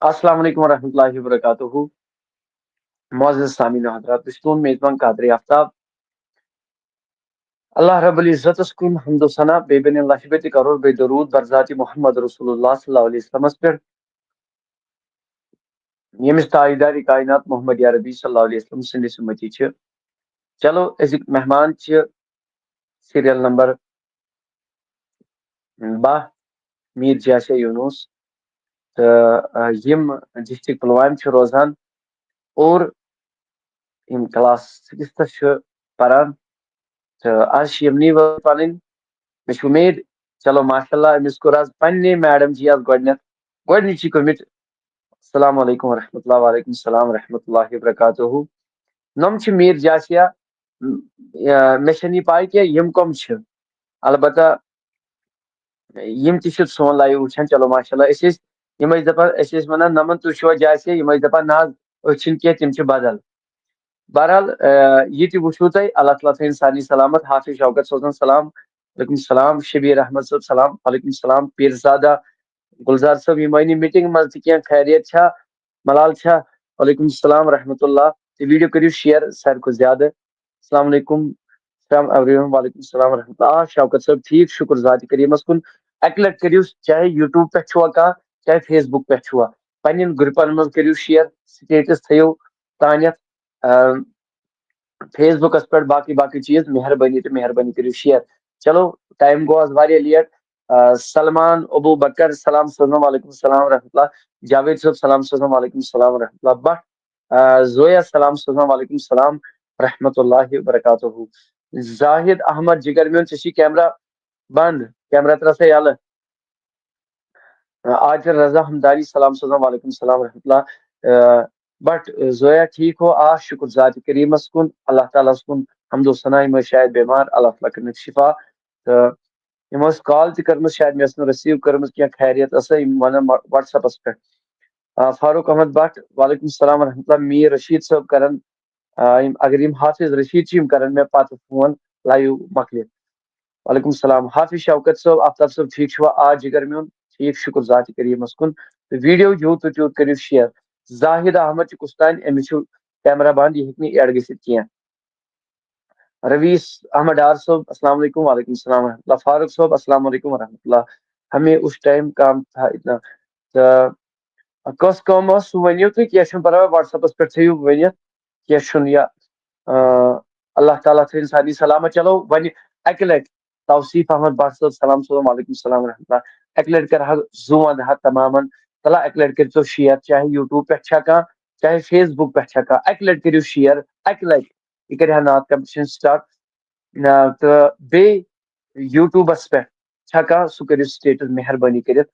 السلام علیکم ورحمۃ اللہ وبرکاتہ. معزز سامعین حضرات، بشتون میزبان قادر آفتاب. اللہ رب العزت کن حمد و ثنا بے بن اللہ بیت کرور بے درود بر ذات محمد رسول اللہ صلی اللہ علیہ وسلم پر یمس تاجدار کائنات محمد عربی صلی اللہ علیہ وسلم سندس امتی چھ. چلو ازک مہمان چھ سیریل نمبر 12 میر جاسے یونس تو یم ڈسٹرکٹ پلوام چھ روزان اور یم کلاس 6 چھ پران تو آج یمنی پن مے امید. چلو ماشاء اللہ امس کور آج پنہ میڈم جی آز گۄڈنچی کوٚرمُت السلام علیکم ورحمۃ اللہ. وعلیکم السلام ورحمۃ اللہ وبرکاتہ. نم چھ میر جاسیا. مے چھنہ یہ پاے کہ یم کم چھ، البتہ یم تہ چھ سون لائیو وچھان. چلو ماشاء اللہ یم دپان ونان نمن تُہۍ چھوا جاسیا، یم دپان نہ أسۍ چھِنہٕ کینٛہہ تِم چھِ بدل. بہرحال یہ تہ وچھو تۄہہِ. اللہ تعالیٰ تھٲیِن سارنٕے سلامت. حافظ شوکت سوزان سلام. وعلیکم السلام. شبیر احمد صٲب سلام. وعلیکم السلام. پیرزادہ گلزار صٲب یہ مٲنی میٹنگ مز تہ کینٛہہ خیریت چھا؟ ملال چھا؟ وعلیکم السلام ورحمۃ اللہ. تو ویڈیو کریو شیئر ساروی کھۄتہٕ زیادٕ. السلام علیکم. السلام علیکم. وعلیکم السلام ورحمۃ اللہ. شوکت صٲب ٹھیک، شکر ذات کریمس کن. اکہ لٹ کریو چاہے یوٹیوب پہ چھوا کانٛہہ چاہے فیس بک پہ چھوا پنن گروپن مز کریو شیئر، سٹیٹس تھٲیو تانیتھ فیس بکس پہ باقی باقی چیز مہربانی تو مہربانی کریو شیئر. چلو ٹائم گو آز واریاہ لیٹ. سلمان ابو بکر سلام سوزان. وعلیکم السلام ورحمۃ اللہ. جاوید صاحب سلام سوزان. وعلیکم السلام ورحمۃ اللہ. بٹ زویا سلام سوزان. وعلیکم السلام ورحمۃ اللہ وبرکاتہ. زاہد احمد جگر میون ژےٚ چھی کیمرہ بند، کیمرہ ترٛاو سا یلہٕ. عاطر رضا ہمدانی سلام سوزان. وعلیکم السلام ورحمۃ اللہ. بٹ زویا ٹھیک ہو؟ آ شکر ذات کریمس کن، اللہ تعالیٰ کن حمد و ثنا. یم شاید بیمار، اللہ تعالیٰ کرنک شفا. تو یم کال تہ کرمژ، شاید مے ٲس نہٕ رسیو کٔرمٕژ کینٛہہ. خیریت ٲسا؟ یم ونان واٹس ایپس پہ. فاروق احمد بٹ وعلیکم السلام ورحمۃ اللہ. میر رشید صٲب کرن اگر یم حافظ رشید چھ یم کرن مے پتہ فون لائیو مکلت. وعلیکم السلام. حافظ شوکت صاحب، آفتاب صاحب ٹھیک چھوا؟ آ جگر میون ٹھیک، شکر ذات کریمس کن. ویڈیو جوت تو تیوت کریو شیئر. زاہد احمد چھ کُستانۍ، أمِس چھُ کیمرہ بند، یہ ہیٚکہِ نہٕ ایڈ گٔژھِتھ کینٛہہ. رویس احمد ڈار صاحب السلام علیکم. وعلیکم السلام ورحمۃ اللہ. فاروق صاحب السلام علیکم ورحمۃ اللہ. ہمیں اس ٹائم کام تھا اتنا. کس کٲم ٲس سُہ ؤنِو تُہۍ، کینٛہہ چھُنہٕ پرواے. واٹس ایپس پٮ۪ٹھ تھٲیِو ؤنِتھ، کینٛہہ چھُنہٕ. یا اللہ تعالیٰ تھٲیِن سارنٕے سلامت. چلو وۄنۍ اکہِ لٹہِ توصیف احمد بٹ صٲب سلام صٲب. وعلیکم السلام ورحمۃ اللہ. اکہِ لٹہِ کرٕ زٕ ونہٕ ہا تمامن تلا اکہِ لٹہِ کٔرۍتو شیئر، چاہے یوٹیوب پٮ۪ٹھ چھا کانٛہہ چاہے فیس بک پٮ۪ٹھ چھا کانٛہہ. اکہِ لٹہِ کٔرِو شیئر اکہِ لٹہِ. یہ کرِ ہا نعت کمپٹیشن سٹارٹ. تو بیٚیہِ یوٹیوبس پٮ۪ٹھ چھا کانٛہہ سُہ کٔرِو سٹیٹس مہربٲنی کٔرِتھ.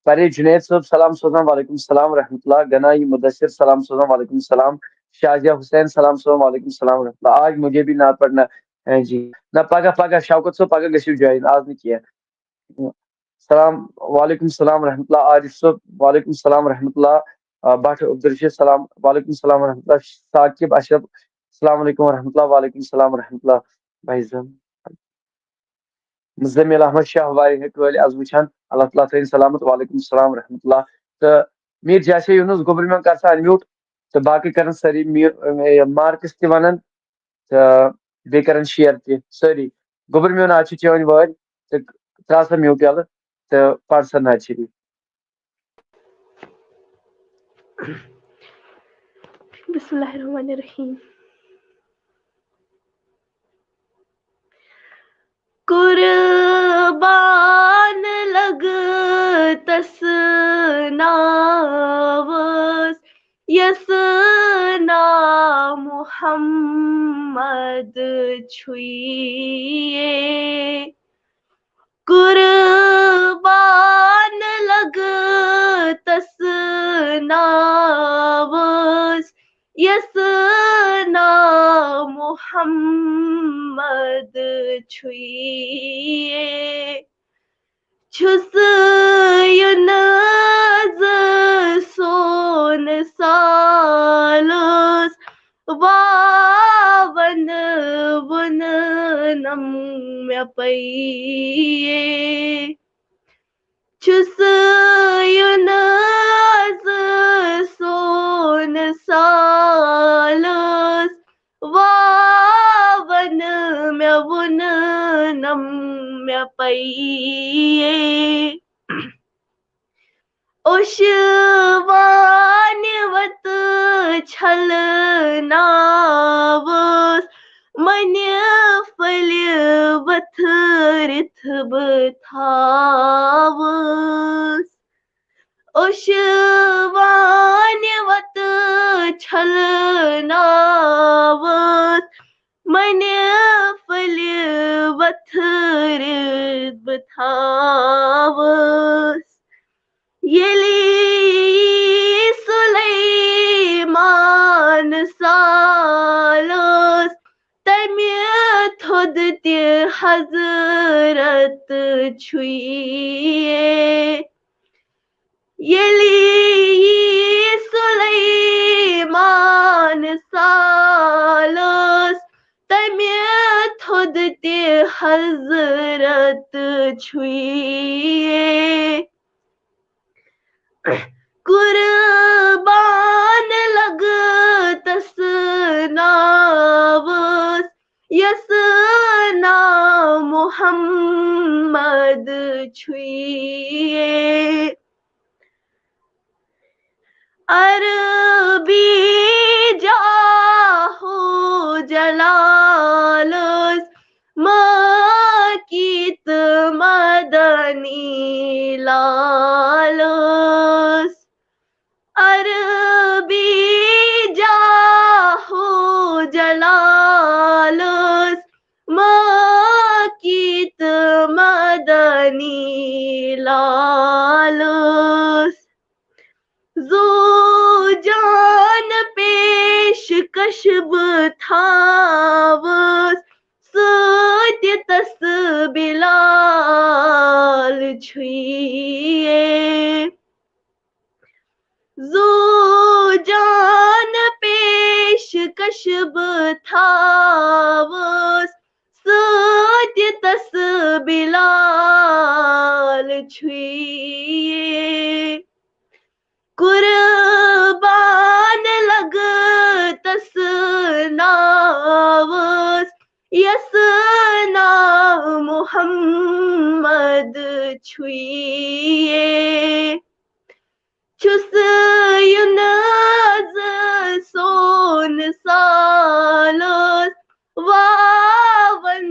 پریش جنید صاحب سلام سوزان. وعلیکم السلام ورحمۃ اللہ. گنائی مدثر سلام سوزان. وعلیکم السلام. شازیہ حسین سلام سوزان. وعلیکم السلام ورحمۃ اللہ. آج مجھے بھی نعت پڑھنا ہے جی. نہ پگہ پگہ شوکت صاحب پگہ گژھِو جوائن، آز نہٕ کینٛہہ. سلام. وعلیکم السلام ورحمۃ اللہ. عارف صاحب وعلیکم السلام ورحمۃ اللہ. بٹ عبدالرشید سلام. وعلیکم السلام ورحمۃ اللہ. ثاقب اشرف السلام علیکم ورحمۃ اللہ. وعلیکم السلام ورحمۃ اللہ. بھائی زن مزمل احمد شاہ واریاہ کٲلۍ آز وٕچھان، اللہ تعالیٰ تھٲیِن سلامت. وعلیکم السلام ورحمۃ اللہ. تو میر جاسے یونس گوبر میون کر سا انمیوٹ. تو باقی کرن سٲری مارکس تہِ ونان تو بیٚیہِ کرن شیئر تہِ سٲری. گوبر میون آز چھِ چٲنۍ وٲرۍ تہٕ ترٛاو سا میوٗٹ یلہٕ تہٕ پر سا نعت شریٖف. بسم اللہ الرحمن الرحیم. قربان لگتس ناوس یسنا محمد چھُیے. قربان لگتس ناوس یسنا محمد چھُیے. چھُس یُنز سون سالس واون وُننم مےٚ پیٚیے. چھُس یُنہٕ سون سالس واون مےٚ ووٚننم مےٚ پیٚیے اوٚشوانہِ وتہٕ چھلناوس منہِ پھلہِ ؤتھرِتھ بہٕ تھاوس اوٚشوانہِ وتہٕ چھلناوس منہِ پھلہِ ؤتھرِتھ بہٕ تھاوس ییٚلہِ سُلیمان سالس تمہِ تھوٚد تہِ حضرت چھُیے ییٚلہِ سُلیمان سالس تمہِ تھوٚد تہِ حضرت چھُیے قربان لگتس ناوس یس ناو محمد چھُیے عربی جاہو جلالس مکی تہٕ مدنی لالس عربی جاہو جلالس مکی تہٕ مدنی لالس زو جان پیشکش بہٕ تھاوس سۭتۍ تس بلال چھُیے زو جان پیشکش بہٕ تھاوس سۭتۍ تس بلال چھُیے قربان لگتس ناوس یس ناو محمد چھُیے چھُس یُنہٕ سون سالس واون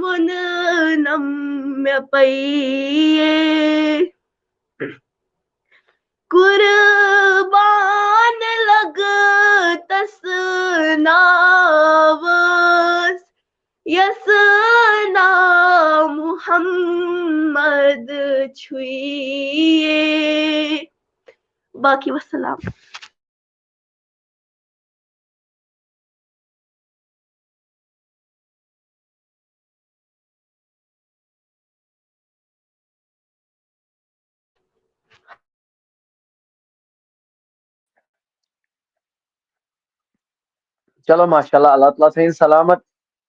ووٚننم مےٚ پیٚیے قربان لگتس ناوس یس ناو محمد چھُیے باقی وسلام. چلو ماشاء اللہ اللہ تعالیٰ تھٲیِن سلامت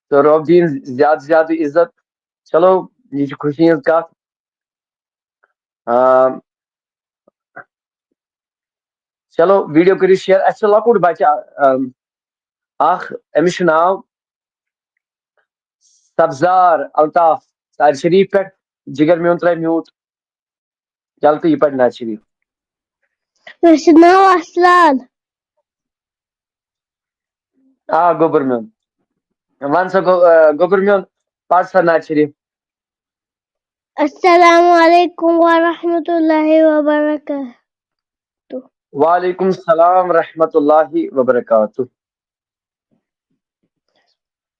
تہٕ رۄب دِیِن زیادٕ زیادٕ عزت. چلو یہِ چھِ خوشی ہٕنٛز کتھ. چلو ویٖڈیو کٔرِو شِیر. اَسہِ چھُ لۄکُٹ بچہ اکھ أمِس چھُ ناو سبزار الطاف سارِ شریٖف پٮ۪ٹھ. جِگر میون ترٛاوِ میوٗٹ. چل تہٕ یہِ پرِ نعت شریٖف. مےٚ چھُ ناو اصلان. آ گوٚبُر میون ون سا گوٚبُر میون پر سا نعت شریٖف. السلام علیکم ورحمۃ اللہ وبرکاتہ. وعلیکم السلام ورحمۃ اللہ وبرکاتہ.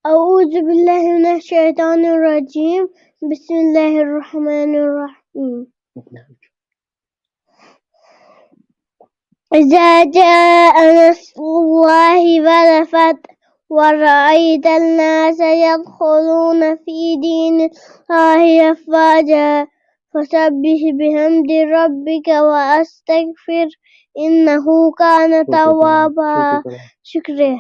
اعوذ باللہ من الشیطان الرجیم بسم اللہ الرحمن الرحیم. اذا جاء نصر اللہ والفتح ورأيت الناس يدخلون في دين الله أفواجا فسبح بحمد ربك واستغفر إنه كان توابا. شکریہ.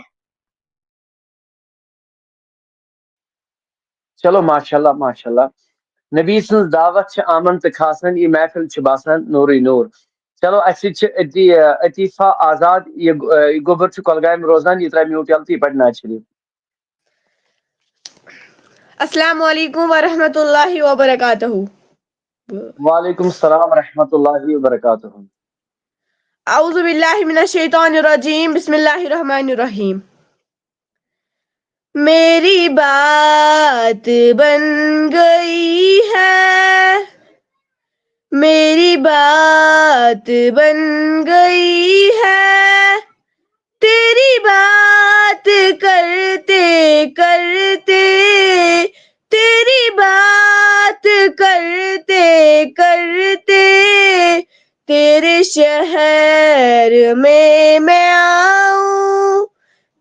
چلو ماشاء اللہ ماشاء اللہ. نبی سن دعوت چھ آمن تو کھاسن یہ محفل چھ باسان نوری نور. چلو اسی عطیفہ آزاد یہ گوبر چھ کولگام روزان یہ ترا میوٹ یلتی پڑھنا شریف. السلام علیکم ورحمۃ اللہ وبرکاتہ. وعلیکم السلام ورحمۃ اللہ وبرکاتہ. اعوذ باللہ من الشیطان الرجیم بسم اللہ الرحمن الرحیم. میری بات بن گئی ہے، میری بات بن گئی ہے، تیری بات کرتے کرتے، تیری بات کرتے کرتے، تیرے شہر میں آؤں،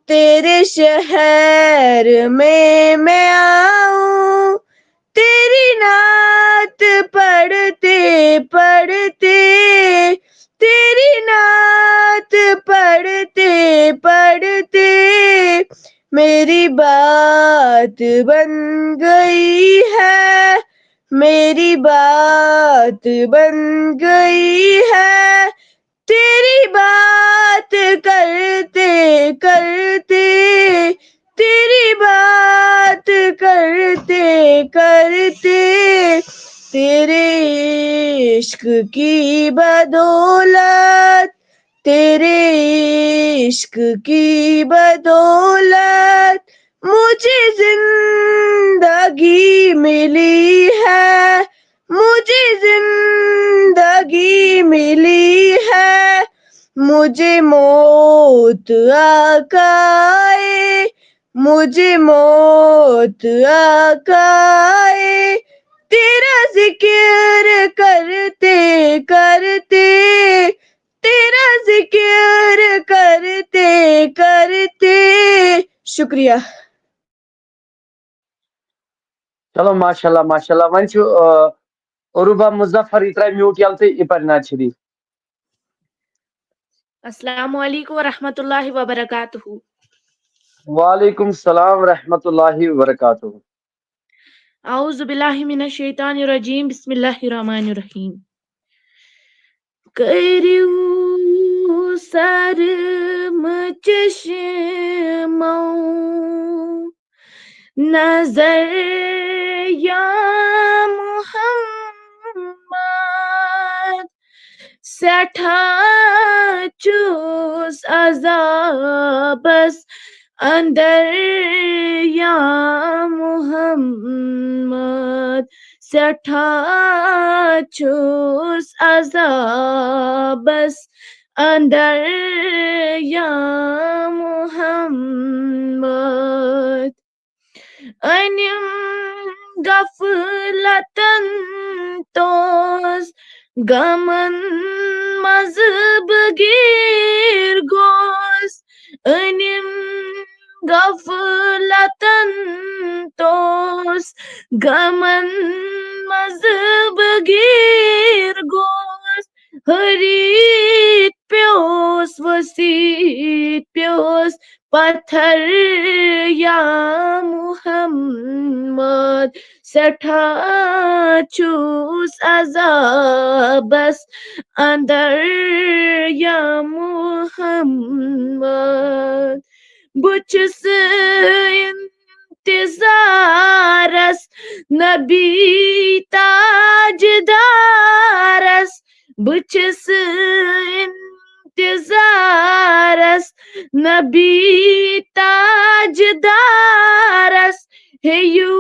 تیرے شہر میں آؤں، تیری نعت پڑھتے پڑھتے، تیری نعت پڑھتے پڑھتے، میری بات بن گئی ہے، میری بات بن گئی ہے، تیری بات کرتے کرتے، تیری بات کرتے کرتے، تیرے عشق کی بدولت، تیرے عشق کی بدولت مجھے زندگی ملی ہے، مجھے زندگی ملی ہے، مجھے موت آقائے، مجھے موت آقائے، تیرا ذکر کرتے کرتے، تیرا ذکر کرتے کرتے. شکریہ. چلو ماشاءاللہ ماشاءاللہ. ون چھ عروبہ مظفر یہ ترا میوٹ یلتی یہ پڑھنا شریف. السلام علیکم ورحمۃ اللہ وبرکاتہ. وعلیکم السلام ورحمۃ اللہ وبرکاتہ. اعوذ باللہ من الشیطان الرجیم بسم اللہ الرحمن الرحیم. کریو سرم چشمو نظر یا محمد، سٹھا چوس عذابس اندر یا محمد، سٹھا چوس عذابس اندر یا محمد. انم غفلتن توس غمن مذہب گیر گوس، انم غفلتن توس غمن مذہب گیر گوس، حریت پیوس وسیت پیوس پتھر یا محمد، سٹھا چوس عذابس اندر یا محمد. بچس انتظارس نبی تاجدارس، بچس انتظارس نبی تاجدارس، ہیو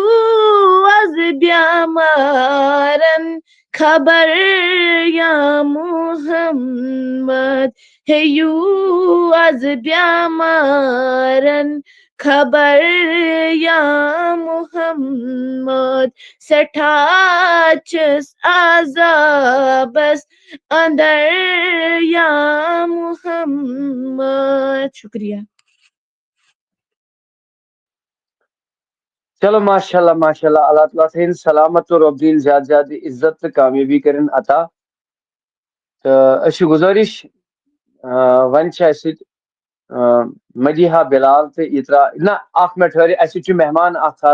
از بیمارن خبر یا محمد، ہیو از بیمارن خبر یا محمد، سٹھا چس عذابس اندر یا محمد. شکریہ. چلو ماشاءاللہ ماشاءاللہ. اللہ تعالیٰ سے سلامت اور عبدیل زیادہ زیادہ عزت کامیابی کرن عطا. تو اچھی گزارش ون چھ اس مدیحہ بلال تو یہ ترا نہ اخ میں ٹھہرے اس چھ مہمان اخ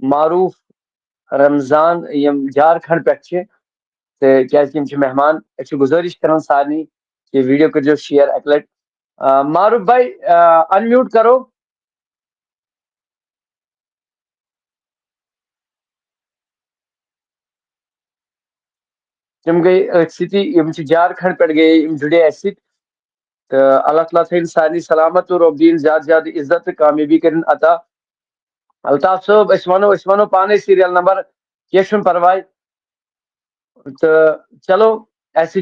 معروف رمضان یم جھارکھنڈ پہ کی مہمان گزارش کران سارے کہ ویڈیو کرو شیئر اک لٹ معروف بھائی انمیوٹ کرو تم گئی سی جھارکھنڈ پہ گئی جڑے اس تو اللہ تعالیٰ تھین سارے سلامت اور ربدین زیادہ زیادہ عزت کامیابی کرن عطا الطاف صاحب ونو پانے سیریل نمبر کی پرواہ تو چلو ایسے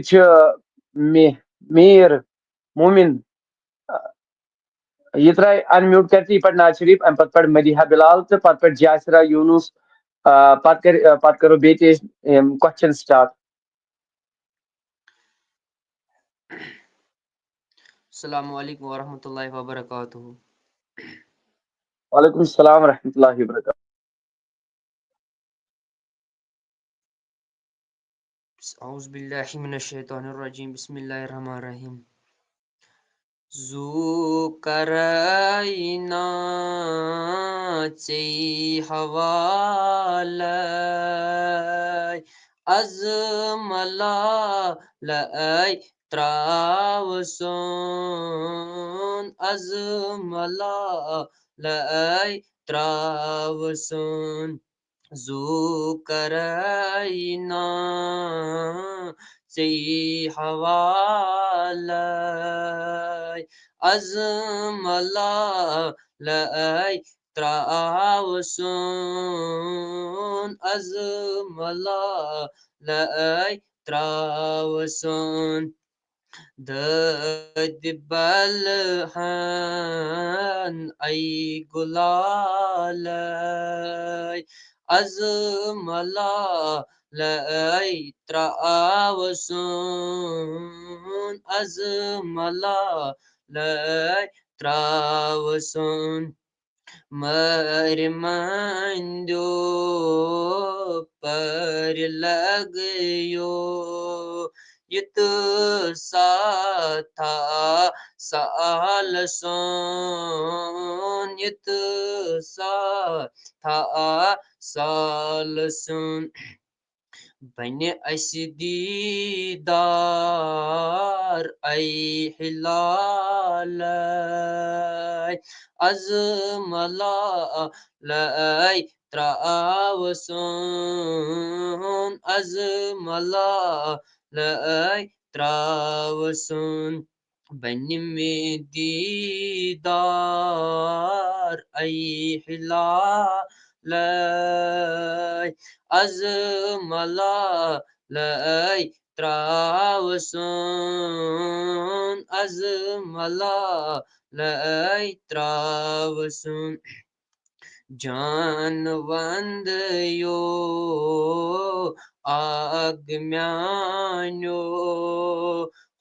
میر مومن یہ ترائے ان میوٹ کرتی پہ ناز شریف ام پہ پڑھ مدیحہ بلال تو پہ پڑھ جاسرہ یونس پہ کرو بیٹے کوشچن سٹارٹ السلام علیکم ورحمۃ اللہ وبرکاتہ. وعلیکم السلام ورحمۃ اللہ وبرکاتہ. اعوذ باللہ من الشیطان الرجیم بسم اللہ الرحمن الرحیم. ذو کرائنا چی حوالای از ملا لای تراوسون از ملا لای تراوسون ذو کرائنا چی حوالای از ملا لای تراوسون از ملا لای تراوسون دبل هن ای گلالای از ملا لای تراوسون از ملا لای تراوسون مرمندو پر لگیو یت ساتھا سال سون یت ساتھا سال سون بنی اس دیدار ای ہلال از ملا لای تراوسون از ملا لای تراوسون بنی میں دیدار ای ہلال از ملا لای تراوسون از ملا لای تراوسون جان وند یو آگ میانو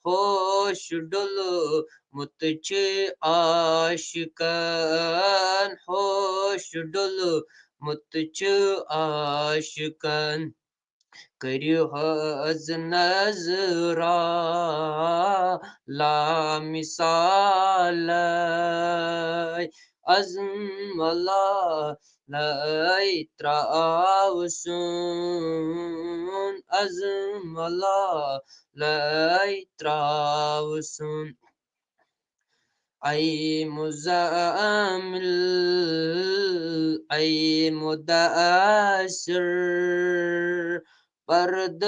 ہوش ڈل متچ عاشقان ہوش ڈل متچ عاشقان کریو حز نظرا لا مثال از ملا لای تراوسون از ملا لای تراوسون ای مزامل ای مدثر پرد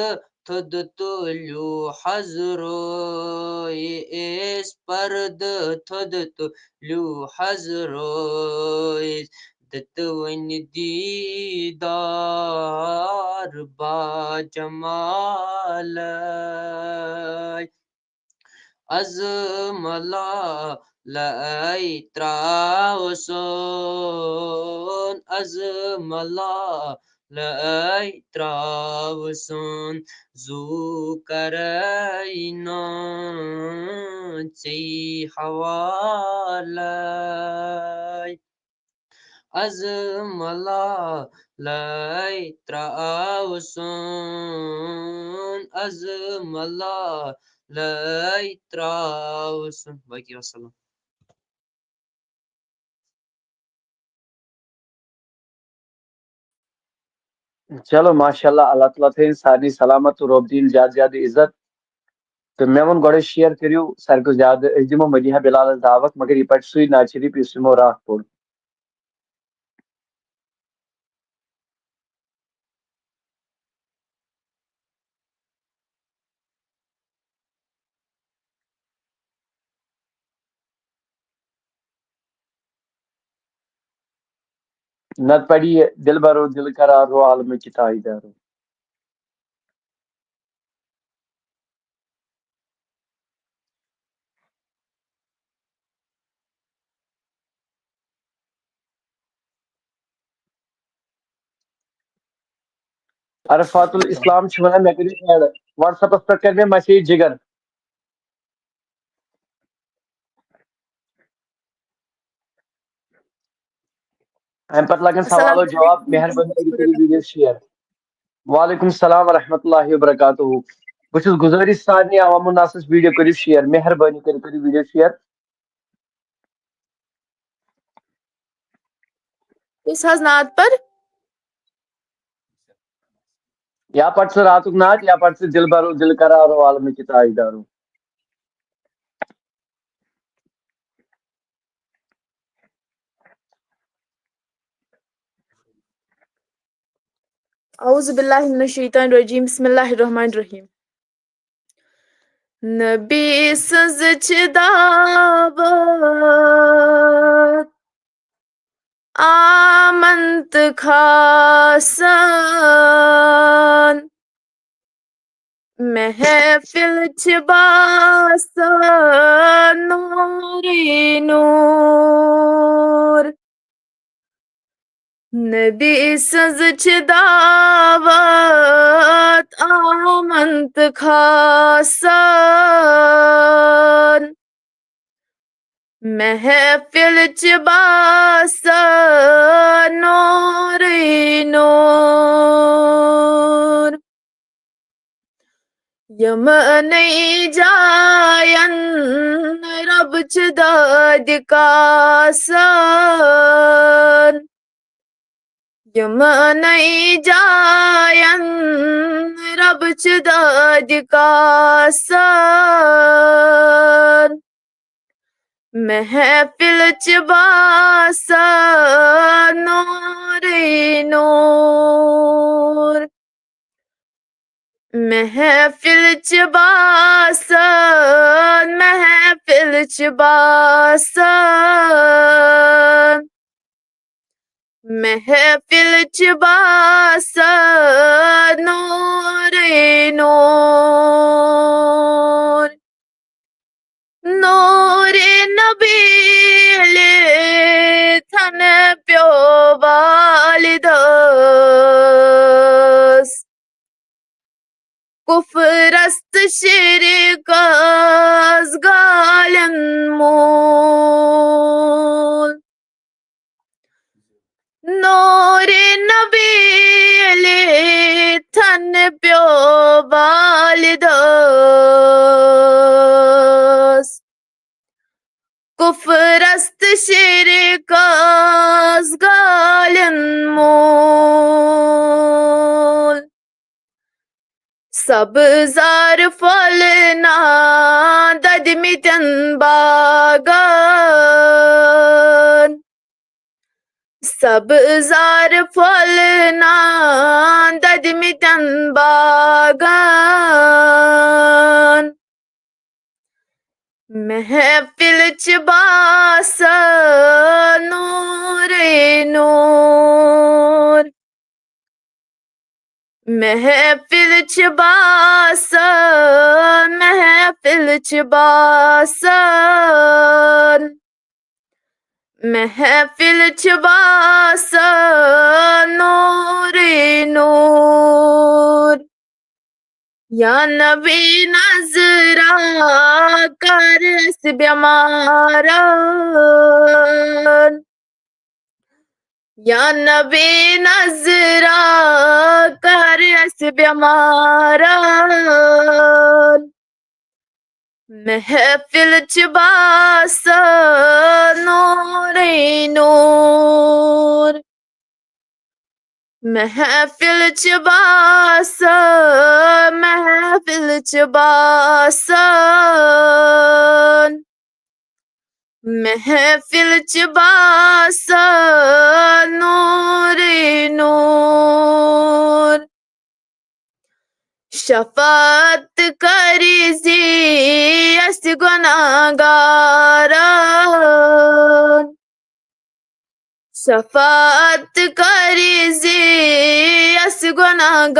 تھد تلیو حضروی اس پرد تھد تلیو حضروی دتون دیدار با جمال از ملا لای تراوسون از ملا لای تراوسون ذو کرائنا چی حوالای از ملا لای تراوسون از ملا لای تراوسون. باقی وسلام. چلو ماشاء اللہ اللہ تعالیٰ تھین سارے سلامت تو رب دین زیادہ زیادہ عزت تو مے ون گوڑے شیئر کریو سر کو زیادہ اس دمو مدیحہ بلال دعوت مگر یہ پٹ سوئی ناز شریف اس دمو رات پور نت پڑی دل برو دل قرار رو عالم کی تائیدارو عرفات الاسلام چھونا میں کری ایڈ واٹس ایپ پر کر میں میسیج جگر ہم پتہ لگن السلام سوال و جواب علیکم مہربانی ورحمۃ کری اللہ ویڈیو شیئر وعلیکم السلام ورحمۃ اللہ وبرکاتہ بس گزارش سارے عوام الناس ویڈیو کرو شیئر مہربانی کری ویڈیو شیئر اس حض نعت پر یا پٹ سے رات نات یا پٹ سے دل برو دل قرار عالم کی تائیدارو اعوذ باللہ من الشیطان الرجیم بسم اللہ الرحمن الرحیم نبی سز چھ دعوت آمنت خاصان محفل چھ باسان نوری نور نبی سز چھ دعوت آمنت خاصان محفل چھ باسان نوری نور یمنی جاین رب چھ داد کاسان یمنی جاین رب چھ داد کاسان محفل چھ باسان نوری نور محفل چھ باسان محفل چھ باسان محفل چھ باسان نوری نور نور نبی تھن پیو والدس کفرست شرکس گالن مول نور نبی تھن پیو والدس کفرست شرکس گالن مول سبزار پھلنا ددمتن باغان سبزار پھلنا ددمتن باغان محفل چھ باسان نوری نور محفل چھ باسان محفل چھ باسان محفل چھ باسان نوری نور یا نبی نظرا کر اس بیماران یا نبی نظرا کر اس بیماران محفل چھ باسان نوری نور محفل چ باسان محفل چ باسان محفل چ باسان نور نور شفاعت کریزی اس گناہگاران شفاعت کریزی اس گناہگاران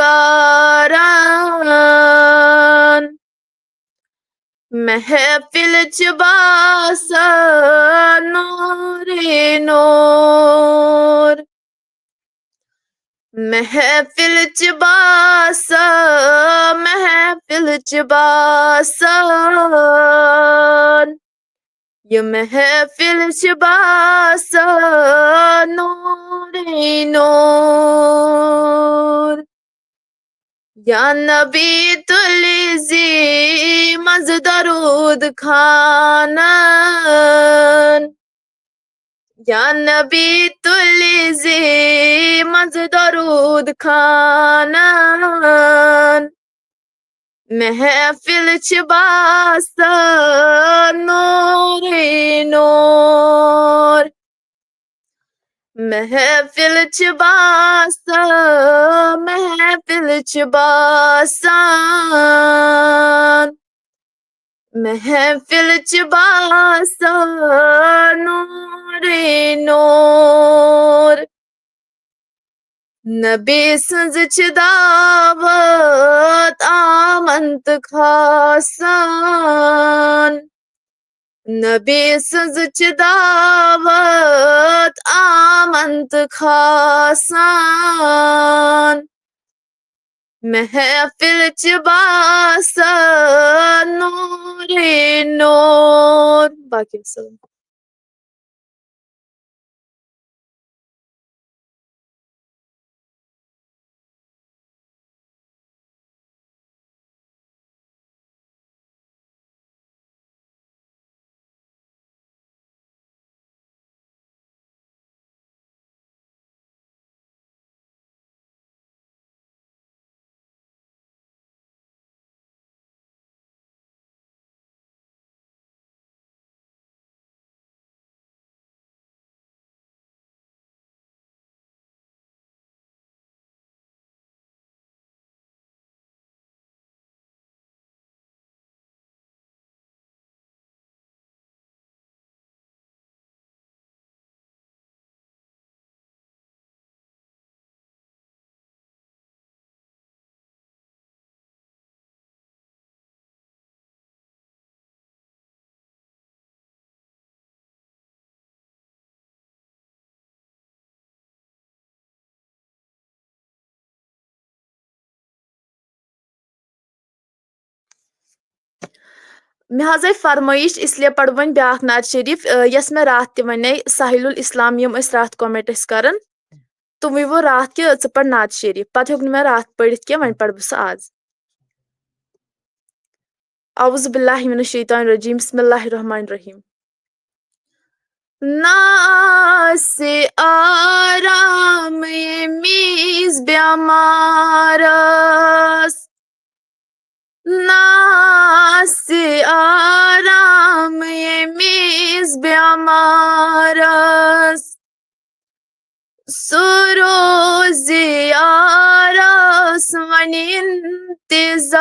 محفل چ باسان نور نور محفل چ باسان محفل چ باسان یہ محفل چ باسان نور نور یا نبی تلیزی مز درود خانان یا نبی تلیزی مز درود خانان محفل چ باسان نور نور محفل چ باسان محفل چ باسان محفل چ باسان نور نور نبی سنز چ دعوت آمنت خاصان نبی سنز چ دعوت آمنت خاصان محفل چ باسان نور نور باقی السلام مےٚ حظ آیہِ فرمٲیش اس لیے پرٕ وۄنۍ بیٛاکھ نعت شریٖف یۄس مےٚ راتھ تہِ وَنے ساحل الاسلام یِم ٲسۍ راتھ کومنٹ ٲسۍ کران تِموٕے ووٚن راتھ کہِ ژٕ پَر نعت شریٖف پَتہٕ ہیوٚک نہٕ مےٚ راتھ پٔرِتھ کینٛہہ وۄنۍ پَرٕ بہٕ سُہ آز اعوذ باللہ من الشیطان الرجیم بسم اللہ الرحمن الرحیم ناصِ آرام میز بیمارس ناصِ آرام میز بیمارس سُہ روزِ یارس وۄنۍ انتظارس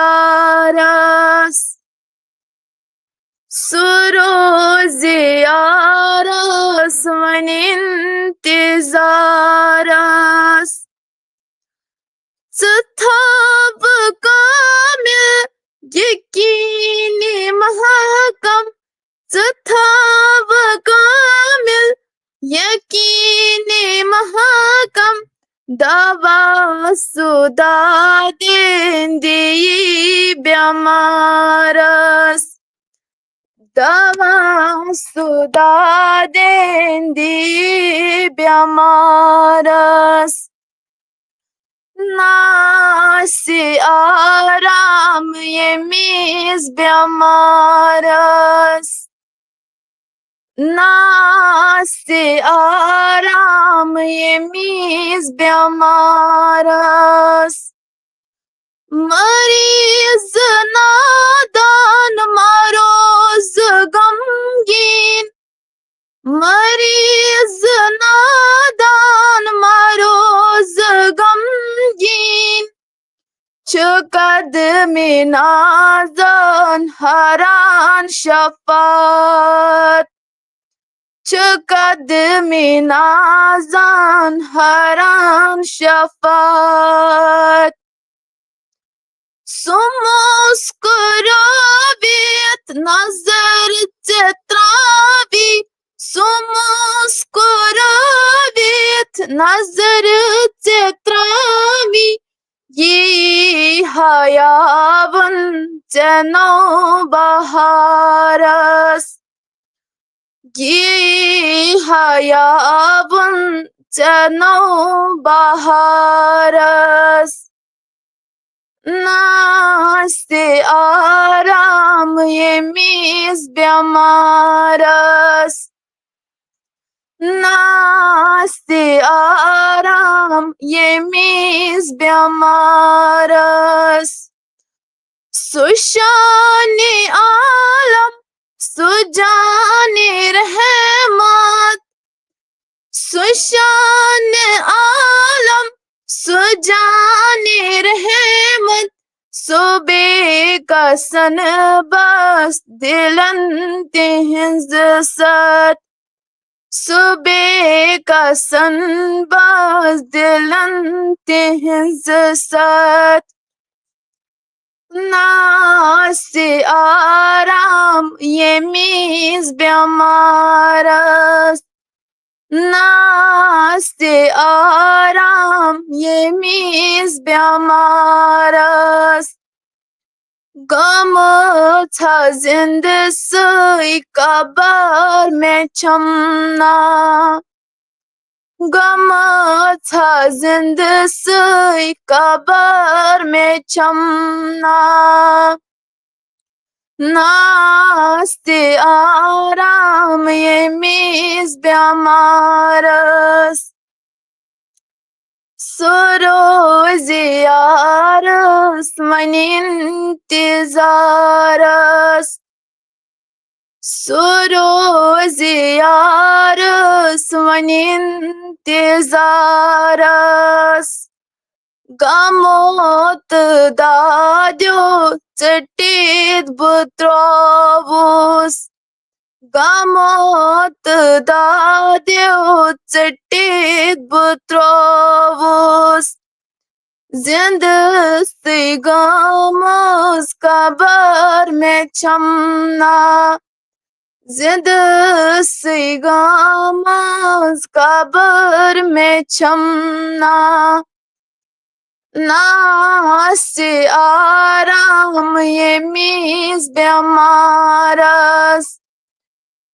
سُہ روزِ یارس وۄنۍ انتظارس ژٕ تھاو کامل یقیٖنی محکم ژٕ تھاو کامل یقیٖنی محکم دوا سُہ دادِ بیمارس دوا سُہ دادِ بیمارس ناصِ آرام ییٚمِس بیمارس ناسہِ آرام ییٚمِس بٮ۪مارس مریض نادان مروز غمگیٖن مریض نادان مروز غمگیٖن چھُ قدمِ نازن حران شفاعت چھُ قدمِ نازن حران شفاعت سُہ مسکرٲوِتھ نظر ژےٚ ترٛاوی سُہ مسکرٲوِتھ نظر ژےٚ ترٛاوی یی حیاوُن ژےٚ نوٚو بہارس یی حیاوُن ژےٚ نوٚو بہارس ناسہِ آرام ییٚمِس بٮ۪مارس ناسہِ آرام ییٚمِس بٮ۪مارس سُہ شانہِ عالم سُہ جانہِ رحمت سُہ شانہِ عالم سُہ جانہِ رحمت سُہ بے کسن بس دلن تِہنٛز ست سُہ بے کسن بس دلن تِہنٛز ست ناسہِ آرام ییٚمِس بٮ۪مارس ناسہِ آرام ییٚمِس بٮ۪مارس گٔمٕژ زِندٕ سٕے قبر مےٚ چھَمنا گٔمٕژ زِندٕ سٕے قبر مےٚ چھَمنا ناسہِ آرام ییٚمِس بٮ۪مارس سُہ روزِ یارس وۄنۍ اِنتظارس سُہ روزِ یارس وۄنۍ اِنتظارس غمو تہٕ دادیو ژٔٹِتھ بہٕ ترٛووُس غمو تہٕ دادیو ژٔٹِتھ بہٕ ترٛووُس زِندٕ سٕے گٔمٕژ قبر مےٚ چھَمنا زِندٕ سٕے گٔمٕژ قبر مےٚ چھَمنا ناسہِ آرام ییٚمِس بٮ۪مارس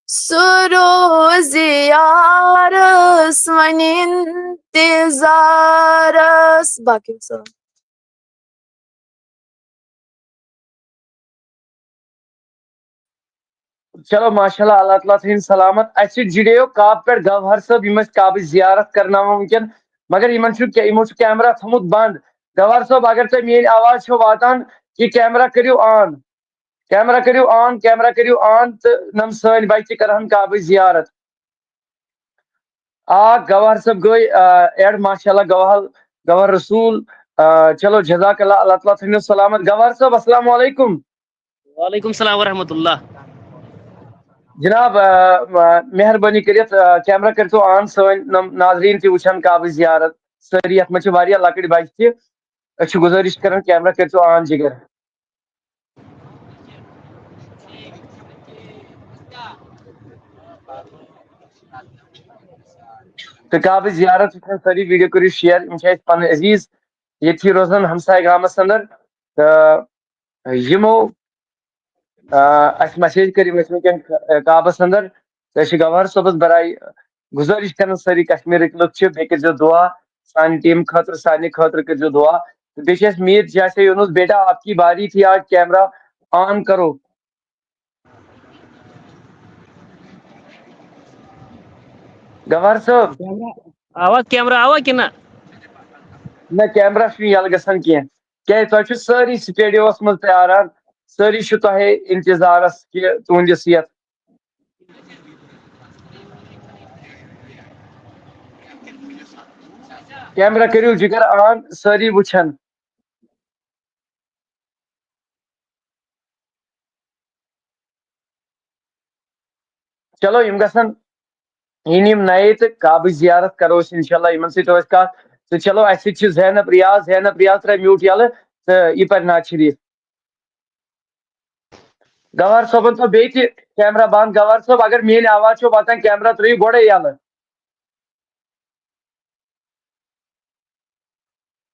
سُہ روزِ یارس وۄنۍ اِنتظارس باقٕے وسلام چلو ماشاء اللہ اللہ تعالیٰ تھٲیِن سلامت اَسہِ جُڑیو کاب پٮ۪ٹھ گوہر صٲب یِم ٲسۍ کابٕچ زیارت کرناوان وٕنکٮ۪ن مگر یِمو چھُ کیمرا تھوٚمُت بنٛد گوہر صٲب اگر تۄہہِ میٲنۍ آواز چھو واتان یہِ کیمرا کٔرِو آن کیمرا کٔرِو آن تہٕ نم سٲنۍ بچہِ تہِ کرہن کابٕچ زیارت گوہر صٲب گٔے ایڈ ماشاء اللہ گوہر رسول چلو جزاک اللہ اللہ تعالیٰ تھٲیِنو سلامت گوہر صٲب السلام علیکم وعلیکم السلام ورحمۃ اللہ جناب مہربٲنی کٔرِتھ کیمرا کٔرۍتو آن سٲنۍ ناظریٖن تہِ وٕچھن کابٕچ زیارت سٲری یتھ منٛز چھِ واریاہ لۄکٕٹۍ بچہِ تہِ أسۍ چھِ گُزٲرِش کران کیمرا کٔرۍتو آن جِگر تہٕ کابٕچ زیارت وٕچھن سٲری ویٖڈیو کٔرِو شِیر یِم چھِ اَسہِ پنٕنۍ عزیٖز ییٚتھی روزان ہمساے گامس انٛدر تہٕ یِمو اَسہِ مسیج کٔر یِم ٲسۍ وٕنکٮ۪ن کابس انٛدر تہٕ أسۍ چھِ گوہر صٲبس برایے گُزٲرِش کران سٲری کشمیٖرٕکۍ لُکھ چھِ بیٚیہِ کٔرۍزیو دُعا سانہِ ٹیٖم خٲطرٕ سارنٕے خٲطرٕ کٔرۍزیو دُعا تہٕ بیٚیہِ چھِ اَسہِ میٖر جیسے یوٗنُس بیٹا آپ کی باری تھی آج کیمرا آن کرو گوہر صٲب کیمرہ آوا کہ نہ نہ کیمرہ یل گژھان کینٛہہ کیٛازِ تۄہہِ چھُ سٲری سٹیڈیومس منٛز پیاران سٲری چھِ تۄہے انتظارس کہِ تُہنٛدِس یتھ کیمرہ کٔرِو جِگر آن سٲری وٕچھان چلو یم گژھن یِن یم نئے تہٕ کعبٕچ زیارت کرو أسۍ انشاءاللہ یِمن سۭتۍ روزِ کتھ تہٕ چلو اسہِ سۭتۍ چھِ زینب ریاض ترٛایہِ میوٗٹ یلہٕ تہٕ یہِ پرِ نعت شریٖف گوہر صٲبن تھوٚو بیٚیہِ تہِ کیمرہ بنٛد گوہر صٲب اگر میٲنۍ آواز چھو واتان کیمرہ ترٛٲیِو گۄڈے یلہٕ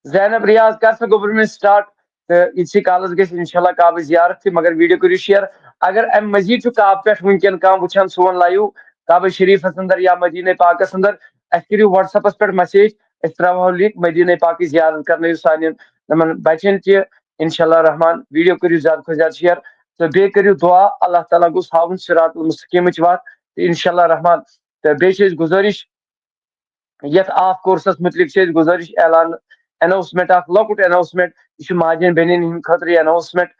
زینب ریاض کر سا گوٚبرمِس سٹارٹ تہٕ یِتسٕے کالس گژھِ انشاءاللہ کعبٕچ زیارت تہِ مگر ویڈیو کٔرِو شیر اگر امہِ مزید چھُ کعبہٕ پٮ۪ٹھ وٕنکیٚن کانٛہہ وٕچھان سون لایو کعبہ شریٖفس اندر یا مدیٖنہ پاکس اندر اسہِ کٔرِو واٹس ایپس پٮ۪ٹھ مسیج أسۍ تراوہو لِنک مدیٖنہ پاکٕچ زیارت کرنٲیِو سانٮ۪ن یِمن بچن تہِ انشاءاللہ رحمان ویڈیو کٔرِو زیادٕ کھۄتہٕ زیادٕ شیر تہٕ بیٚیہِ کٔرِو دعا اللہ تعالیٰ گوٚژھ ہاوُن صراط المستقیٖمٕچ وتھ تہٕ انشاءاللہ رحمان تہٕ بیٚیہِ چھِ أسۍ گُزٲرِش یتھ آف کورسس متعلق چھِ أسۍ گُزٲرِش اعلان اناؤنسمنٹ اکھ لۄکُٹ اناؤنسمنٹ یہ چھُ ماجٮ۪ن بیٚنٮ۪ن ہٕنٛدِ خٲطرٕ یہ اناؤنسمنٹ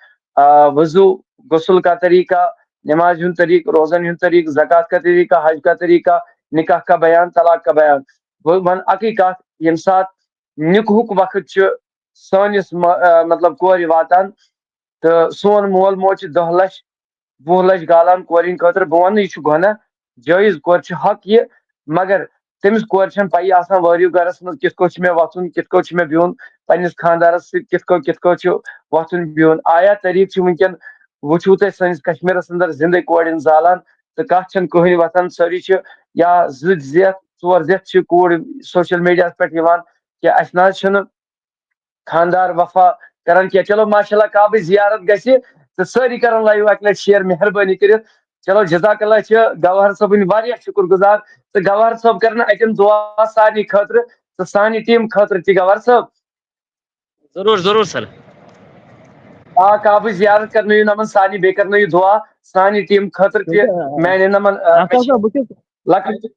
وضو غسل کا طریقہ نماز ہُنٛد طریقہ روزن ہُنٛد طریقہ زکات کا طریقہ حج کا طریقہ نکاح کا بیان طلاق کا بیان بہٕ ونہٕ اکٕے کتھ ییٚمہِ ساتہٕ نِکہُک وقت چھُ سٲنِس مطلب کورِ واتان تہٕ سون مول موج چھُ 10 لچھ 20 لچھ گالان کورِ ہٕنٛدِ خٲطرٕ بہٕ ونہٕ یہِ چھُ گۄناہ جٲیز کورِ چھُ حق یہِ مگر تٔمِس کورِ چھنہٕ پیی آسان وٲرِو گرس منٛز کِتھ کٔنۍ چھُ مےٚ وۄتھُن کِتھ کٔنۍ چھُ مےٚ بِہُن پننِس خاندارس سۭتۍ کِتھ کٔنۍ چھُ وۄتھُن بِہُن آیا طریقہٕ چھُ وٕنکیٚن وٕچھو تۄہہِ سٲنِس کشمیٖرس اندر زندے کورٮ۪ن زالان تہٕ کتھ چھنہٕ کٕہٕنۍ وۄتھان سٲری چھِ یا 2 زٮ۪تھ 4 زٮ۪تھ چھِ کوٗر سوشل میڈیاہس پٮ۪ٹھ یِوان کہِ اسہِ نہ حظ چھُنہٕ خاندار وفا کران کینٛہہ چلو ماشاء اللہ کعبٕچ زیارت گژھِ تہٕ سٲری کرن لایو اکہِ لٹہِ شیر مہربٲنی کٔرِتھ چلو جزاک اللہ چھِ گوہر صٲبٕنۍ واریاہ شُکر گُزار تہٕ گوہر صٲب کرن اتٮ۪ن دعا سارنٕے خٲطرٕ تہٕ سانہِ ٹیٖم خٲطرٕ تہِ گوہر صٲب ضروٗر سر آ کعبٕچ زیارت کرنٲیِو نمن سارنٕے بیٚیہِ کرنٲیِو دعا سانہِ ٹیٖم خٲطرٕ تہِ میانٮ۪ن نمن لۄکٕٹۍ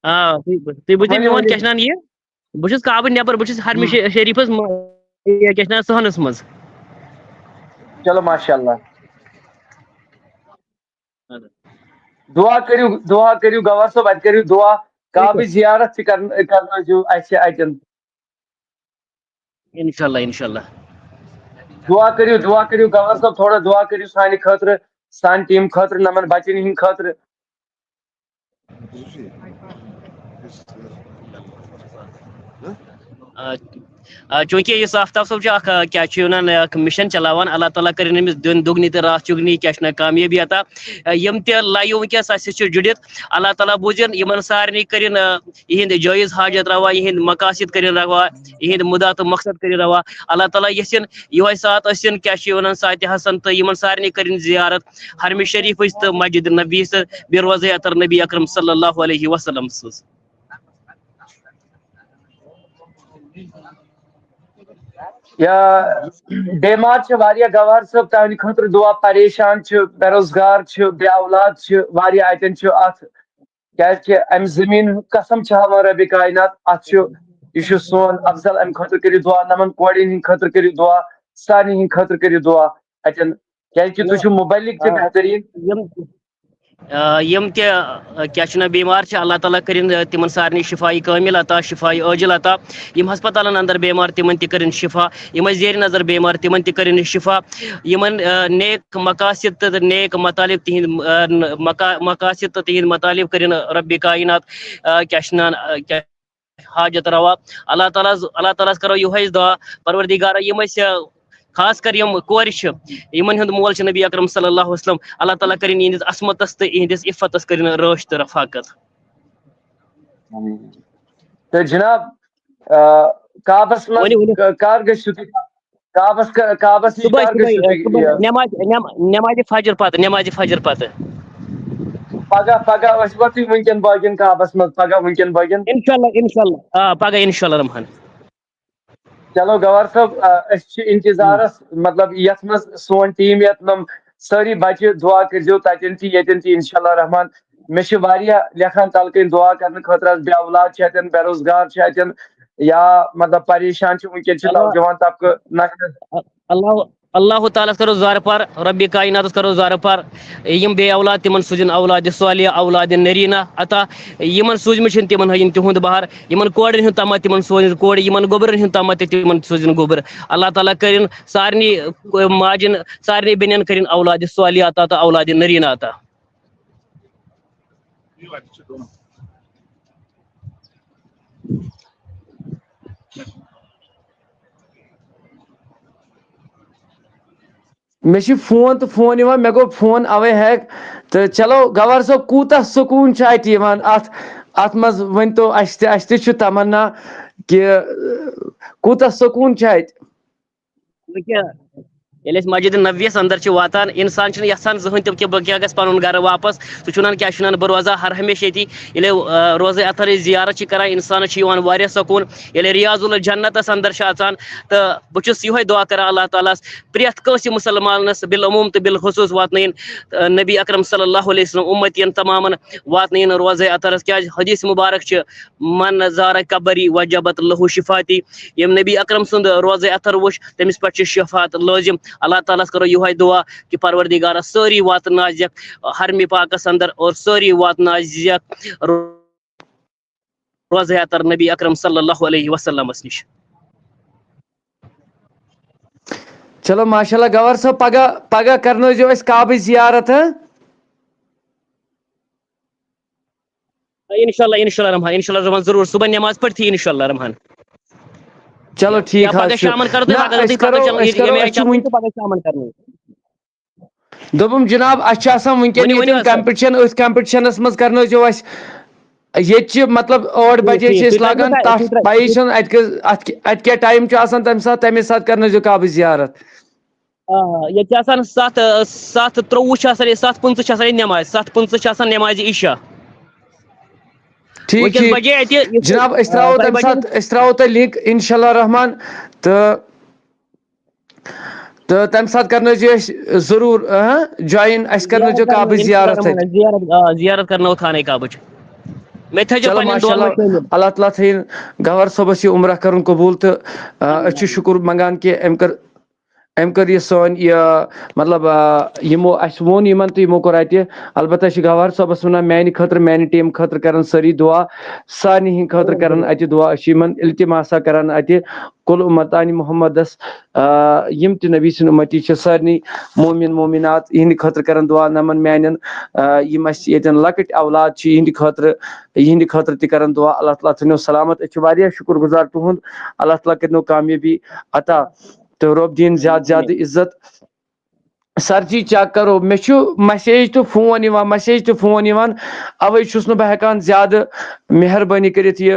تُہۍ بوٗزِو میون کیٛاہ چھِ نان یہِ بہٕ چھُس کعبہٕ نٮ۪بر بہٕ چھُس حرمہِ شریٖفس کیٛاہ چھِ نان صحنس منٛز چلو ماشاء اللہ دعا کٔرِو گوہر صٲب اتہِ کٔرِو دعا کعبٕچ زیارت تہِ کرنٲیزیو اسہِ اتٮ۪ن انشاءاللہ دعا کٔرِو گوہر صٲب تھوڑا دعا کٔرِو سانہِ خٲطرٕ سانہِ ٹیٖم خٲطرٕ نمن بچن ہٕنٛدِ خٲطرٕ چوٗنٛکہِ یُس آفتاب صٲب چھُ اکھ کیٛاہ چھِ ونان اکھ مِشن چلاوان اللہ تعالیٰ کٔرِنۍ أمِس دِن دُگنہِ تہٕ راتھ چُگنہِ کیٛاہ چھِ ونان کامیٲبی عطا یِم تہِ لایِو وٕنکیٚس اسہِ سۭتۍ چھِ جُڑِتھ اللہ تعالیٰ بوٗزِن یِمن سارنٕے کٔرِنۍ یِہِنٛدۍ جٲیز حاجت روا یِہِنٛدۍ مقاصد کٔرِنۍ روا یِہِنٛدۍ مُدا تہٕ مقصد کٔرِنۍ روا اللہ تعالیٰ یژھِن یِہوے ساتھ ٲسِن کیٛاہ چھِ ونان ساتہِ حسن تہٕ یِمن سارنٕے کٔرِنۍ زیارت حرمہِ شریٖفٕچ تہٕ مسجد نبی تہٕ بیٚیہِ روزے اتر نبی اکرم صلی اللہ علیہ وسلم سٕنٛز بیمار چھِ واریاہ گوہر صٲب تہنٛدِ خٲطرٕ دعا پریشان چھِ بے روزگار چھِ بے اولاد چھِ واریاہ اتٮ۪ن چھُ اتھ کیازکہِ امہِ زٔمیٖن ہُنٛد قسم چھِ ہاوان ربِ کاینات اتھ چھُ یہِ چھُ سون افضل امہِ خٲطرٕ کٔرِو دعا نمن کورٮ۪ن ہٕنٛدِ خٲطرٕ کٔرِو دعا سارنٕے ہٕنٛدِ خٲطرٕ کٔرِو دعا اتٮ۪ن کیازکہِ تُہۍ چھِو مُبلِک تہِ بہتریٖن یِم تہِ کیٛاہ چھِ ونان بیمار چھِ اللہ تعالیٰ کٔرِنۍ تِمن سارنٕے شِفایہِ کٲمِل عطا شِفایہِ عٲجِل عطا یِم ہسپتالن اندر بیمار تِمن تہِ کٔرِنۍ شِفا یِم ٲسۍ زیرِ نظر بیمار تِمن تہِ کٔرِنۍ شِفا یِمن نیک مقاصد تہٕ نیک مطالب تِہِنٛدۍ مقاصد تہٕ تِہِنٛدۍ مطالب کٔرِنۍ ربِ کاینات کیٛاہ چھِ ونان حاجت روا اللہ تعالیٰ ہس کرو یِہوے دعا پروردِگارا یِم أسۍ خاص کر یِم کورِ چھِ یِمن ہُنٛد مول چھُ نبی اکرم صلی اللہ وسلم اللہ تعالیٰ کٔرِنۍ یِہنٛدِس عصمتس تہٕ یِہنٛدِس عفتس کٔرِنۍ رٲچھ تہٕ رفاقت تہٕ جناب کعبس منٛز کر گٔژھِو تُہۍ کعبس نِش کر گٔژھِو تُہۍ نٮ۪مازِ فجر پتہٕ پگہہ ٲسوا تُہۍ وٕنکیٚن بٲگٮ۪ن کعبس منٛز پگہہ وٕنکیٚن بٲگٮ۪ن انشاءاللہ آ پگہہ انشاءاللہ رحمان چلو گوہر صٲب أسۍ چھِ انتظارس مطلب یتھ منٛز سون ٹیٖم یتھ منٛز سٲری بچہِ دعا کٔرۍزیٚو تتٮ۪ن تہِ ییٚتٮ۪ن تہِ انشاءاللہ رحمان مے چھ واریاہ لیکھان تلکن دعا کرنے خاطر بے اولاد چھ اتن بے روزگار چھ اتن یا مطلب پریشان چھ ونکن چھ اللہ نوجوان طبقہ نقل اللہ اللہ تعالیٰ کرو زار پار ربی کائنات کرو زار پار یم بے اولاد تمن سوزن اولاد صالح اولاد نرینہ عطا یمن سوزمت تمن ہن تہند بہار یمن کورن ہند تامہ تمن سوزن کور یمن گوبرن ہند تامہ تمن سوزن گوبر اللہ تعالیٰ کرن سارنی ماجن سارنی بنین کرن اولاد صالح عطا تو اولاد نرینہ عطا. مے چھ فون تو فون یوان مے گو فون اوے ہیک تو چلو گوہر صٲب کوٗتاہ سکوٗن چھُ اَتہِ یِوان اَتھ منٛز ؤنۍتو اَسہِ تہِ چھُ تمنا کہِ کوٗتاہ سکوٗن چھُ اَتہِ. ییٚلہِ أسۍ مسجد نبویس اندر چھِ واتان انسان چھُنہٕ یژھان زٕہٕنۍ تہِ کہِ بہٕ کیٛاہ گژھٕ پنُن گرٕ واپس سُہ چھُ ونان کیٛاہ چھُ ونان بہٕ روزٕ ہا ہر ہمیشہِ ییٚتی ییٚلہِ روزے اتھر أسۍ زیارت چھِ کران انسانس چھِ یِوان واریاہ سکوٗن ییٚلہِ ریاض الجنتس اندر چھِ اژان تہٕ بہٕ چھُس یِہوے دعا کران اللہ تعالیٰ ہس پرٛٮ۪تھ کٲنٛسہِ مُسلمانس بالعموم تہٕ بالخصوٗص واتنٲیِن نبی اکرم صلی اللہ علیہ وسلم اُمتین تمامن واتنٲیِن روزے اتھرس کیٛازِ حدیث مبارک چھِ من زارہ قبری وجبت لہو شفاتی یم نبی اکرم سُنٛد روزے اتھر وٕچھ تٔمِس پٮ۪ٹھ چھِ شفات لٲزم اللہ تعالیٰ ہس کرو یِہوے دعا کہ پروردگارس سٲری واتنٲیزٮ۪کھ حرمِ پاکس اندر اور سٲری واتنٲیزٮ۪کھ روزے اتھر نبی اکرم صلی اللہ علیہ وسلمس نش. چلو ماشاء اللہ گوہر صٲب پگہہ کرنٲیزیو اَسہِ کعبٕچ زیارت ہاں. انشاء اللہ رحمان انشاء اللہ رحمان ضروٗر صبحن نٮ۪ماز پٔرتھٕے انشاء اللہ رحمان. چلو یا ٹھیٖک حظ پگہہ چھُ شامن کرو تُہۍ نہ اگر أسۍ تُہۍ پگہہ کرو ییٚمہِ آیہِ أسۍ چھِ چلو وٕنۍ تہٕ پگہہ شامن کرنٲیِو. دوٚپُم جِناب اَسہِ چھُ آسان وٕنکیٚن ؤنِو ییٚتٮ۪ن حظ سر. کمپِٹشن أتھۍ کمپِٹشنس منٛز کرنٲیزیو اَسہِ ییٚتہِ چھِ مطلب 8 ٹھیٖک بجے چھِ ٹھیٖک أسۍ لاگان تتھ پیی چھنہٕ اتہِ کیٛاہ ٹایم چھُ آسان تمہِ ساتہٕ تمے ساتہٕ کرنٲیزیو کعبٕچ زیارت. آ ییٚتہِ چھِ آسان 7:23 چھِ آسان 7:15 چھِ آسان ییٚتہِ نٮ۪ماز 7:15 چھِ آسان نٮ۪مازِ عشا. ٹھیٖک وٕنکٮ۪س بجے ٹھیٖک اَتہِ جناب أسۍ ترٛاوو تۄہہِ تمہِ بجے ساتہٕ أسۍ ترٛاوو تۄہہِ لِنک انشاء اللہ رحمان تہٕ تمہِ ساتہٕ کرنٲیزیو أسۍ ضروٗر جویِن اَسہِ کرنٲیزیو کعبٕچ زیارت تتہِ. زیارت کرناوو خانے کعبٕچ مےٚ تھٲیزیو چلو پننٮ۪ن ماشاء دُعاہن منٛز اللہ شٲمِل. اللہ تعالیٰ تھٲیِن گوہر صٲبس یہِ عمرہ کرُن قبوٗل تہٕ أسۍ چھِ شُکُر منگان کہِ أمۍ کٔر یہِ سٲنۍ یہِ مطلب یِمو اَسہِ ووٚن یِمن تہٕ یِمو کوٚر اَتہِ البتہ چھِ گوہر صٲبس وَنان میانہِ خٲطرٕ میانہِ ٹیٖمہٕ خٲطرٕ کرن سٲری دُعا سارنٕے ہِنٛدۍ خٲطرٕ کرن اَتہِ دُعا أسۍ چھِ یِمن التماسا کران اَتہِ کُل اُمتانہِ محمدس یِم تہِ نبی سٕنٛدۍ اُمتی چھِ سارنٕے مومِن مومِنات یِہنٛدِ خٲطرٕ کرن دُعا نمن میانٮ۪ن یِم اَسہِ ییٚتٮ۪ن لۄکٕٹۍ اولاد چھِ یِہنٛدِ خٲطرٕ تہِ کرن دُعا اللہ تعالیٰ تھٲینو سلامت أسۍ چھِ واریاہ شُکر گُزار تُہُنٛد اللہ تعالیٰ کٔرنو کامیٲبی عطا تہٕ رۄب دِیِن زیادٕ زیادٕ عزت. سر جی چیک کرو مےٚ چھُ مسیج تہٕ فون یِوان اوے چھُس نہٕ بہٕ ہٮ۪کان زیادٕ مہربٲنی کٔرِتھ یہِ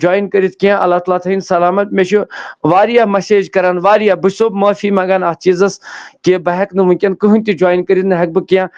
جویِن کٔرِتھ کینٛہہ اللہ تعالیٰ تھٲیِن سلامت مےٚ چھُ واریاہ مسیج کران واریاہ بہٕ چھُسو معٲفی منگان اتھ چیٖزس کہِ بہٕ ہٮ۪کہٕ نہٕ وٕنکیٚن کٕہٕنۍ تہِ جویِن کٔرِتھ نہ ہٮ۪کہٕ بہٕ کینٛہہ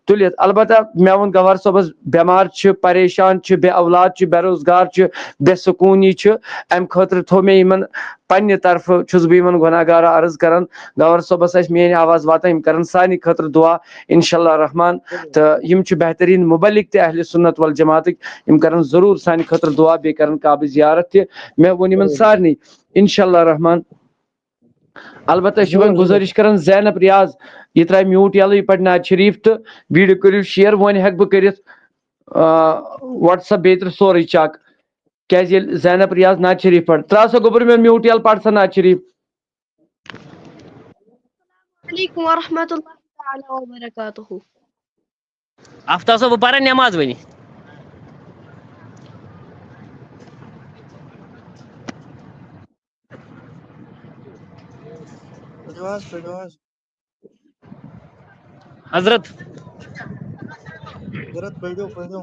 تُلِتھ البتہ مےٚ ووٚن گوہر صٲبس بٮ۪مار چھِ پریشان چھِ بے اولاد چھِ بے روزگار چھِ بے سکوٗنی چھِ امہِ خٲطرٕ تھوٚو مےٚ یِمن پننہِ طرفہٕ چھُس بہٕ یِمن گۄناہ گارا عرض کران گوہر صٲبس آسہِ میٲنۍ آواز واتان یِم کرن سانہِ خٲطرٕ دُعا انشاء اللہ رحمان تہٕ یِم چھِ بہتریٖن مُبلِک تہِ اہلِ سُنت ول جماعتٕکۍ یِم کرن ضروٗر سانہِ خٲطرٕ دُعا بیٚیہِ کرن کعبٕچ زیارت تہِ مےٚ ووٚن یِمن سارنٕے انشاء اللہ رحمان. البتہ أسۍ چھِ وۄنۍ گُزٲرِش کران زینب ریاض یہِ ترٛایہِ میوٗٹ ییٚلہٕ یہِ پرِ نعت شریٖف تہٕ ویٖڈیو کٔرِو شیر وۄنۍ ہٮ۪کہٕ بہٕ کٔرِتھ وٹس ایپ بیترِ سورُے چک کیٛازِ ییٚلہِ زینب ریاض نعت شریٖف پرِ ترٛاو سا گوٚبُر مےٚ میوٗٹ ییٚلہٕ پر سا نعت شریٖف. علیکم ورحمۃ اللہ تعالیٰ وبرکاتہ. آفتاب صٲب بہٕ پرا نٮ۪ماز وۄنۍ. حضرت پٔرِو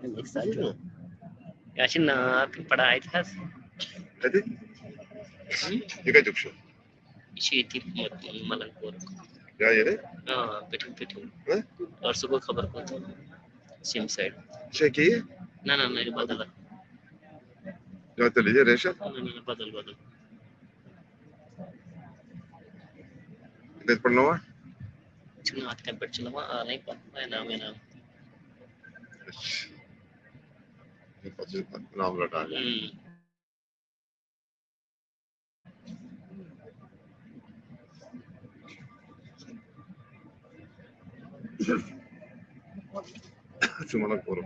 کیا چھ نات پڑھائی حظ یہ کتک چھ یہ ملنگ پور ہاں پٹھن پٹھن اور صبح خبر کو سیم سائڈ کی نہ بدل لیجیے ریشن بدل بدل پڑھنا ہوا نات کن پہ چلوا نہیں پتہ نام نام رٹا ملنگ پور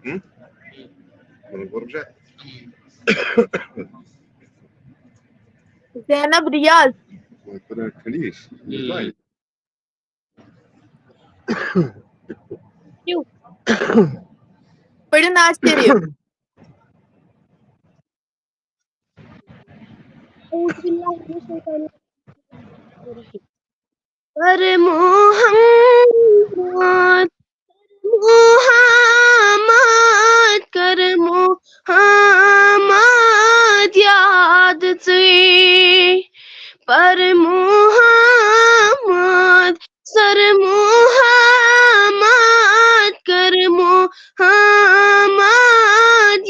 ملنگ پور زینب ریاض خلیش پڑھو ناز شریف. پر محمد محمد کر محمد یاد ژے پر محمد سر محمد کر محمد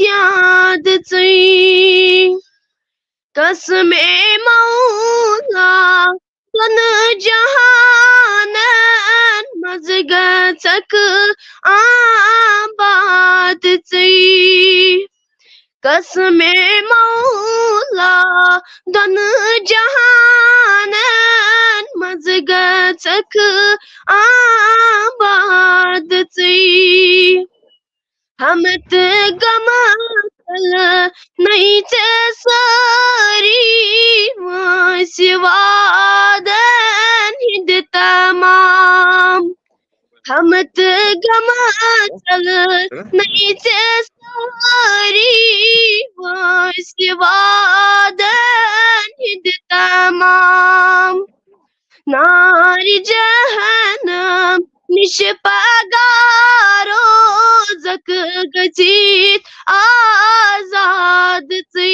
یاد ژے قسم مولا دن جہانن مز گژھکھ آباد ژے قسم مولا دن جہانن مز گژھکھ آباد ژے ہم غم نہیں ژےٚ سٲری وٲنٛسہِ وادن ہِنٛدِ تمام ہم غم نہیں ژےٚ سٲری وٲنٛسہِ وادن ہِنٛدِ تمام نارِ جہنم نِش پگاہ روزکھ گٔژھِتھ آزاد ژے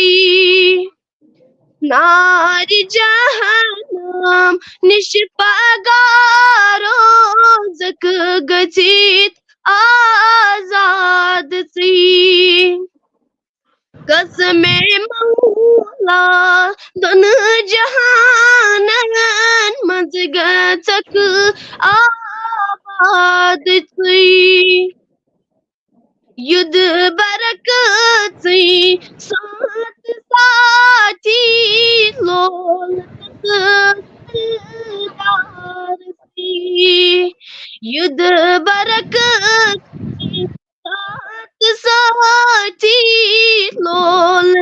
نارِ جہنم نِش پگاہ روزکھ گٔژھِتھ آزاد ژے قسم مولا دن جہانن مز گژھکھ آباد ژے یُدھ برکت ژے ساتھ ساتھی لول دار ژے یُدھ برکت ژے ساتھ ساتھی لول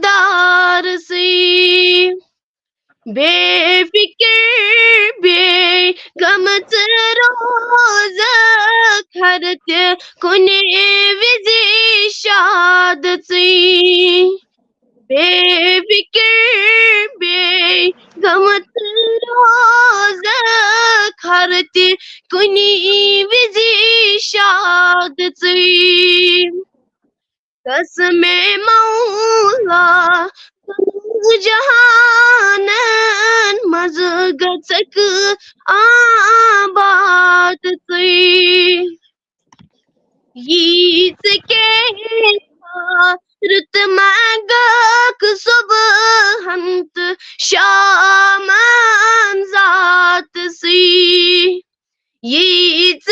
دار ژے بے فکر بے غم ژٕ روزکھ ہر تہِ کُنہِ وِزِ شاد ژے بے فکر بے غم ژٕ روزکھ ہر تہِ کُنہِ وِزِ شاد ژے قسم مولا جہانن مز گژھکھ آباد ژے ییٖژ رُت منٛگکھ صُبحن تہٕ شامن ذات ژے ییٖژ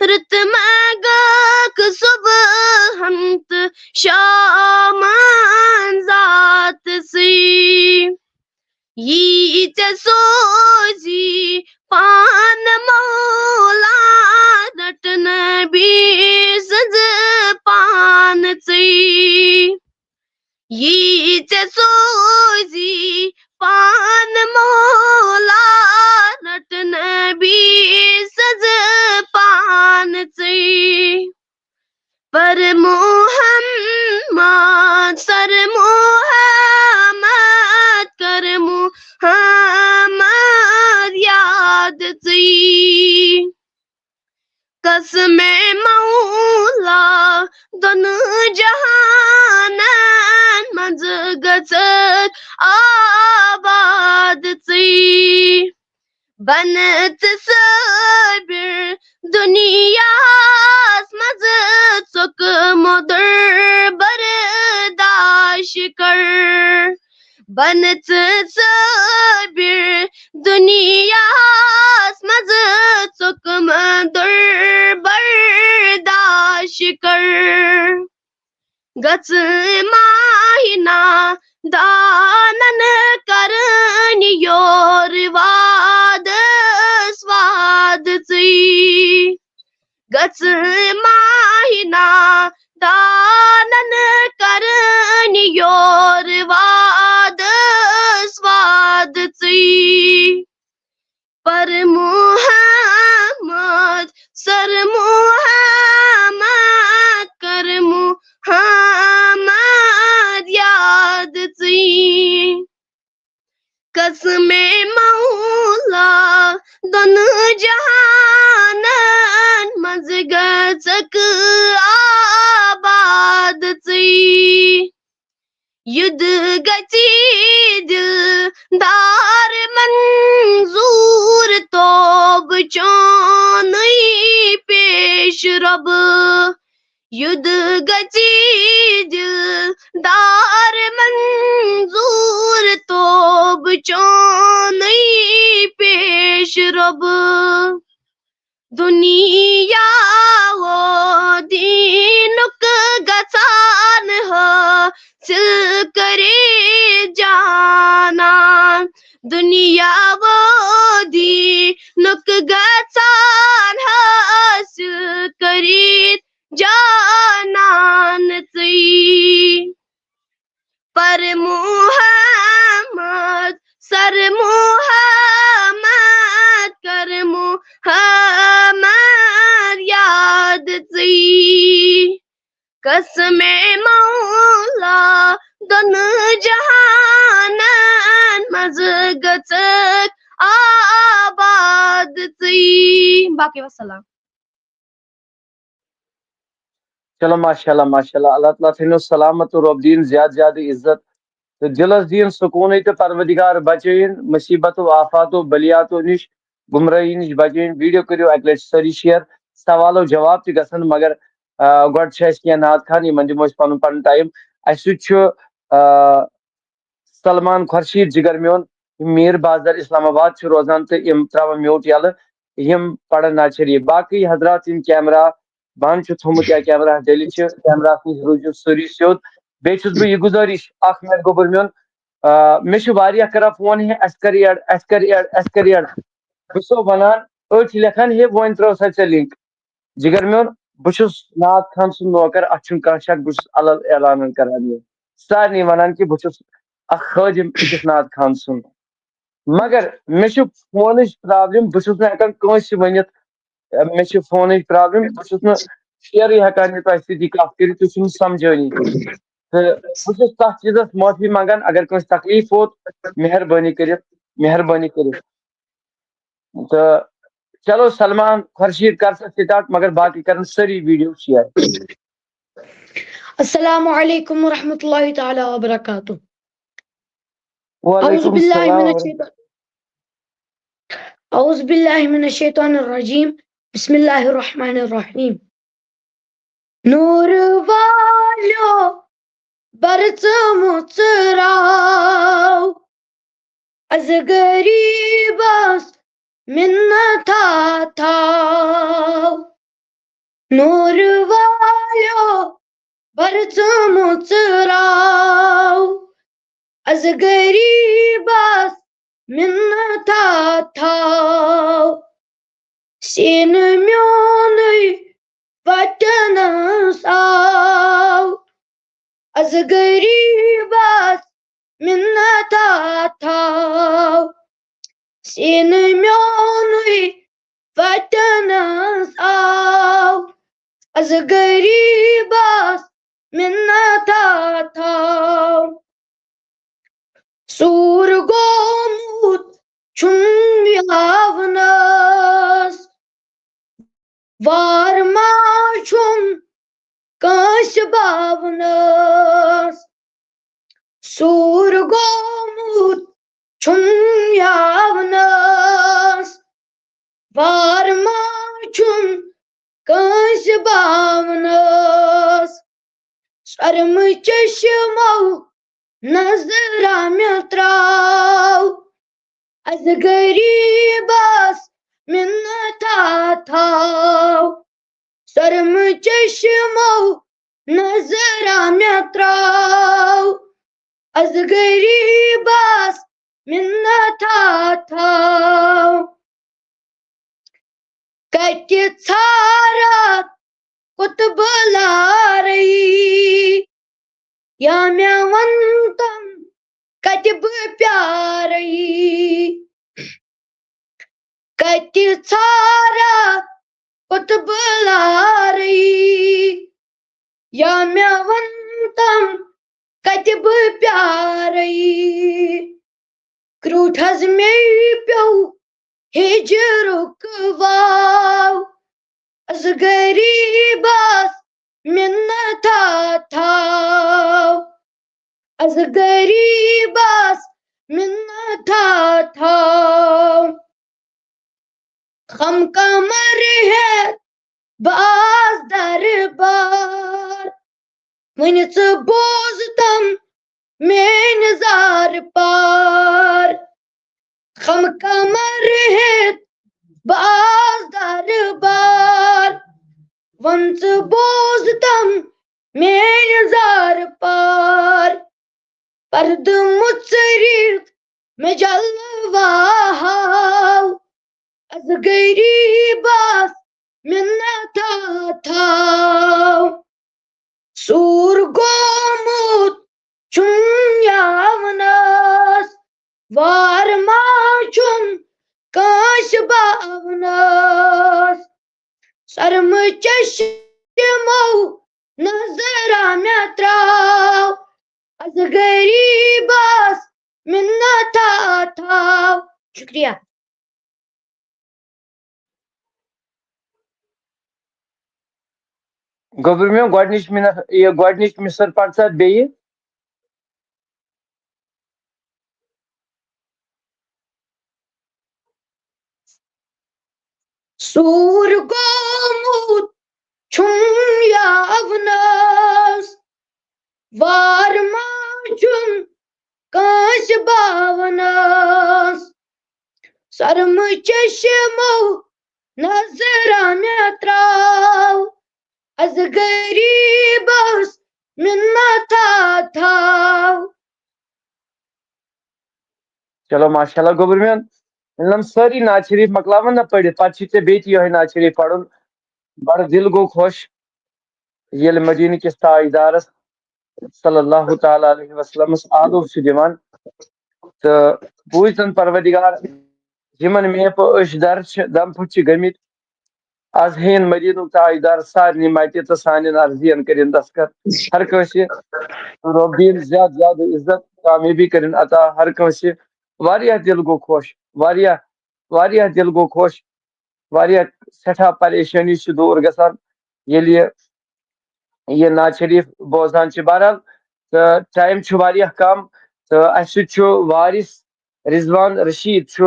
رُت منٛگکھ صُبحن تہٕ شامن ذات ژے یی ژےٚ سوزی پان مولا رٹ نبی سٕنٛز پان ژے یی ژےٚ سوزی پان مولا رٹ نبی سٕنٛز پان ژے پر محمد سر محمد کر محمد یاد ژے آباد ژٕے بن ژٕ صٲبِر دُنیاہس منٛز ژوٚک موٚدُر برداش کر بن ژٕ صٲبِر دُنیاہس منٛز ژوٚک موٚدُر برداش کر گژھ ماہِنا دانن کرٕنۍ یور وادس واد ژٕے گژھ ماہِنا دانن کرٕنۍ یور وادس واد ژٕے پر محمد سر محمد کر محمد یاد ژٕے قسم مولا دۄن جہانن منٛز گژھکھ آباد ژٕے یُد گژھی دِلدار منظوٗر توبہٕ چونُے پیش رۄب یُد گژھی دِلدار منظوٗر توبہٕ چونُے پیش رۄب دُنیا و دیٖنُک گژھان حٲصِل کٔرِتھ جانان دُنیا و دیٖنُک گژھان حٲصِل کٔرِتھ جانان ژٕے پر محمد سر محمد کر محمد یاد ژٕے قسم مولا دۄن جہانن منٛز گژھکھ آباد ژٕے باقی وسلام چلو ماشاء اللہ اللہ تعالیٰ تھٲینو سلامت تو رۄب دِیِن زیادٕ زیادٕ عزت تہٕ دِلس دِیِن سکوٗنٕے تہٕ پروردگار بچٲیِن مُصیبتو آفاتو بلیاتو نِش گمرٲہی نِش بچٲیِن ویڈیو کٔرِو اکہِ لٹہِ سٲری شیر سوالو جواب تہِ گژھن مگر گۄڈٕ چھِ اَسہِ کینٛہہ نعت خان یِمن دِمو أسۍ پنُن ٹایم اَسہِ سۭتۍ چھُ سلمان خۄرشیٖد جِگر میون یِم میٖر بازر اسلام آباد چھِ روزان تہٕ یِم تراوان میوٗٹ یلہٕ یِم پرن نعت شریٖف باقٕے حضرات یِم کیمرا بنٛد چھُ تھوٚمُت یا کیمرا ڈٔلِتھ چھِ کیمراہس نِش روٗزِو سٲری سیوٚد بیٚیہِ چھُس بہٕ یہِ گُزٲرِش اکھ منٹ گوٚبُر میون مےٚ چھِ واریاہ کران فون ہے اَسہِ کر ایڈ اَسہِ کر ایڈ اَسہِ کر ایڈ بہٕ چھُسو ونان أڑۍ چھِ لیکھان ہے وۄنۍ ترٛٲو سا ژےٚ لِنک جِگر میون بہٕ چھُس نعت خان سُنٛد نوکر اتھ چھُنہٕ کانٛہہ شک بہٕ چھُس الگ اعلانن کران یہِ سارنٕے ونان کہِ بہٕ چھُس اکھ خٲدِم أکِس نعت خان سُنٛد مگر مےٚ چھُ فونٕچ پرابلم بہٕ چھُس نہٕ ہٮ۪کان کٲنٛسہِ ؤنِتھ مےٚ چھِ فونٕچ پرابلم بہٕ چھُس نہٕ شیرٕے ہٮ۪کان یہِ تۄہہِ سۭتۍ یہِ کتھ کٔرِتھ تُہۍ چھِو نہٕ سمجھٲنی تہٕ بہٕ چھُس تتھ چیٖزس معٲفی منٛگان اگر کٲنٛسہِ تکلیٖف ووت مہربٲنی کٔرِتھ تہٕ چلو سلمان خۄرشیٖد کر سا سٹارٹ مگر باقٕے کرن سٲری ویڈیو شیر السلام علیکم ورحمۃ اللہ تعالیٰ وبرکاتہ وعلیکم السلام اعوذ باللہ من الشیطان الرجیم بسم اللہ الرحمن الرحیم نور والیو برژمُت راو از غریبس مِنتھا تھاو نور والیو برژمُت راو از غریبس مِنتھا تھاو سینہٕ میونُے وٹنس آو از غریبس مِنتھا تھاو سینہٕ میونُے وٹنس آو از غریبس مِنتھا تھاو سوٗر گوٚمُت چھُم یاونس وار ما چھُم کٲنٛسہِ باونس سور گومت چھم یاونس وار ما چھم کٲنٛسہِ باونس سرم چشمو نظرا مےٚ تراو از غریبس منتا تھاو سرم چشمو نظرا مےٚ تراو از غریبس منتا تھاو کتہِ ژھارکھ قطب لارے یا مےٚ ون تم کتہِ بہٕ پیارے کتہِ ژھارکھ قطب لارے یا مےٚ ون تم کتہِ بہٕ پیارے کروٹھس مے پیو ہجرُک واو از غریبس منتا تھاو از غریبس منتا تھاو غم کمر ہیتھ باز دربار وۄنۍ ژٕ بوزتم میٲنۍ زار پار غم کمر ہیتھ باز دربار وۄنۍ ژٕ بوزتم میٲنۍ زار پار پردٕ مُژرِتھ مےٚ جلوہ ہاو از غریبس منتا تھاو سور گومت چھم یاونس وار ما چھم کٲنٛسہِ باونس سرم چشمو نظرا مےٚ تراو از غریبس منتا تھاو شکریہ گوبر میں گۄڈنِچ مِثر پَر سا بیٚیہِ سور گومت چھم یاونس وار ما چھم کٲنٛسہِ باونس سرم چشمو نظرا مےٚ تراو از غریبس منتا تھاو چلو ماشاء اللہ گوبر میون ہم سٲری نعت شریف مۄکلاون نا پٔرِتھ پتہٕ چھُ ژےٚ بیٚیہِ تہِ یِہوٚے نعت شریف پرُن بڑٕ دل گوٚو خۄش ییٚلہِ مدیٖنہٕ کِس تاجدارس صلی اللہ تعالیٰ علیہ وسلمس آدب چھُ دِوان تہٕ بوٗزتن پروردگار یِمن میپہٕ أچھ در چھِ دم پھٔٹ چھِ گٔمٕتۍ آز ہیٚیِن مدیٖنُک تاجدار سارنٕے متہِ تہٕ سانٮ۪ن عرضین کٔرِنۍ دستخط ہر کٲنٛسہِ رۄب دِیِن زیادٕ زیادٕ عزت کامیٲبی کٔرِنۍ عطا ہر کٲنٛسہِ واریاہ دل گوٚو خۄش واریاہ دل گوٚو خۄش واریاہ سٮ۪ٹھاہ پریشٲنی چھِ دوٗر گژھان ییٚلہِ یہِ نعت شریف بوزان چھِ بہرحال تہٕ ٹایم چھُ واریاہ کم تہٕ اسہِ سۭتۍ چھُ وارث رضوان رشید چھُ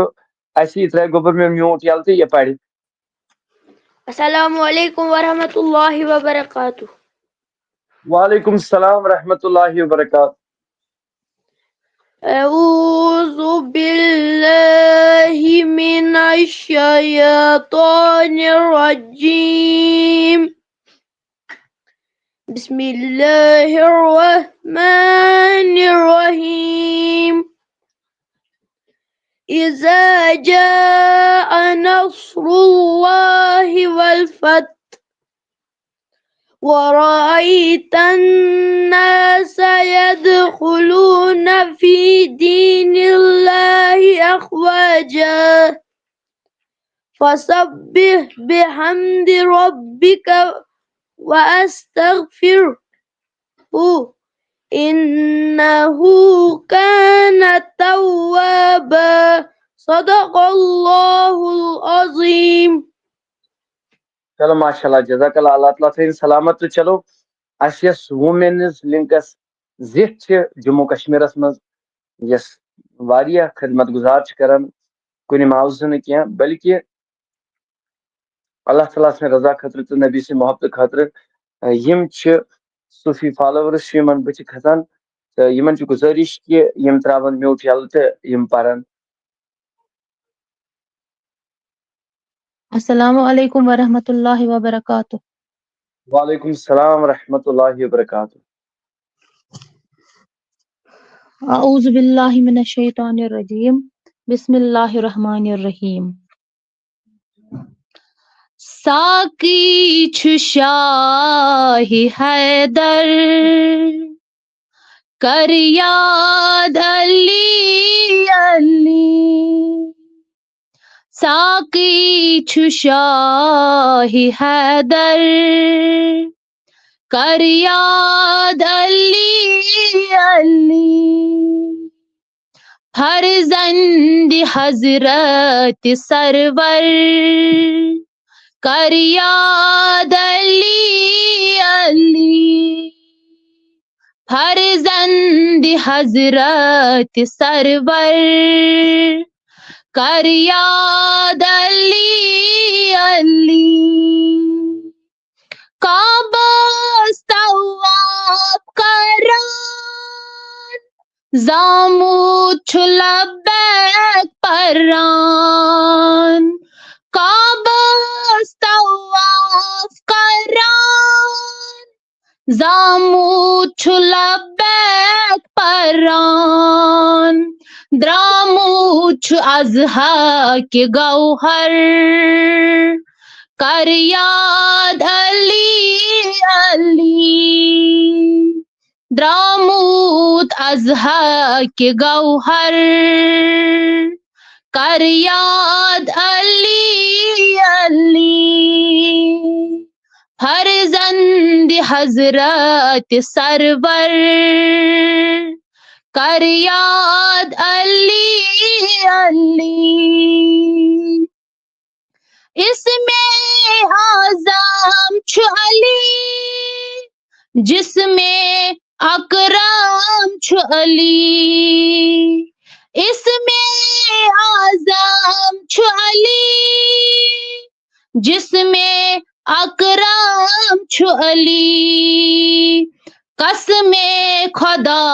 اسہِ یہِ ترٛایہِ گوٚبُر مےٚ میوٗٹ یَلہٕ تہٕ یہِ پرِ السلام علیکم ورحمۃ اللہ وبرکاتہ وعلیکم السلام ورحمۃ اللہ وبرکاتہ اعوذ باللہ من الشیطان الرجیم بسم اللہ الرحمن الرحیم اذا جاء نصر اللہ والفتح ورأيت الناس يدخلون في دين الله أفواجا فسبح بحمد ربك واستغفره إنه كان توابا صدق الله العظيم چلو ماشاء اللہ جزاک اللہ اللہ تعالیٰ تھٲیِن سلامت تہٕ چلو اَسہِ یۄس وومینٕز لِنکس زِٹھ چھِ جموں کشمیرس منٛز یۄس واریاہ خدمت گزار چھِ کران کُنہِ معاوضہٕ نہٕ کینٛہہ بلکہِ اللہ تعالیٰ سٕنٛدِ رضا خٲطرٕ تہٕ نبی سٕنٛدِ محبتہٕ خٲطرٕ یِم چھِ صوفی فالوورٕز چھِ یِمن بٕتھِ کھسان تہٕ یِمن چھِ گُزٲرِش کہِ یِم ترٛاوَن میوٗٹ یلہٕ تہٕ یِم پرن. السلام علیکم ورحمۃ اللہ وبرکاتہ. وعلیکم السلام ورحمۃ اللہ وبرکاتہ. اعوذ باللہ من الشیطان الرجیم. بسم اللہ الرحمن الرحیم. ساقی چھُ شاہِ حیدر کر یاد علی علی. ساقی چھُ شاہِ حیدر کر یاد علی علی. فرزند حضرت سرور کر یاد علی علی. فرزند حضرت سرور کر یاد علی علی. کعبہ طواف کران زامود چھُ لبیک پران. کعبہ طواف کران زامود چھُ لبیک پران. درامود چھُ اضحیٰ کہِ گوہر کر یاد علی علی. درامود اضحیٰ کہِ گوہر کر یاد علی علی. فرزند حضرت سرور کر یاد علی علی. اس میں اعظم چھُ علی جس میں اکرم چھُ علی. اس میں اعظم چھُ علی جس میں اکرم چھُ علی. قسم خدا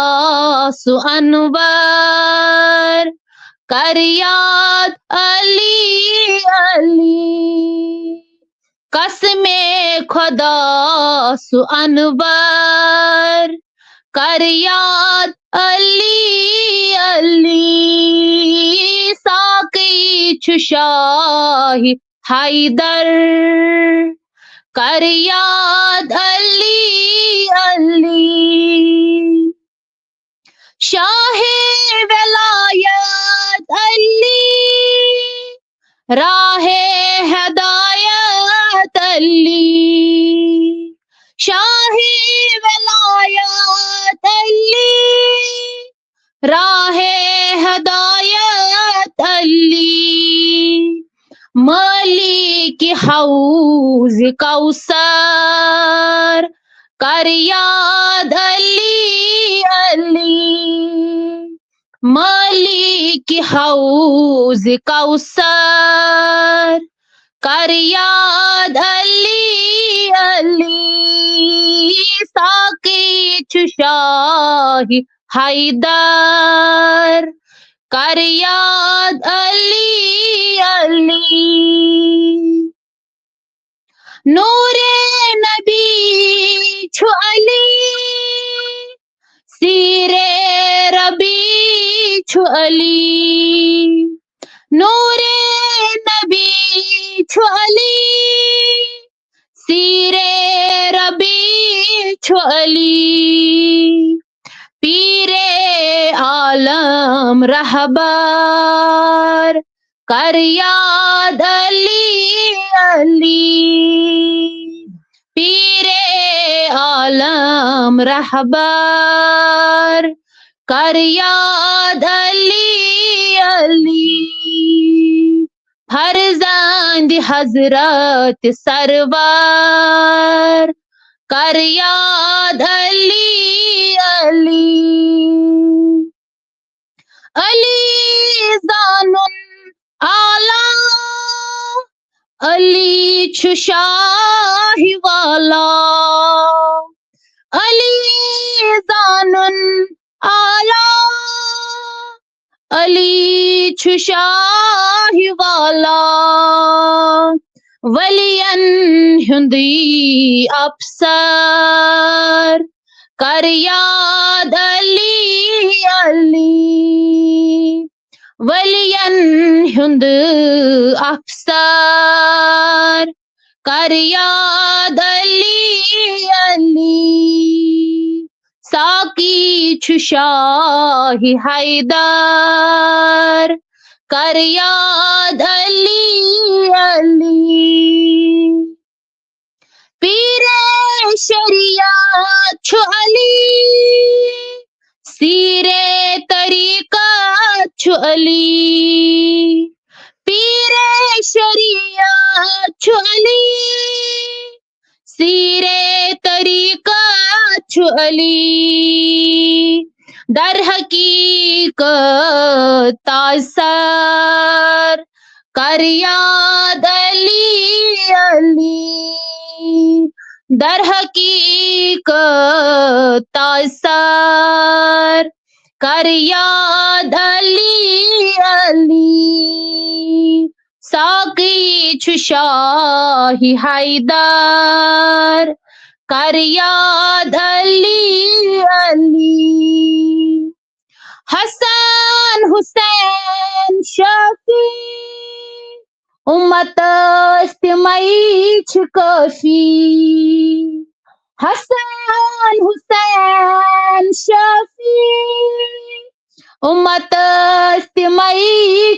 سُہ انور کر یاد علی علی. قسم خدا سُہ انور کر یاد علی علی. ساقی چھُ شاہِ حیدر کر یاد علی علی. شاہ ولایت علی راہ ہدایت علی. شاہ ولایت علی راہ ہدایت علی. مالک حوض کوثر کر یاد علی علی. مالک حوض کوثر کر یاد علی علی. ساقی چھُ شاہِ حیدر کر یاد علی علی. نور نبی چھُ علی سیر ربی چھُ علی. نور نبی چھُ علی سیر ربی چھُ علی. پیر عالم رہبر کر یاد علی علی. پیر عالم رہبر کر یاد علی علی. فرزند حضرت سرور کر یاد علی علی علی زان آلہ علی چھُ شاہی والا علی زان آلہ علی چھُ شاہی والا ولین ہُنٛدٕے افسر کر یاد علی علی ولین ہُنٛد افسر کر یاد علی علی ساقی چھُ شاہی حیدر کر یاد علی علی پیر شریعت چھُ علی سیر طریقت چھُ علی پیر شریعت چھُ علی سیر طریقت چھُ علی در حقیقت تاج سر کر یاد علی علی در حقیقت تاج سر کر یاد علی علی ساقی چھُ شاہی حیدر کر یاد علی علی حسن حسین شفیع امتس تِمے چھِ کٲفی حسن حسین شفیع امتس تِمے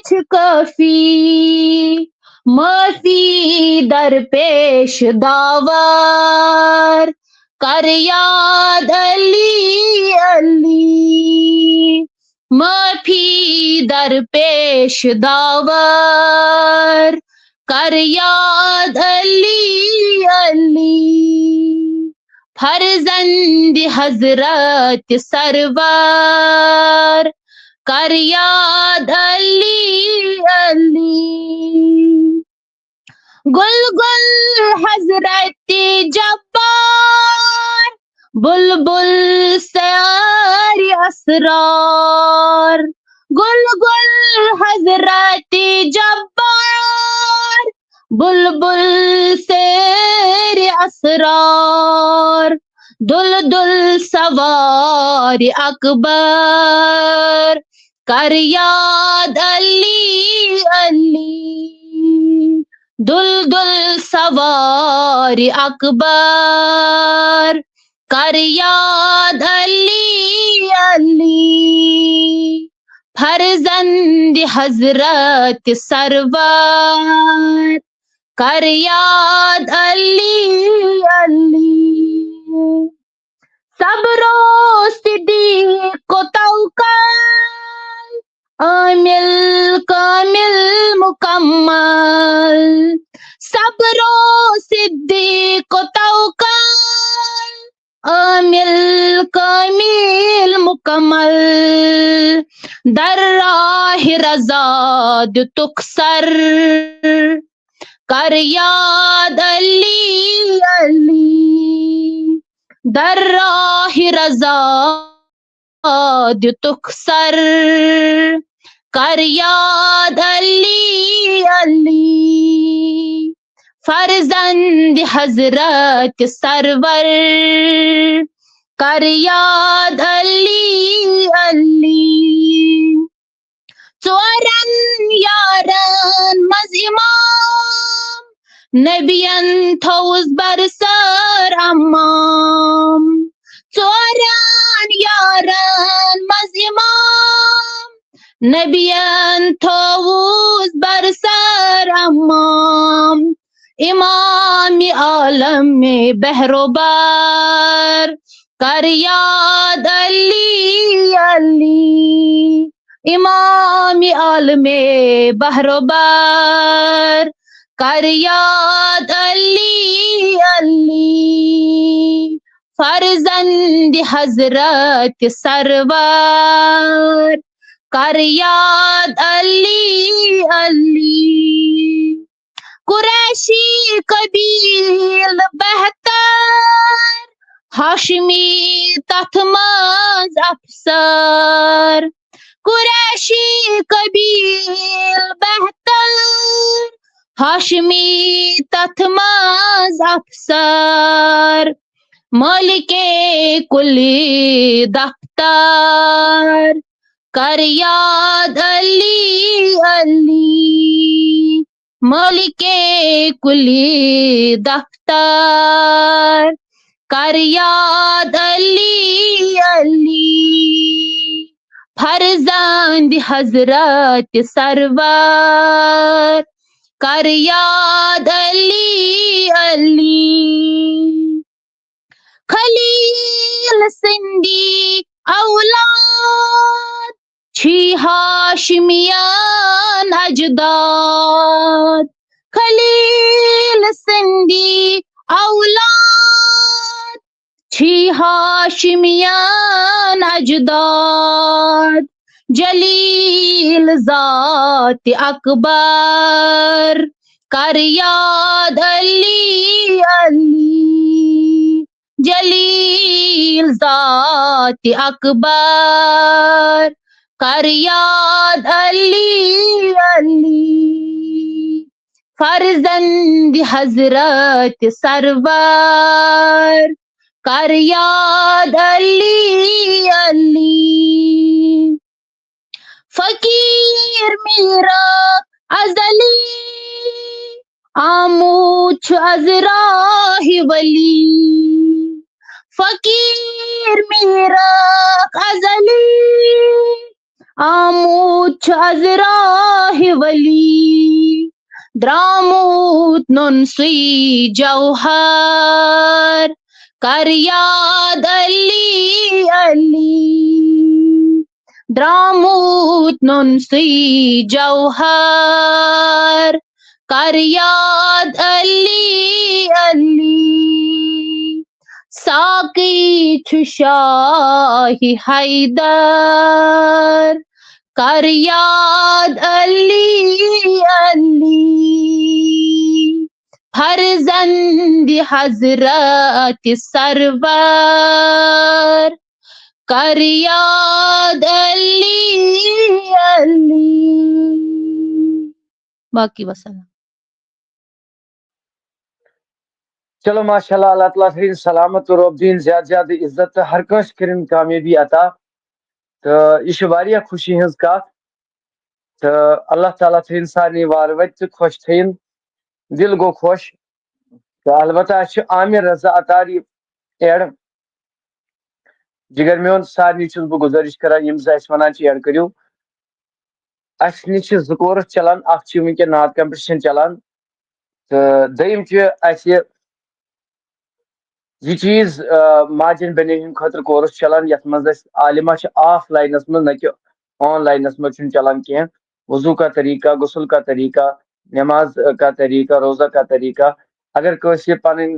چھِ کٲفی معافی درپیش داور کر یاد علی علی معافی درپیش داور کر یاد علی علی فرزند حضرت سرور کر یاد علی علی گل گل حضرت جبار بلبل سیار اسرار گل گل حضرت جبار بلبل سیر اسرار دل دل سوار اکبر کر یاد علی علی دل دل سوار اکبر کر یاد علی علی فرزند حضرت سرور کر یاد علی علی صبر و صدیق کو توکل عامل کامل مکمل صبر و صدیق کو توکل عامل کامل مکمل در راہ رضا دتک سر کر یاد علی علی در راہ رضا دتک سر کر یاد علی علی فرزند حضرت سرور کر یاد علی علی ژورن یارن منٛز امام نبین تھوٚوُس برسر امام ژورن یارن منٛز امام نبین تھوٚوُس برسر امام امام عالم بہروبر کر یاد علی علی امام عالم بہروبر کر یاد علی علی فرزند حضرت سرور کر یاد علی علی قریشی قبیل بہتر ہاشمی تتھ منز افسر قریشی قبیل بہتر ہاشمی تتھ منز افسر مالک کلی دفتر کر یاد علی علی مالک کلی دفتر کر یاد علی علی فرزند حضرت سرور کر یاد علی علی خلیل سندی اولاد چھی ہاشمیان اجداد خلیل سندی اولاد چھی ہاشمیان اجداد جلیل ذات اکبر کر یاد علی علی جلیل ذات اکبر کر یاد علی علی فرزند حضرت سرور کر یاد علی علی فقیر میرا ازلی آموچ از راہ ولی فقیر میرا ازلی آموچ از راہ ولی دراموت ننسی جوہر کر یاد علی علی دراموت ننسی جوہر کر یاد علی علی ساقی چھ شاہی حیدر کر یاد علی علی فرزند حضرت سرور کر یاد علی علی باقی وسلام. چلو ماشاء اللہ اللہ تعالیٰ تھین سلامت و رب دین زیادہ زیادہ عزت ہر کنس کرن کامیابی عطا تو یہ واریاہ خوشی ہز کت تو اللہ تعالیٰ تھین سارے وار وت خوش تھین دل گو خوش تو البتہ عامر رضا اتاری ایڈ جگر میون سارے چھس بہ گزارش کران یم زس ونان ایڈ کریو اس نش زٕ کورس چلان اخ ونکن نعت کمپٹیشن چلان تو دیم یہ چیز ماجن بیٚنٮ۪ن ہٕنٛدِ خٲطرٕ کورس چلان یتھ منٛز اسہِ عالمہ چھِ آف لائنس منٛز نہ کہ آن لائنس منٛز چھُنہٕ چلان کینٛہہ وضو کا طریقہ غسل کا طریقہ نماز کا طریقہ روزہ کا طریقہ اگر کٲنٛسہِ پنٕنۍ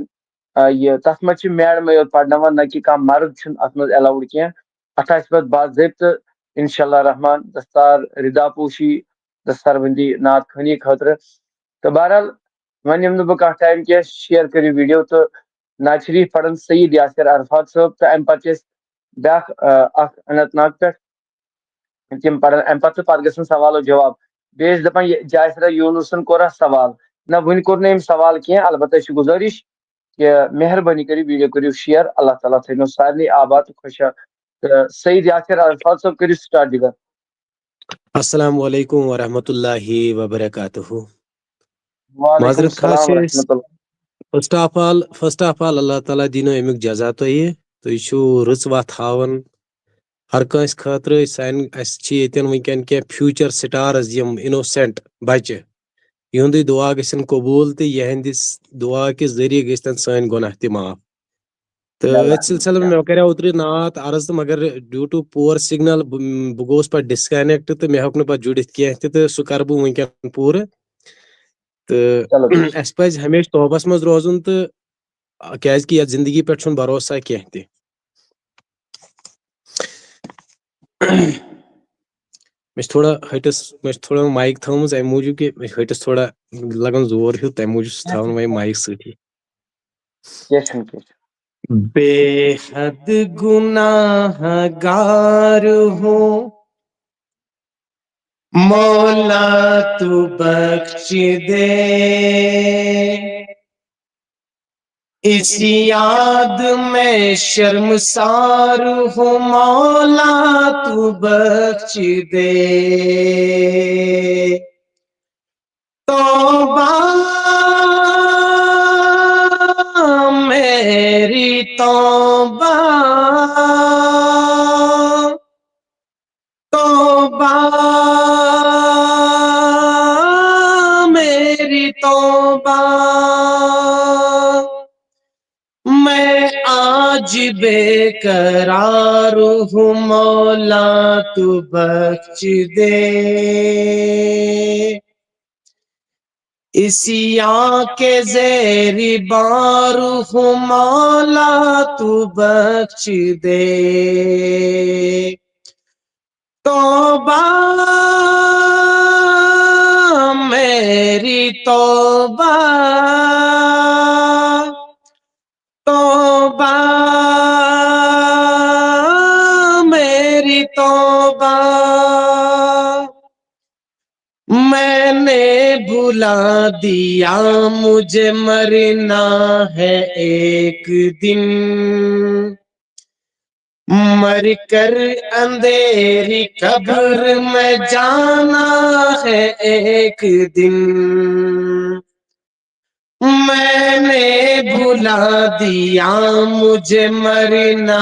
یہ تتھ منٛز چھِ میڈمے یوت پرناوان نہ کہ کانٛہہ مرد چھُنہٕ اتھ منٛز ایلاوُڈ کینٛہہ اتھ آسہِ پتہٕ باضٲبطہٕ انشاء اللہ رحمان دستار ردا پوشی دستار بندی نعت خٲنی خٲطرٕ تہٕ بہرحال وۄنۍ نِمہٕ نہٕ بہٕ کانٛہہ ٹایم کینٛہہ شیئر کٔرِو ویڈیو تہٕ نعت شریف پڑھن سعید یاسر عرفات صٲب تو ام پتہٕ بیاکھ اکھ اننت ناگ پٮ۪ٹھ تم پڑھن ام پتہٕ گژھن سوال و جواب بیٚیہِ ٲسۍ دپان جاسرہ یونسن کوٚرا سوال نہ وُنہِ کوٚر نہٕ أمۍ سوال کینٛہہ البتہ چھِ گزٲرش کہ مہربٲنی کٔرِو ویڈیو کٔرِو شیئر اللہ تعالیٰ تھٲینو سارنٕے آباد تہٕ خۄشحال تہٕ سعید یاسر عرفات صٲب کٔرِو سٹارٹ جِگر. السلام علیکم ورحمۃ اللہ وبرکاتہ. وعلیکم معذرت خواہ السلام چھِ ورحمۃ أسۍ اللہ. فرسٹ آف آل اللہ تعالیٰ دینو امیُک جزا تُہۍ چھِو رٕژ وتھ ہاوان ہر کٲنٛسہِ خٲطرٕ اَسہِ چھِ ییٚتٮ۪ن وٕنکٮ۪ن کینٛہہ فیوٗچر سٹارز یِم اِنوسینٹ بچہِ یِہُنٛدُے دعا گژھن قبوٗل تہٕ یِہنٛدِس دعا کہِ ذٔریعہٕ گٔژھتن سٲنۍ گۄناہ تہِ معاف. تہٕ أتھۍ سلسلس منٛز مےٚ کریو اوترٕ نعت عرض تہٕ مگر ڈیوٗ ٹُو پُور سِگنل بہٕ گوٚوُس پتہٕ ڈسکنیکٹ تہٕ مےٚ ہیوٚک نہٕ پتہٕ جُڑِتھ کینٛہہ تہِ تہٕ سُہ کرٕ بہٕ وٕنکٮ۪ن پوٗرٕ. تہٕ اسہِ پزِ ہمیشہِ توبس منٛز روزُن تہٕ کیازِ کہ یتھ زندگی پٮ۪ٹھ چھُنہٕ بھروسہ کینٛہہ تہِ مےٚ چھِ تھوڑا ہٹِس مےٚ چھِ تھوڑا مایِک تھٲومٕژ اَمہِ موٗجوٗب کہِ مےٚ چھِ ہٹِس تھوڑا لگان زور ہیوٗ تَمہِ موٗجوٗب چھُس تھاوان وۄنۍ مایِک سۭتی بے حد گناہ گار ہوں مولا تو بخش دے اس یاد میں شرمسار ہوں مولا تو بخش دے توبہ میری توبہ توبہ میری توبہ میں آج بے قرار ہوں مولا تو بخش دے اسی کے زیری بار ہوں مولا تو بخش دے توبہ میری توبہ توبہ میری توبہ میں نے بھلا دیا مجھے مرنا ہے ایک دن مر کر اندھیری قبر میں جانا ہے ایک دن میں نے بھلا دیا مجھے مرنا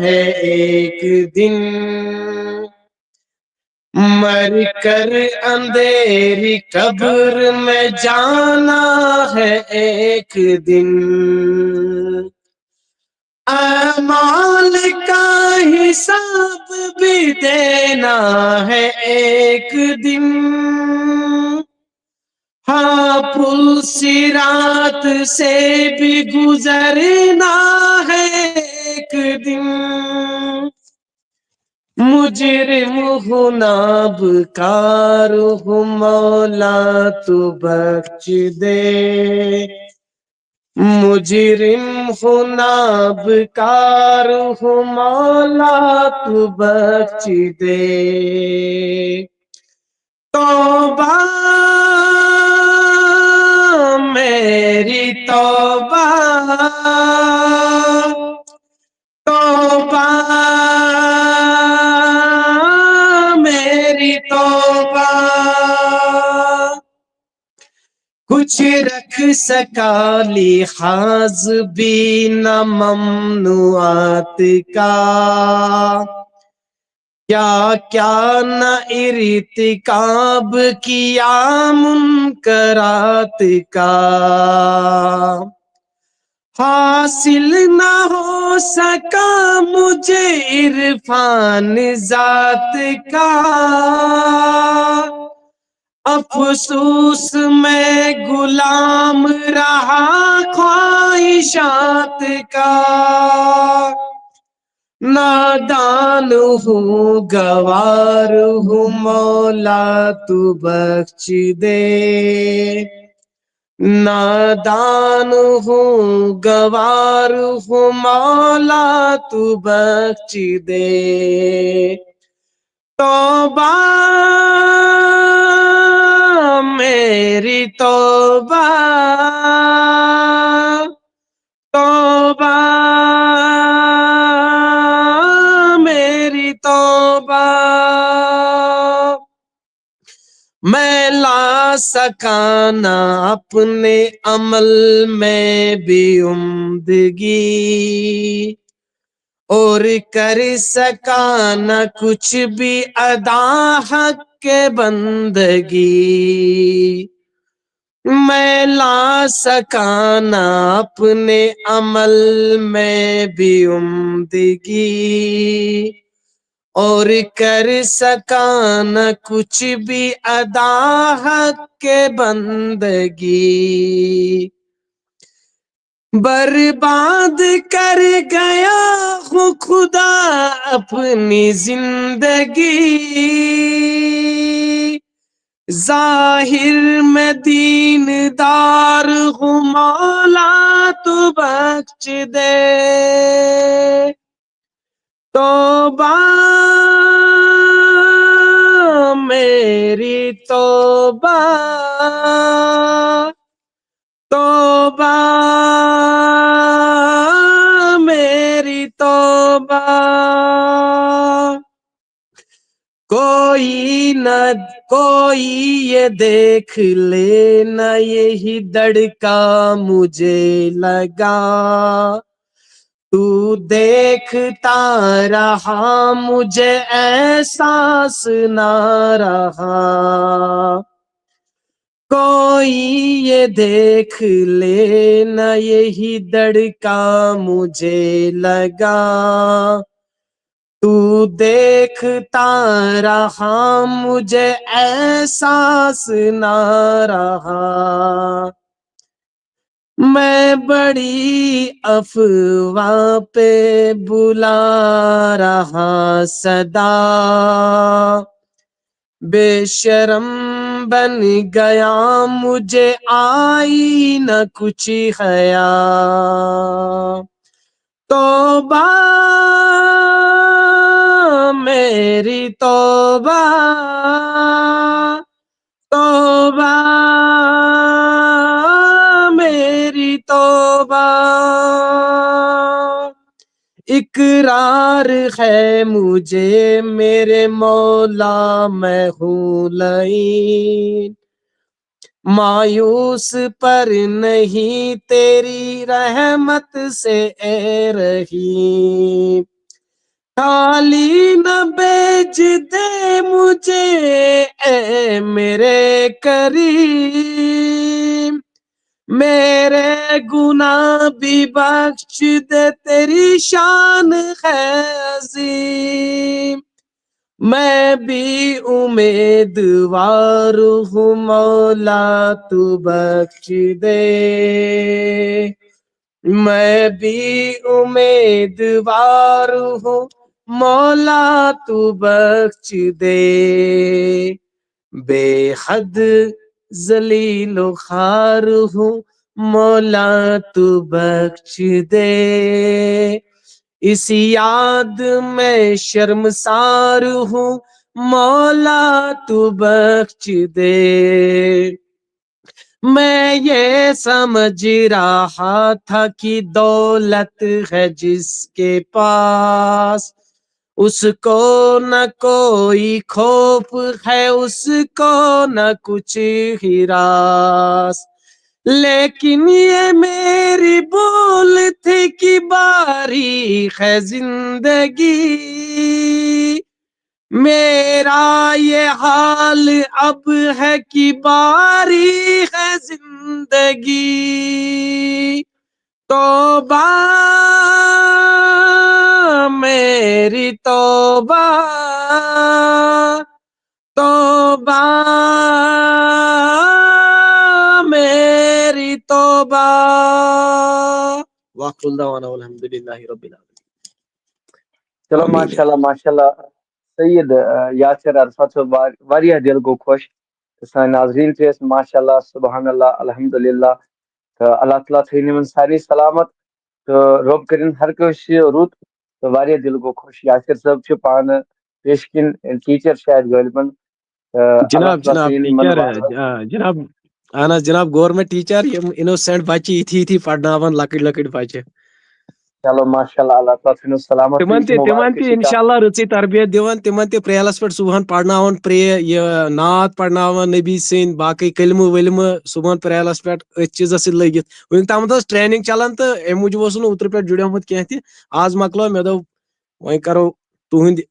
ہے ایک دن مر کر اندھیری قبر میں جانا ہے ایک دن اعمال کا حساب بھی دینا ہے ایک دن ہاں پل صراط سے بھی گزرنا ہے ایک دن مجرم ہوں نابکار ہوں مولا تو بخش دے مجرم ہوں نابکار ہوں مولا تو بخش دے توبہ میری توبہ توبہ میری توبہ کچھ رکھ سکا لحاظ بھی نہ ممنوعات کا کیا کیا نہ ارتکاب کیا منکرات کا حاصل نہ ہو سکا مجھے عرفان ذات کا افسوس میں غلام رہا خواہشات کا نادان ہوں گوار ہوں مولا تو بخش دے نادان ہوں گوار ہوں مولا تو بخش دے توبہ میری توبہ توبہ میری توبہ میں لا سکا نہ اپنے عمل میں بھی عمدگی اور کر سکا نہ کچھ بھی ادا حق کے بندگی میں لا سکا نہ اپنے عمل میں بھی عمدگی اور کر سکا نہ کچھ بھی ادا حق کے بندگی برباد کر گیا ہوں خدا اپنی زندگی ظاہر میں دین دار ہوں مولا تو بخش دے توبہ میری توبہ توبہ میری توبہ کوئی یہ دیکھ لے نہ یہی دڑکا مجھے لگا تو دیکھتا رہا مجھے احساس نہ رہا کوئی یہ دیکھ لے نہ یہی دڑکا مجھے لگا تو دیکھتا رہا مجھے احساس نہ رہا میں بڑی افواہ پہ بلا رہا صدا بے شرم بن گیا مجھے آئی نہ کچھ حیا توبہ میری توبہ توبہ میری توبہ اقرار ہے مجھے میرے مولا میں ہوں لعین مایوس پر نہیں تیری رحمت سے اے رحیم خالی نہ بھیج دے مجھے اے میرے کریم میرے گناہ بھی بخش دے تیری شان ہے عظیم میں بھی امیدوار ہوں مولا تو بخش دے میں بھی امیدوار ہوں مولا تو بخش دے بے حد ذلیل و خوار ہوں مولا تو بخش دے اس یاد میں شرمسار ہوں مولا تو بخش دے میں یہ سمجھ رہا تھا کہ دولت ہے جس کے پاس اس کو نہ کوئی خوف ہے اس کو نہ کچھ ہراس لیکن یہ میری بھول تھی کہ باریک ہے زندگی میرا یہ حال اب ہے کہ باریک ہے زندگی توبہ میری توبہ توبہ میری توبہ وآخر دعوانا والحمد للہ رب العالمین چلو ماشاءاللہ ماشاءاللہ سید یاسر عرفت صٲب واریاہ دل گو خوش سان ناظرین تہ ماشاءاللہ سبحان اللہ الحمدللہ تو اللہ تعالیٰ تھٲیِن یِمن سارنٕے سلامت تو رۄب کٔرِن ہر کٲنٛسہِ رُت تو واریاہ دل گو خوش یاسر صٲب چھِ پانہٕ پیش کِن ٹیٖچر شاید غٲلبن جناب ٹیچر جناب اہن حظ جناب گورمنٹ ٹیچر یم انوسینٹ بچہِ یِتھی پرناوان لۄکٕٹۍ لۄکٕٹۍ بچہِ چلو ماشاءاللہ اللہ تعالیٰ تھٲینو سلامت تِمن تہِ انشاءاللہ رٕژٕے تربیت دِوان تِمن تہِ پریلس پٮ۪ٹھ صبحن پرناوان یہِ نعت پرناوان نبی سٕنٛدۍ باقٕے کلمہٕ ولمہٕ صبحن پریلس پٮ۪ٹھ أتھۍ چیٖزس سۭتۍ لٔگِتھ وُنیُک تامتھ ٲس ٹریننگ چلان تہٕ امہِ موٗجوٗب اوسُس نہٕ اوترٕ پٮ۪ٹھ جُڑیومُت کینٛہہ تہِ آز مۄکلو مےٚ دوٚپ وۄنۍ کرو تُہنٛدِ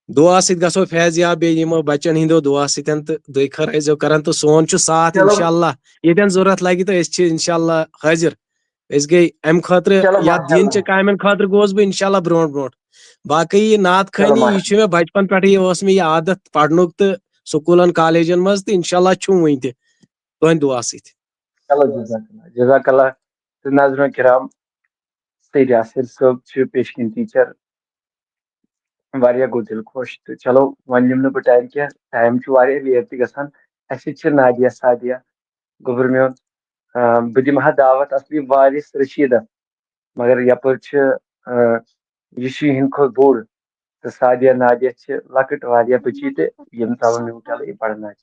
دعا سۭتۍ گژھو فیضیاب بیٚیہِ یِمو بچن ہٕنٛدیو دعا سۭتۍ تہٕ دُعاے خٲر ٲسۍزیو کران تہٕ سون چھُ ساتھ انشاءاللہ ییٚتٮ۪ن ضروٗرت لگہِ تہٕ أسۍ چھِ انشاءاللہ حٲضِر أسۍ گٔے امہِ خٲطرٕ یتھ دیٖنچہِ کامٮ۪ن خٲطرٕ گوس بہٕ انشاءاللہ برونٛٹھ برونٛٹھ باقٕے یہِ نعت خٲنی یہِ چھُ مےٚ بچپن پٮ۪ٹھٕے اوس مےٚ یہِ عادت پرنُک تہٕ سکوٗلن کالیجن منٛز تہٕ انشاءاللہ چھُم وُنہِ تہِ تُہنٛدِ دعا سۭتۍ چلو جزاک اللہ تو ناظرین کرام سید یاسر صٲب چھِ پیشکن ٹیچر واریاہ گوٚو دل خۄش تہٕ چلو وۄنۍ نِم نہٕ بہٕ ٹایم کینٛہہ ٹایم چھُ واریاہ لیٹ تہِ گژھان اَسہِ چھِ نادیا سادیا گوٚبُر میون بہٕ دِمہٕ ہا دعوت اصلی وارِس رشیٖدس مگر یپٲرۍ چھِ یہِ چھُ یِہنٛدِ کھۄتہٕ بوٚڑ تہٕ سادیا نادیا چھِ لۄکٕٹ واریاہ بچی تہٕ یِم تھاوَن مےٚ چلو یہِ پرناوِ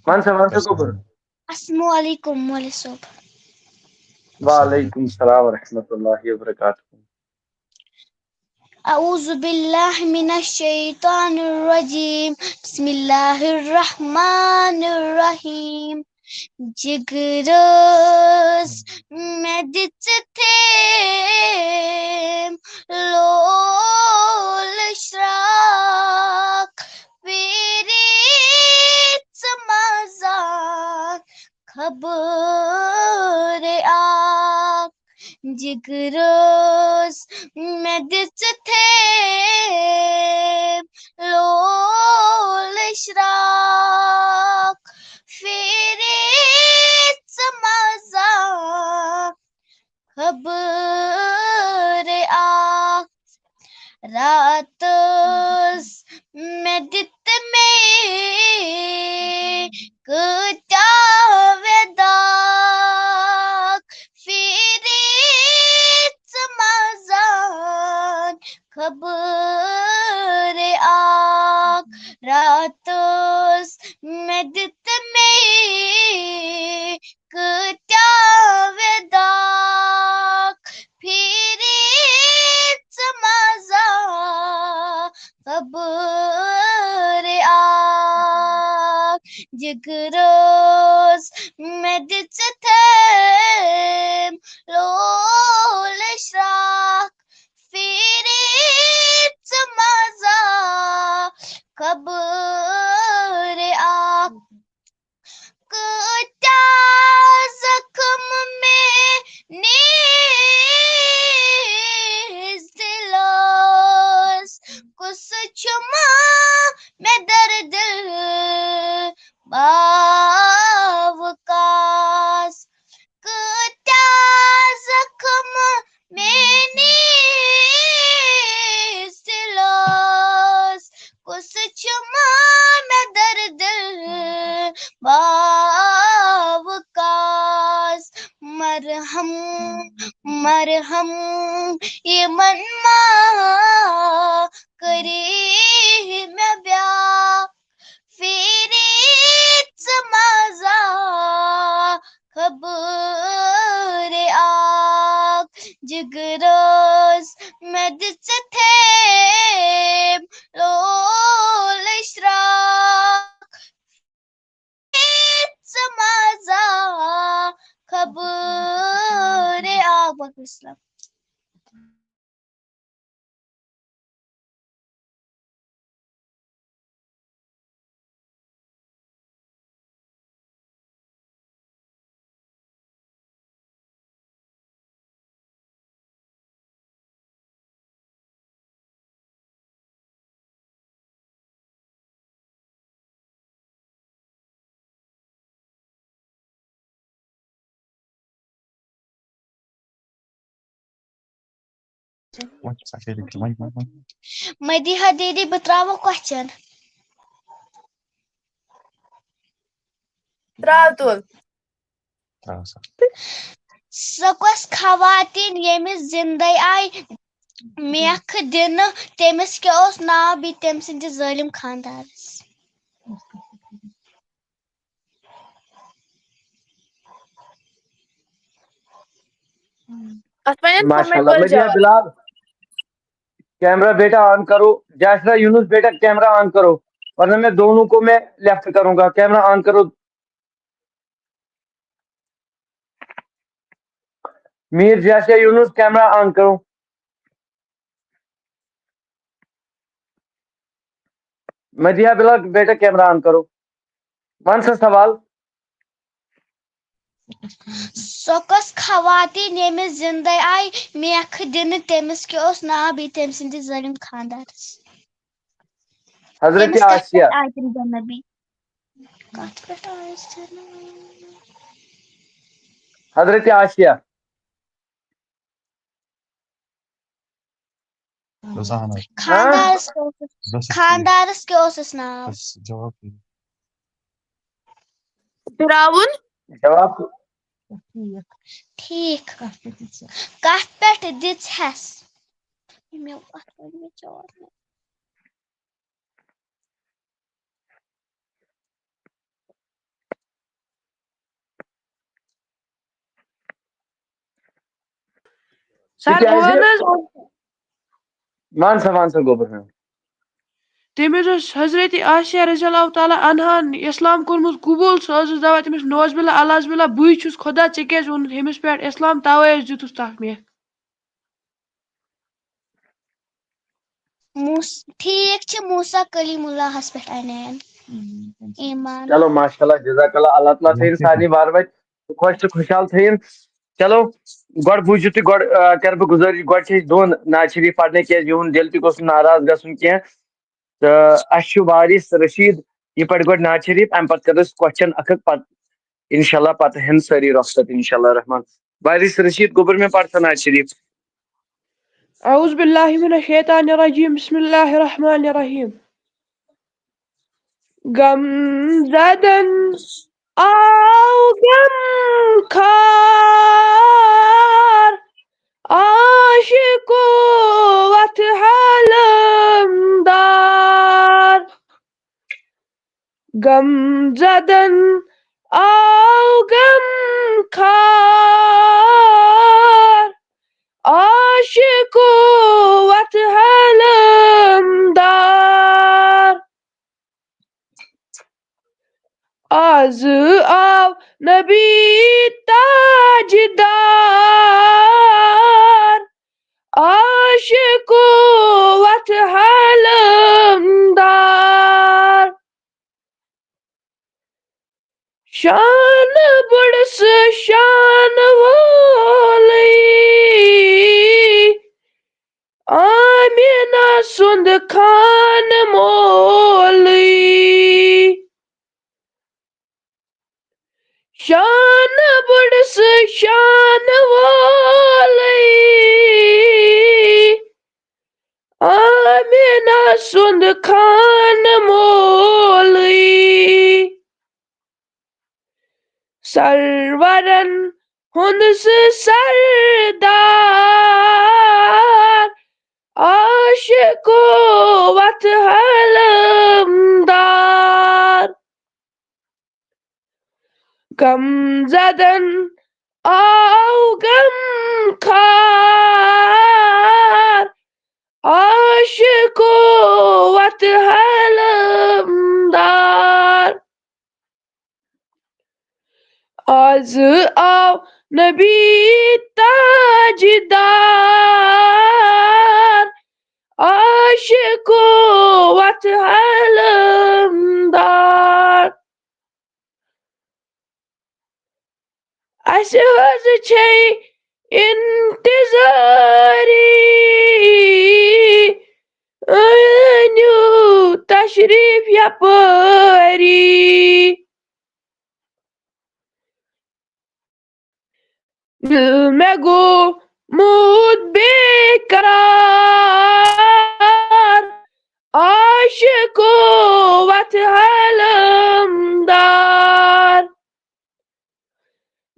ون سا گوٚبُر السلام علیکم مولوی صٲب وعلیکم السلام ورحمۃ اللہ وبرکاتہ اعوذ باللہ من الشیطان الرجیم بسم اللہ الرحمن الرحیم جگرس میں دِژٕتھیم لول شراک پیٖرِژ مزاق خبر اکھ جگرس میں دِژٕتھیم لول شراک پیٖرِژ مزاق خبر اکھ راتس میں دِتھ مےٚ کۭتیاہ وٮ۪داکھ پیٖرِژ مزاق خبر اکھ راتس میں دِتھ مےٚ کۭتیاہ وٮ۪داکھ پیٖرِژ مزاق خبر اکھ جگرس میں دِژٕتھیم لول شراک پیٖرِژ مزاق خبر اکھ کۭتیاہ زخم مےٚ نیٖز دِلس کُس چھُما مےٚ دردِ باوٕکاس کۭتیاہ زخم مےٚ نیٖز دِلس کُس چھُما مےٚ دردِ باوٕکاس مرہم مرہم یِمن ما کٔری مےٚ بیاکھ پیٖرِژ مزاق خبر اکھ جگرس میں دِژٕتھیم لول شراک پیٖرِژ مزاق خبر اکھ باقٕے وسلام مدیحہ دیدی بہٕ تراوو کوسچن تراو تُل سۄ کۄس خواتیٖن ییٚمِس زِندَے آیہِ میکھٕ دِنہٕ تٔمِس کیٛاہ اوس ناو بیٚیہِ تٔمۍ سٕنٛدِس ظٲلِم خانٛدارس اتھ وَنٮ۪ن ماشاء کوٚرمُت اللہ پٲٹھۍ مدیحہ جواب بلال کیمرہ بیٹا آن کرو جاسرا یونس بیٹا کیمرہ آن کرو ورنہ میں دونوں کو میں لیفٹ کروں گا کیمرہ آن کرو میر جاسیا یونس کیمرہ آن کرو مدیحہ بلال بیٹا کیمرہ آن کرو ون سا سوال سۄ کۄس خواتیٖن ییٚمِس زِندَے آیہِ میکھٕ دِنہٕ تٔمِس کیٛاہ اوس ناو بیٚیہِ تٔمۍ سٕنٛدِس ظٲلِم خانٛدارس حضرت تٔمِس کتھ آسیہ پٮ۪ٹھ آیہِ تِم دِنہٕ بیٚیہِ کتھ پٮ۪ٹھ آیَس حضرت آسیہ. خاندارس خاندارس کیا اوسس ناو؟ فراؤن. جواب ٹھیک. کتھ پٮ۪ٹھ دِژہَس؟ سر مان سا گوبر میں. تمس حضرت آسیہ رضی اللہ تعالیٰ عنہان اسلام کورمت قبول سہ دپان تمس نوز باللہ اللہ باللہ بے چھس خدا ے کیاز اون ہمس پہ اسلام توے دتس تک میک. ٹھیک موسیٰ کلیم اللہ ہس پہ انین ایمان. چلو ماشاء اللہ جزاک اللہ. اللہ تعالیٰ تھین سارے بار وت خوش تو خوشحال تھین. چلو گۄڈٕ بوٗزِو تُہۍ گۄڈٕ کَرٕ بہٕ گُزٲرِش گۄڈٕ چھِ أسۍ دۄن نعت شریٖف پَرنہِ کیٛازِ یِہُنٛد دِل تہِ گوٚژھ نہٕ ناراض گژھُن کینٛہہ تہٕ اَسہِ چھُ وارِث رشیٖد یہِ پَرِ گۄڈٕ نعت شریٖف اَمہِ پَتہٕ کَرو أسۍ کوسچن اکھ اکھ پَتہٕ اِنشاء اللہ پَتہٕ ہٮ۪ن سٲری رۄخصت اِنشاء اللہ رحمان. وارِث رشیٖد گوٚبُر مےٚ پَر سا نعت شریٖف. اعوذ باللہ من الشیطان الرجیم بسم اللہ الرحمن الرحیم. غم زدن آو غم خار عاشق و وقت حالم دار. غم زدن آو غم خار عاشق و وقت حالم دار. آز آو نبی تاجدار عاشق و وقت حالم دار. شان بڑس شان والی آمینہ سند خان مولی. شان بڑس شان والی آمینہ سند خان مولی. سرورن ہند سردار عاشق و وقت حالم دار. غم زدن آو غم خار عاشق و وقت حالم دار. آز آو نبی تاجدار عاشق و وقت حالم دار. اسہ حظ چھے انتظاری أنِو تشریف یپٲری. دل مےٚ گوٚمُت بے قرار عاشق و وقت حالم دار.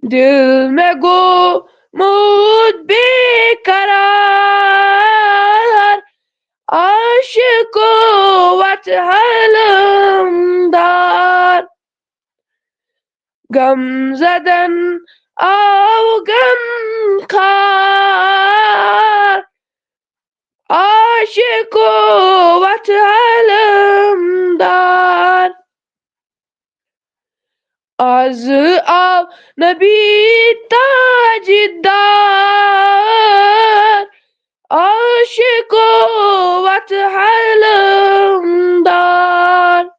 دل مےٚ گوٚمُت بے قرار عاشق و وقت حالم دار. غم زدن آو غم خار عاشق و وقت حالم دار. آز آو نبی تاجدار عاشق و وقت حالم دار.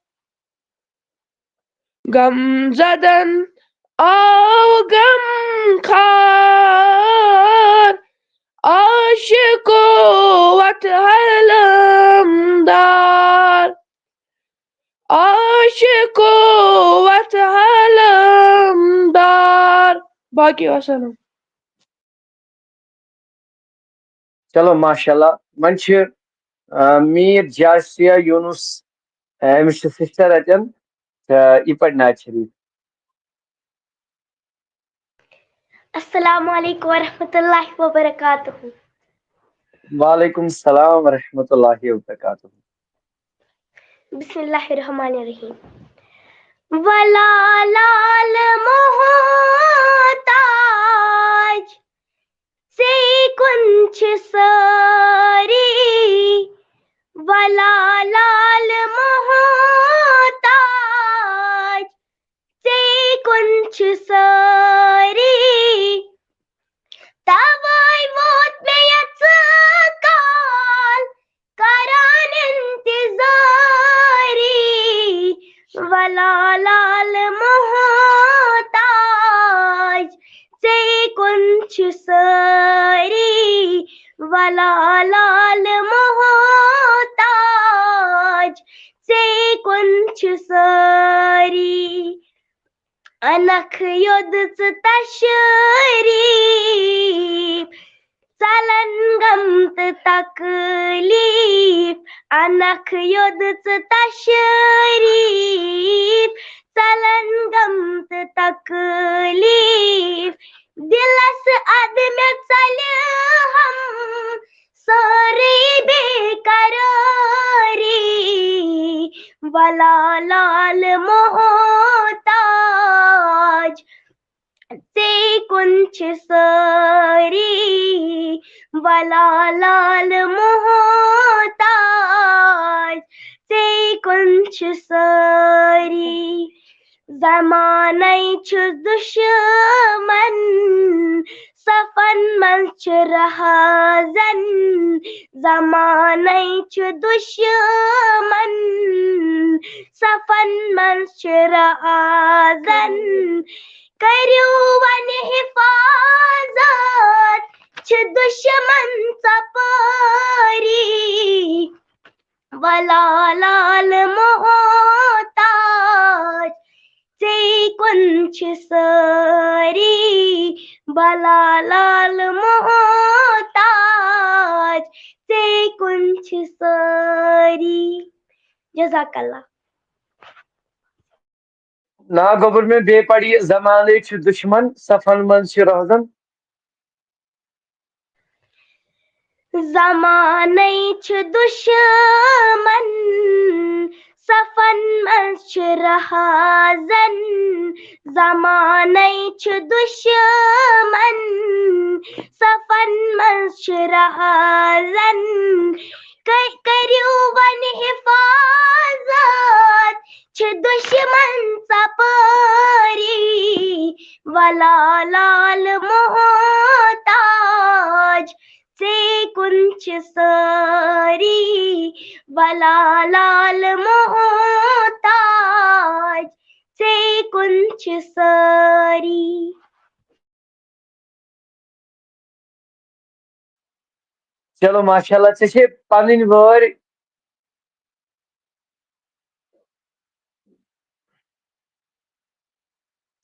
غم زدن آو غم خار عاشق و وقت حالم دار. عاشق و وقت حالم دار. باقی وسلم. چلو ماشاء اللہ ون میر جاسیہ یونس امس سسٹر اتن یہ پڑھ نعت شریف. السلام علیکم ورحمۃ اللہ وبرکاتہ. وعلیکم السلام ورحمۃ اللہ وبرکاتہ. بسم اللہ الرحمن الرحیم. ولا لال محتاج سے کنچ ساری ولا لال محتاج سے کنچ ساری توائی ووت میں یتکال کران انتظاری ولا لال محتاج سے کنچ ساری ولا لال محتاج سے کنچ ساری انکھ یودس تشریف ژلن غمت تکلیف انکھ یودس تشریف ژلن غمت تکلیف دلس عدم ژلہِ ہم سٲرٕے بے قراری ولا لال محتاج سے کنچ ساری ولا لال محتاج سے کنچ ساری زمانَے چھُ دُشمن صفن منٛز چھِ رہازن زمانَے چھُ دُشمن صفن منٛز چھِ رہازن کٔرِو وۄنۍ حفاظت چھِ دُشمن ژۄپٲری ولا لال محتاج سے کنچ ساری ولا لال محتاج سے کنچ ساری. جزاک اللہ. نا گوبر میں بے پڑی زمانے چھ دشمن صفن من چھ روزن. زمانَے چھُ دُشمن صفن منٛز چھِ رہازن زمانَے چھُ دُشمن صفن منٛز چھِ رہازن کٔرِو وۄنۍ حفاظت چھِ دُشمن ژۄپٲری ولا لال محتاج سے کنچ ساری ولا لال محتاج سے کنچ ساری. چلو ماشاء اللہ ژے پنٕنۍ وٲرۍ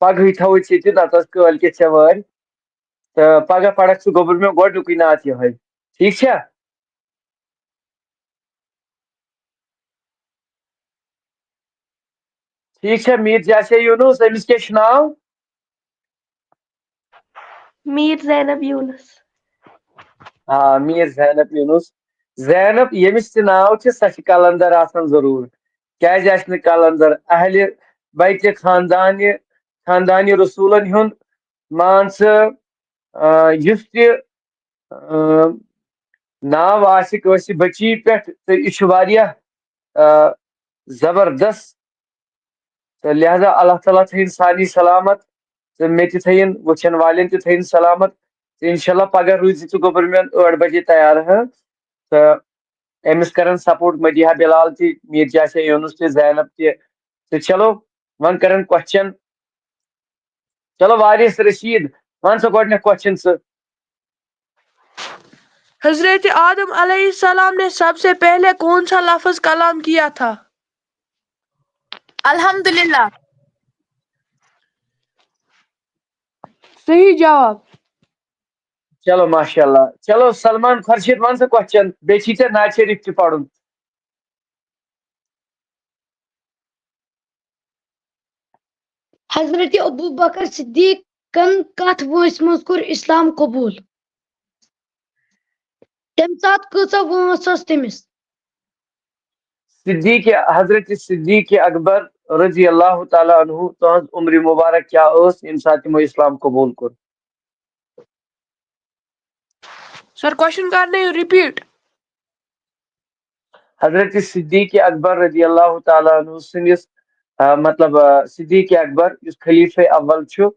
پگہٕے تھاوو ژےٚ تہِ نتہٕ ٲس کٲلکٮ۪تھ ژےٚ وٲرۍ تہٕ پگاہ پرکھ ژٕ گوٚبُر مےٚ گۄڈنیُکُے نعت یِہوٚے ٹھیٖک چھا. ٹھیٖک چھا میٖر جاسیا یوٗنس أمِس کیٛاہ چھُ ناو؟ میٖر زینب یوٗنس. آ میٖر زینب یوٗنس. زینب ییٚمِس تہِ ناو چھُ سۄ چھِ کلندر آسان ضروٗر. کیٛازِ آسہِ نہٕ کلندر اہلِ بیتہِ خاندانہِ رسوٗلن ہُنٛد مان ژٕ یُس تہِ ناو آسہِ کٲنٛسہِ بچی پٮ۪ٹھ تہٕ یہِ چھُ واریاہ زبردست تہٕ لہذا اللہ تعالیٰ تھٲیِن سارنٕے سلامت تہٕ مےٚ تہِ تھٲیِن وٕچھن والٮ۪ن تہِ تھٲیِن سلامت تہٕ انشاء اللہ پگہہ روٗزِ ژٕ گوٚبُر مےٚ 8 بجے تیار تہٕ أمِس کرن سپورٹ مدیحہ بلال تہِ میٖر جاسیا یوٗنس تہِ زینب تہِ تہٕ چلو وۄنۍ کرن کوسچن. چلو وارث رشید ون سا گۄڈنیُک کوسچن ژٕ. حضرت آدم علیہ السلام نے سب سے پہلے کون سا لفظ کلام کیا تھا؟ الحمدللہ. صحیح جواب. چلو ماشاء اللہ. چلو سلمان خورشید ون سا کوشچن بیچی تے ناز شریف تہ پڑھن. حضرت ابو بکر صدیقن کتھ وٲنٛسہِ منٛز کوٚر اسلام قبوٗل؟ تمہِ ساتہٕ کۭژاہ وٲنٛس ٲس تٔمِس؟ صدیق حضرت صدیق اکبر رضی اللہ تعالیٰ عنہ تہذ عمر مبارک کیا ٲس ییٚمہِ ساتہٕ تِمو اسلام قبوٗل کوٚر؟ سر کوشچن کرنٲیِو رِپیٖٹ. حضرت صدیق اکبر رضی اللہ تعالیٰ عنہ سٕنٛدِس مطلب صدیق اکبر یُس خلیفہ اول چھُ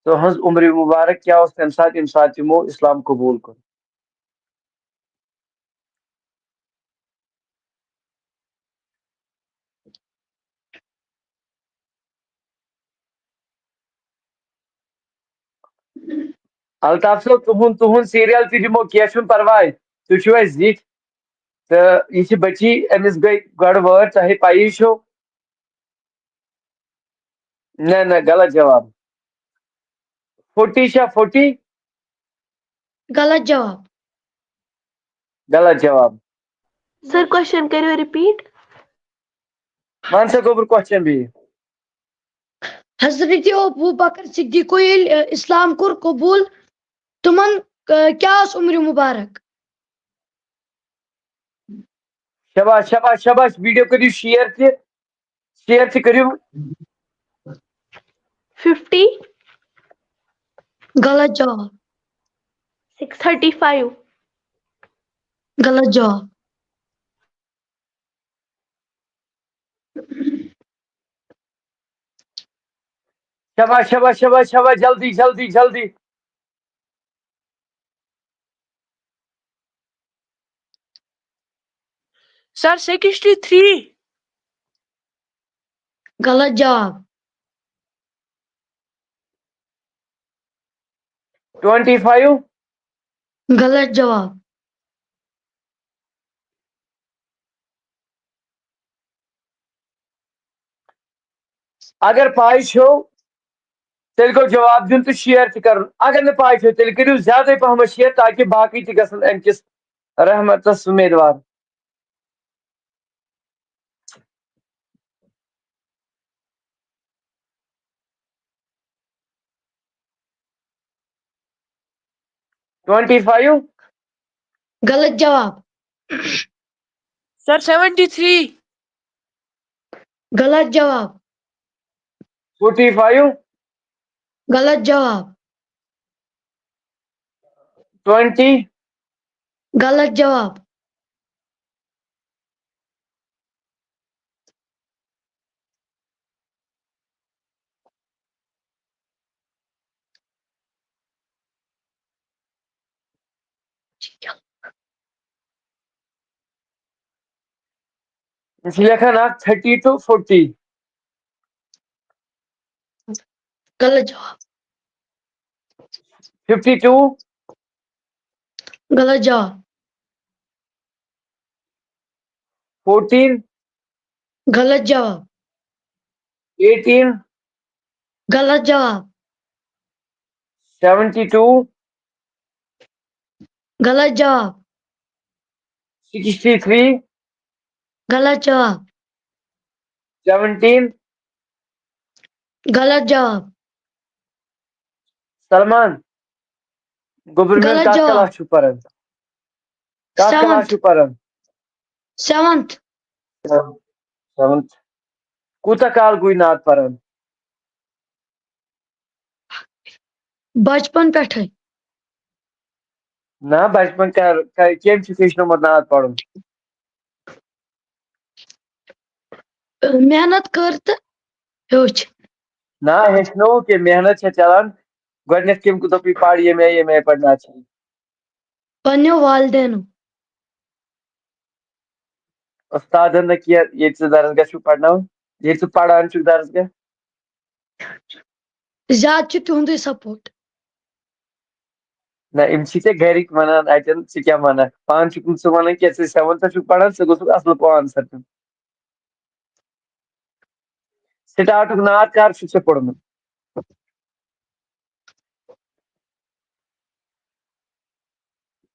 تہذ عمر مبارک کیا ٲس تمہِ ساتہٕ ییٚمہِ ساتہٕ تِمو اسلام قبوٗل کوٚر؟ الطاف صٲب تُہُنٛد سیٖریل تہِ دِمو کینٛہہ چھُنہٕ پرواے. تُہۍ چھِو اَسہِ زِٹھۍ تہٕ یہِ چھِ بٔچی أمِس گٔے گۄڈٕ وٲر تۄہہِ پَیی چھو. نہ نہ غلط جواب. 40 چھا 40؟ غلط جواب. غلط جواب. سر کوشچن کٔرِو رِپیٖٹ. ون سا گوٚبُر کوسچن بیٚیہِ. حضرت ابو بکر صدیقو ییٚلہِ اسلام کوٚر قبوٗل تِمن کیٛاہ ٲس عمر مُبارک؟ شباش شباش شباش. ویڈیو کٔرِو شِیر تہِ کٔرِو. 50. غلط جواب. 635. غلط جواب. شباش شباش شباش شباش. جلدی جلدی جلدی. سر 63. غلط جواب. 25. غلط جواب. اگر پاے چھو تیٚلہِ گوٚو جواب دیُن تہٕ شِیر تہِ کرُن. اگر نہٕ پاے چھو تیٚلہِ کٔرِو زیادَے پہمتھ شِیر تاکہِ باقٕے تہِ گژھن اَمہِ کِس رحمتس اُمیدوار. $25. غلط جواب. سر 73. غلط جواب. 45. غلط جواب. 20. غلط جواب. یہ چھِ لیکھان اکھ 30 to 40. غلط جواب. 52. غلط جواب. 14. غلط جواب. 18. غلط جواب. 72. غلط جواب. 63. غلط جواب. 17. غلط جواب. سلمان گوٚبُر میون غلط کتھ جواب. کلاس چھُ پران؟ کتھ کلاس Seventh. چھُ پران؟ 7th. 7th. کوٗتاہ کال گوٚو ناد پران؟ بچپن پٮ۪ٹھے. نہ بچپن کٔمۍ چھُ ہیٚچھنومُت ناد پرُن؟ محنت کٔر تہٕ ہیوٚچھ. نہ ہیٚچھنو کہِ محنت چھےٚ چلان. گۄڈٕنیتھ کٔمۍ دوٚپُے پر ییٚمہِ آیہِ پرِ ناد شریٖف؟ پننیو والدینو. استادن نہ کینٛہہ ییٚتہِ ژٕ درسگاہ چھُکھ پرناوان ییٚتہِ ژٕ پران چھُکھ درسگاہ؟ زیادٕ چھُ تِہُنٛدُے سپورٹ. نہ یِم چھِ ژےٚ گرِکۍ ونان اتٮ۪ن ژٕ کیٛاہ ونکھ؟ پانہٕ چھُکھ نہٕ ژٕ ونان کینٛہہ. ژٕ 7th چھُکھ پران ژٕ گوٚژھُکھ اصل پٲٹھۍ آنسر دیُن. سٹارٹُک ناد کر چھُتھ ژےٚ پوٚرمُت؟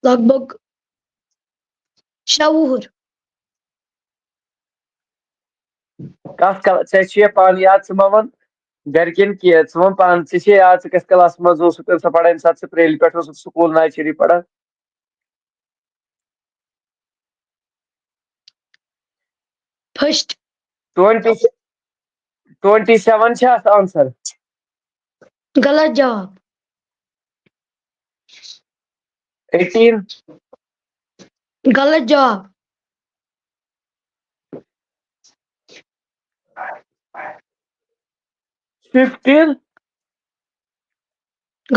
لگ بھگ 6 وُہُر. کس ژےٚ پانہٕ یاد ژٕ ما وَن گرِکٮ۪ن کینٛہہ ژٕ وَن پانہٕ ژےٚ چھے یاد ژٕ کس کلاسس منٛز اوسُکھ سۄ پران ییٚمہِ ساتہٕ ژٕ پریلہِ پٮ۪ٹھ اوسُکھ سکوٗل ناوِ شریٖف پران؟ First. 27 چھا اتھ آنسر؟ غلط جواب. 18 غلط جواب. 15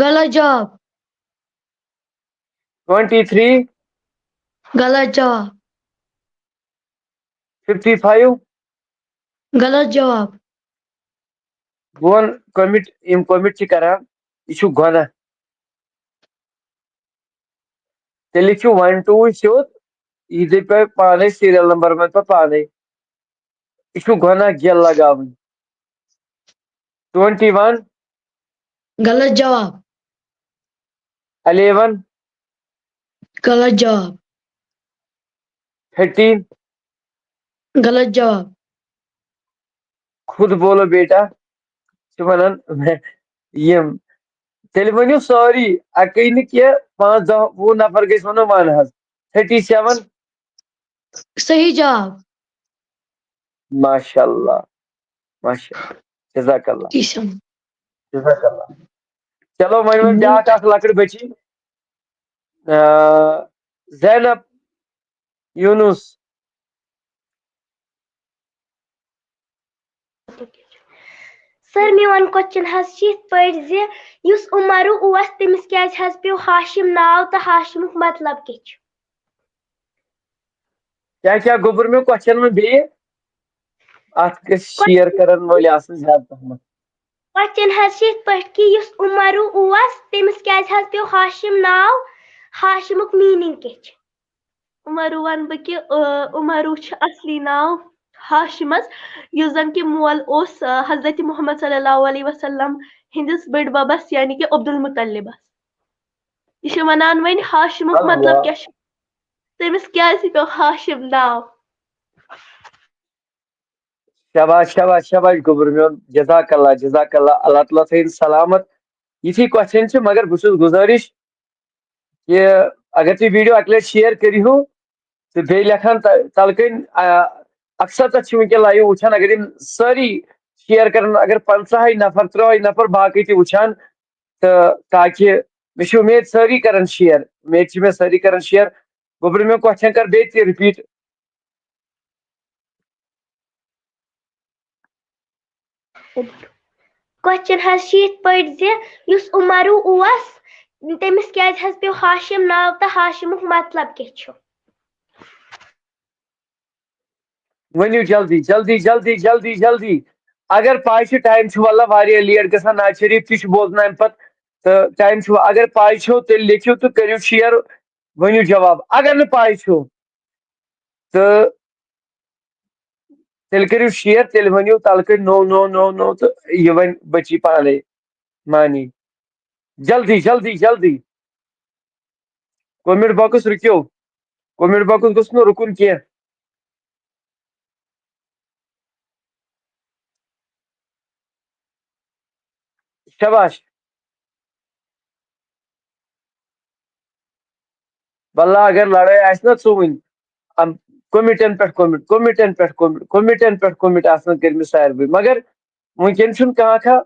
غلط جواب. 23 غلط جواب. 55 غلط جواب. بہٕ وَن کوٚمِٹ یِم کوٚمِٹ چھِ کران یہِ چھُ گۄناہ. تیٚلہِ لیکھِو 1 2 سیوٚد یہِ دٔپۍ پانے سیریل نمبر منٛز پتہٕ پانے. یہِ چھُ گۄناہ گٮ۪ل لگاوٕنۍ. 21 غلط جواب. 11 غلط جواب. 13 غلط جواب. خود بولو بیٹا چھِ وَنان یِم تیٚلہِ ؤنِو سٲری اَکٕے نہٕ کینٛہہ 5 10 20 نفر گٔژھۍ وَنو وَن حظ. 37 صحیح جواب. ماشاء اللہ ماشاء اللہ جزاک اللہ تیسم. جزاک اللہ. چلو وۄنۍ وۄنۍ بیٛاکھ اکھ لۄکٕٹ بٔچی زینب یوٗنُس. سر میون کوسچن حظ چھِ یِتھ پٲٹھۍ زِ یُس عمرو اوس تٔمِس کیازِ حظ پیوٚو ہاشِم ناو تہٕ ہاشِمُک مطلب کیٛاہ چھُ؟ کیٛاہ گوٚبُر مےٚ کوسچن وۄنۍ بیٚیہِ اتھ گژھِ شِیر کرن وٲلۍ آسٕنۍ زیادٕ پہمتھ. کوسچن حظ چھِ یِتھ پٲٹھۍ کہِ یُس عمرو اوس تٔمِس کیازِ حظ پیوٚو ہاشِم ناو ہاشِمُک میٖنِنٛگ کیٛاہ چھُ؟ عمرو وَنہٕ بہٕ کہِ عمرو چھُ اصلی ناو ہاشِمس یُس زن کہِ مول اوس حضرت محمد صلی اللہ علیہ وسلم ہٕنٛدِس بٔڈۍ ببس یعنی کہِ عبدالمطلبس. یہِ چھِ ونان وۄنۍ ہاشِمُک مطلب کیٛاہ چھُ تٔمِس کیازِ پیوٚو ہاشِم ناو؟ شباش شباش شباش گوٚبُر میون جزاک اللہ جزاک اللہ. اللہ تعالیٰ تھٲیِن سلامت. یِتھی کوسچن چھِ مگر بہٕ چھُس گُزٲرِش کہِ اگر تُہۍ ویٖڈیو اکہِ لٹہِ شِیر کٔرِہو تہٕ بیٚیہِ لیکھان تلہٕ کٔنۍ اکثر تتھ چھِ وٕنکیٚن لایِو وٕچھان اگر یِم سٲری شِیر کرن اگر 15 نفر 30 نفر باقٕے تہِ وٕچھان تہٕ تاکہِ مےٚ چھِ اُمید سٲری کرن شِیر اُمید چھِ مےٚ سٲری کرن شِیر. گوٚبُر میون کوسچن کر بیٚیہِ تہِ رِپیٖٹ. کوسچن حظ چھِ یِتھ پٲٹھۍ زِ یُس عمرو اوس تٔمِس کیازِ حظ پیوٚو ہاشِم ناو تہٕ ہاشِمُک مطلب کیٛاہ چھُ؟ ؤنِو جلدی جلدی جلدی جلدی جلدی. اگر پاے چھِ ٹایم چھُ واللہ واریاہ لیٹ گژھان ناز شریٖف تہِ چھُ بوزُن امہِ پتہٕ تہٕ ٹایم چھُ اگر پاے چھو تیٚلہِ لیکھِو تہٕ کٔرِو شِیر ؤنِو جواب. اگر نہٕ پاے چھو تہٕ تیٚلہِ کٔرِو شِیر تیٚلہِ ؤنِو تلہٕ کٔنۍ نو نو نو نو تہٕ یہِ وۄنۍ بچی پانے مانی. جلدی جلدی جلدی. کومنٹ باکس رُکِو کومنٹ باکس گوٚژھ نہٕ رُکُن کینٛہہ. شباش. واللہ اگر لڑٲے آسہِ نا ژوٗنٛۍ کومِٹین پٮ۪ٹھ کومِٹ کومِٹین پٮ۪ٹھ کومِٹ کومِٹین پٮ۪ٹھ کومِٹ آسن کٔرمٕتۍ ساروٕے مگر وٕنکیٚن چھُنہٕ کانٛہہ کانٛہہ.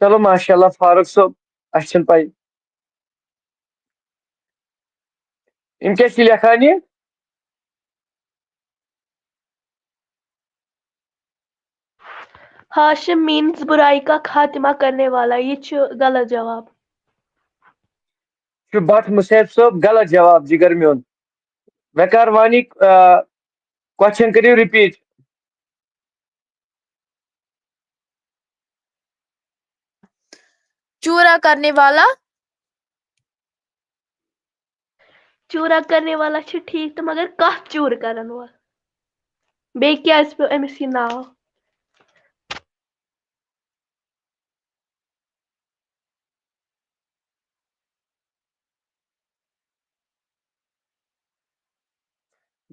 چلو ماشاء اللہ فاروق صٲب اَسہِ چھنہٕ پاے یِم کیٛاہ چھِ لیکھان یہِ. ہاشم مینز برائی کا خاتمہ کرنے والا. یہ چھُ غلط جواب. چھُ بٹ مُصیب صٲب غلط جواب جِگر میون. وقار وانی کوسچن کٔرِو رِپیٖٹ. چورا کرنے والا. چورا کرنے والا چھُ ٹھیٖک تہٕ مگر کتھ چوٗرٕ کرن وول بیٚیہِ کیازِ پیوٚو أمِس یہِ ناو؟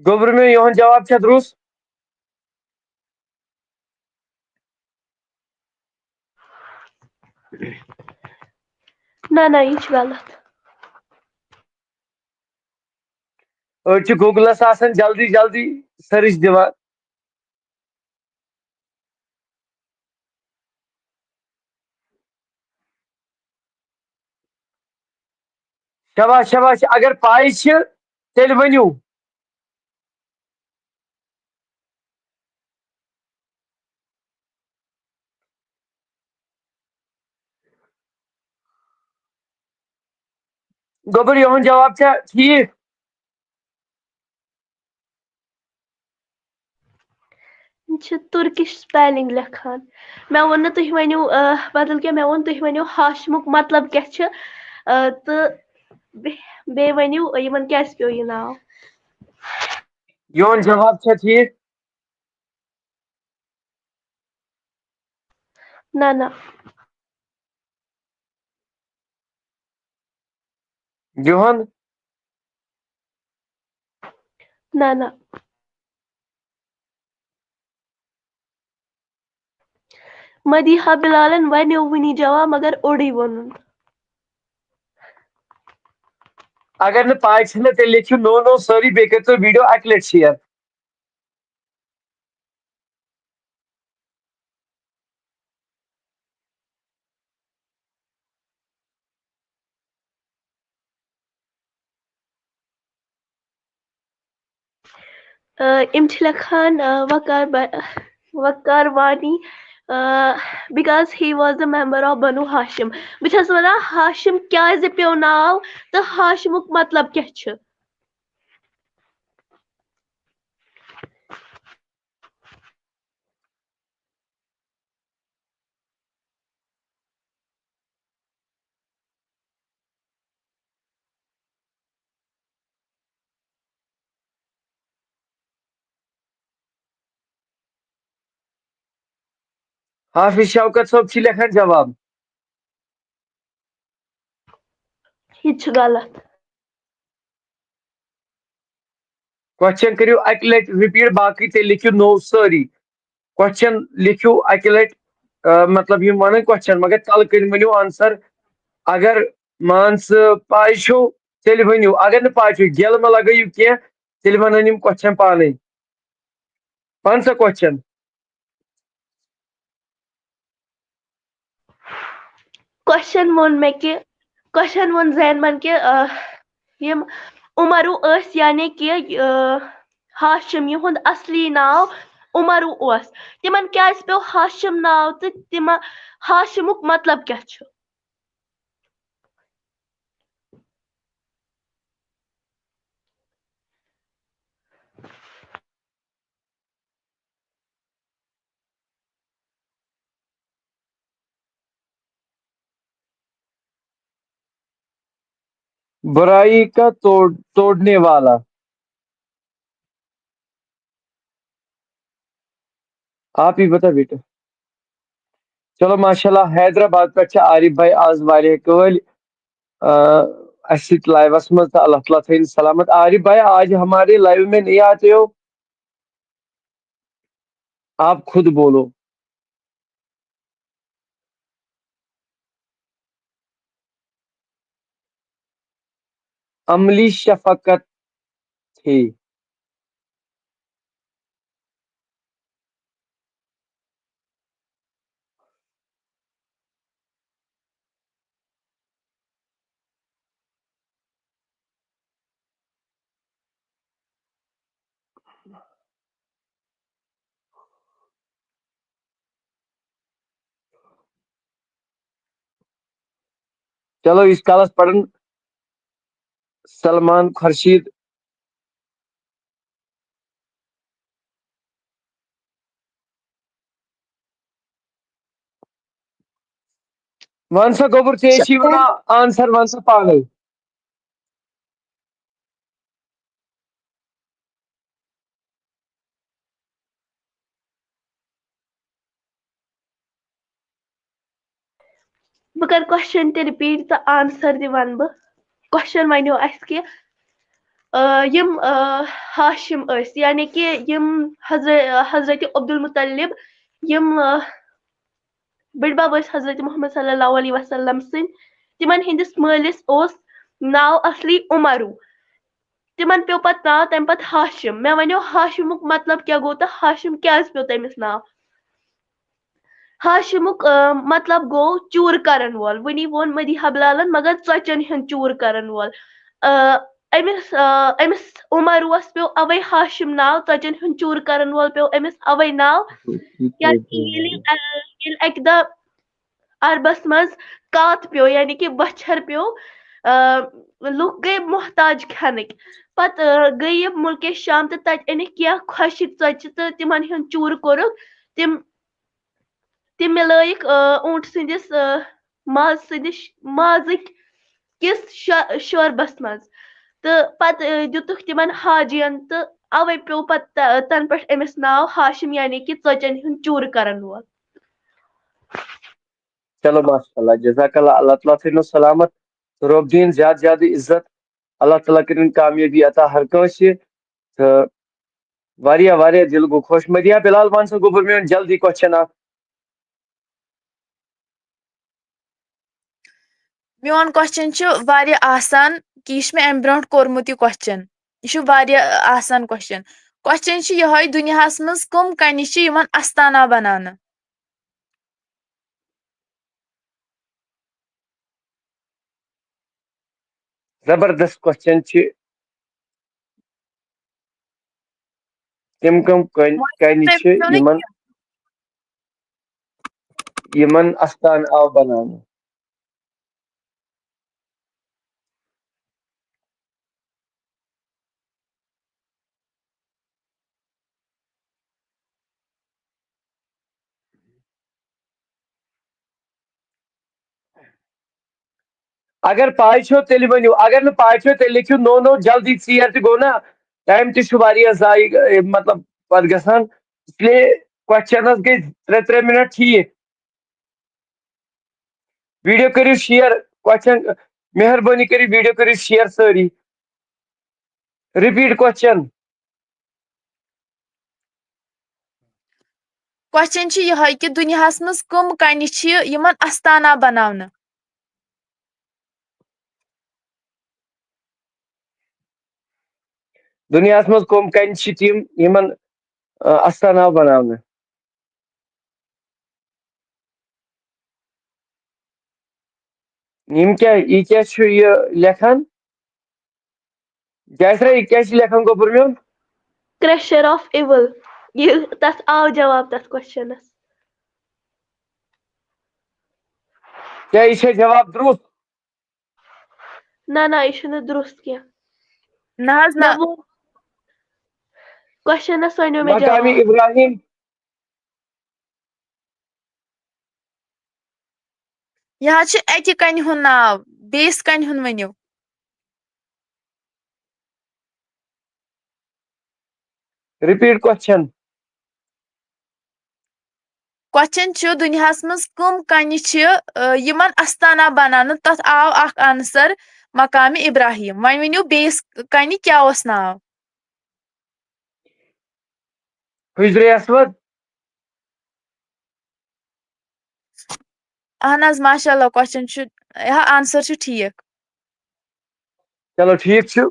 گوبر میں یہن جواب چھا درست نہ یہ چھُ غلط أڑۍ چھِ گوگلس آسان جلدی جلدی سٔرٕچ دِوان شباش شباش اگر پاے چھِ تیٚلہِ ؤنِو گوبر یہن جواب چھا ٹھیک یہِ چھِ تُرکِش سپیلنگ لیکھان مےٚ ووٚن نہٕ تُہۍ ؤنِو بدل کینٛہہ مےٚ ووٚن تُہۍ ؤنِو ہاشمُک مطلب کیٛاہ چھُ تہٕ بیٚیہِ ؤنِو یِمن کیٛازِ پیوٚو یہِ ناو یہن جواب چھا ٹھیک نہ یہن نہ مدیحہ بلالن ونیو وٕنی جواب مگر اوٚڑٕے ووٚنُن اگر نہٕ پاے چھِ نہ تیٚلہِ لیکھِو نو نو سٲری بیٚیہِ کٔرۍتو ویٖڈیو اکہِ لٹہِ شیر یِم چھِ لیکھان Waqar Wani because he was a member of Banu Hashim بہٕ چھَس وَنان ہاشم کیٛازِ پیوٚو ناو تہٕ ہاشمُک مطلب کیٛاہ چھُ حافظ شوکت صٲب چھِ لیکھان جواب یہِ تہِ چھُ غلط کوسچن کٔرِو اکہِ لٹہِ رِپیٖٹ باقٕے تیٚلہِ لیکھِو نو سٲری کوسچن لیکھِو اکہِ لٹہِ مطلب یِم ونان کوسچن مگر تلہٕ کٔنۍ ؤنِو آنسر اگر مان ژٕ پاے چھو تیٚلہِ ؤنِو اگر نہٕ پاے چھو گیل مہ لگٲیِو کینٛہہ تیٚلہِ ونن یِم کوسچن پانے ون سا کوسچن کوسچن ووٚن زینبن کہِ یِم عمرو ٲسۍ یعنی کہِ ہاشم یِہُنٛد اصلی ناو عمرو اوس تِمن کیٛازِ پیوٚو ہاشم ناو تہٕ ہاشمُک مطلب کیٛاہ چھُ برائی کا توڑنے والا آپ ہی بتا بیٹا چلو ماشاء اللہ حیدرآباد پہ عارف بھائی آز واریاہ قٲلۍ اس سۭتۍ لائیوس منٛز تہٕ اللہ تعالیٰ تھٲیِن سلامت عارف بھائی آج ہمارے لائیو میں نہیں آتے ہو آپ خود بولو عملی شفقت تھی چلو اس کالس پڑھن سلمان خورشید ون سا گوبر ژےٚ چھی ونان آنسر ون سا پانے بہٕ کَرٕ کوسچن تہِ رِپیٖٹ تہٕ آنسر تہِ وَنہٕ بہٕ کوسچن وَنیو اَسہِ کہِ یم ہاشم ٲسۍ یعنی کہِ یم حضرت عبدالمطلب یم بٔڈۍ بب ٲسۍ حضرت محمد صلی اللہ علیہ وسلم سٕنٛدۍ تِمن ہٕنٛدِس مٲلِس اوس ناو اصلی عمرو تِمن پیوٚو پتہٕ ناو تمہِ پتہٕ ہاشم مےٚ ونیو ہاشمُک مطلب کیاہ گوٚو تہٕ ہاشم کیازِ پیوٚو تٔمِس ناو ہاشمُک مطلب گوٚو چوٗرٕ کرن وول وٕنی ووٚن مدی حبلالن مگر ژۄچن ہُنٛد چوٗرٕ کرن وول أمِس عمروس پیوٚو اوے ہاشم ناو ژۄچن ہُنٛد چوٗرٕ کرن وول پیوٚو أمِس اوے ناو ییٚلہِ اکہِ دۄہ عربس منٛز کاتھ پیوٚو یعنی کہِ بۄچھر پیوٚو لُکھ گٔے محتاج کھٮ۪نٕکۍ پتہٕ گٔے یہِ مُلکے شام تہٕ تتہِ أنِکھ کینٛہہ خۄشِک ژۄچہِ تہٕ تِمن ہُنٛد چوٗرٕ کوٚرُکھ تِم مِلٲیِکھ اوٗنٹ سٕنٛدِس مازٕکۍ کِس شوربس منٛز تہٕ پتہٕ دِتُکھ تِمن حاجین تہٕ اوے پیوٚو پتہٕ تنہٕ پٮ۪ٹھ أمِس ناو ہاشم یعنی کہِ ژۄچن ہُنٛد چوٗرٕ کرن وول چلو ماشاء اللہ جزاک اللہ اللہ تعالیٰ تھٲینو سلامت روب دین زیادٕ زیادٕ عزت اللہ تعالیٰ کٔرِن کامیٲبی عطا ہر کٲنٛسہِ تہٕ واریاہ واریاہ دل گوٚو خۄش مدیہ بلال ون سا گوٚبُر میون جلدی کوسچن اکھ میون کوسچن چھُ واریاہ آسان کہِ یہِ چھُ مےٚ امہِ برونٛٹھ کوٚرمُت یہِ کوسچن یہِ چھُ واریاہ آسان کوسچن کوسچن چھُ یِہوے دُنیاہس منٛز کٕم کنہِ چھِ یِمن استانہ بناونہٕ زبردست کوسچن چھِ تِم کٕم کنہِ چھِ یِمن استان آو بناونہٕ اگر پاے چھو تیٚلہِ ؤنِو اگر نہٕ پاے چھو تیٚلہِ لیکھِو نو نو جلدی ژیر تہِ گوٚو نا ٹایم تہِ چھُ واریاہ ضایہِ مطلب پتہٕ گژھان اس لیے کوسچنس گٔے 3 منٹ ٹھیٖک ویڈیو کٔرِو شیر کوسچن مہربٲنی کٔرِتھ ویڈیو کٔرِو شیر سٲری رِپیٖٹ کوسچن کوسچن چھُ یِہوے کہِ دُنیاہس منٛز کٕم کنہِ چھِ یِمن استانہ بناونہٕ دُنیاہس منٛز کٕم کنہِ چھِ تِم یِمن استان آو بناونہٕ یِم کیٛاہ یہِ کیٛاہ چھُ یہِ لیکھان جاسرا یہِ کیٛاہ چھِ لیکھان گوٚبُر میون کرٛیشر آف اِوٕل یہِ تتھ آو جواب تتھ کوسچنس کیٛاہ یہِ چھا جواب درُست نہ یہِ چھُنہٕ درُست کینٛہہ نہ حظ نہ کوسچنس ؤنِو مےٚ مقامِ جواب ابراہیم یہِ حظ چھُ اکہِ کنہِ ہُنٛد ناو بیٚیِس کنہِ ہُنٛد ؤنِو رِپیٖٹ کوسچن کوسچن چھُ دُنیاہس منٛز کٕم کنہِ چھِ یِمن استانہ بناونہٕ تتھ آو اکھ آنسر مقامِ ابراہیم وۄنۍ ؤنِو بیٚیِس کنہِ کیٛاہ اوس ناو حجرِ اسود اہن حظ ماشاء اللہ کوسچن چھُ آنسر چھُ ٹھیٖک چلو ٹھیٖک چھُ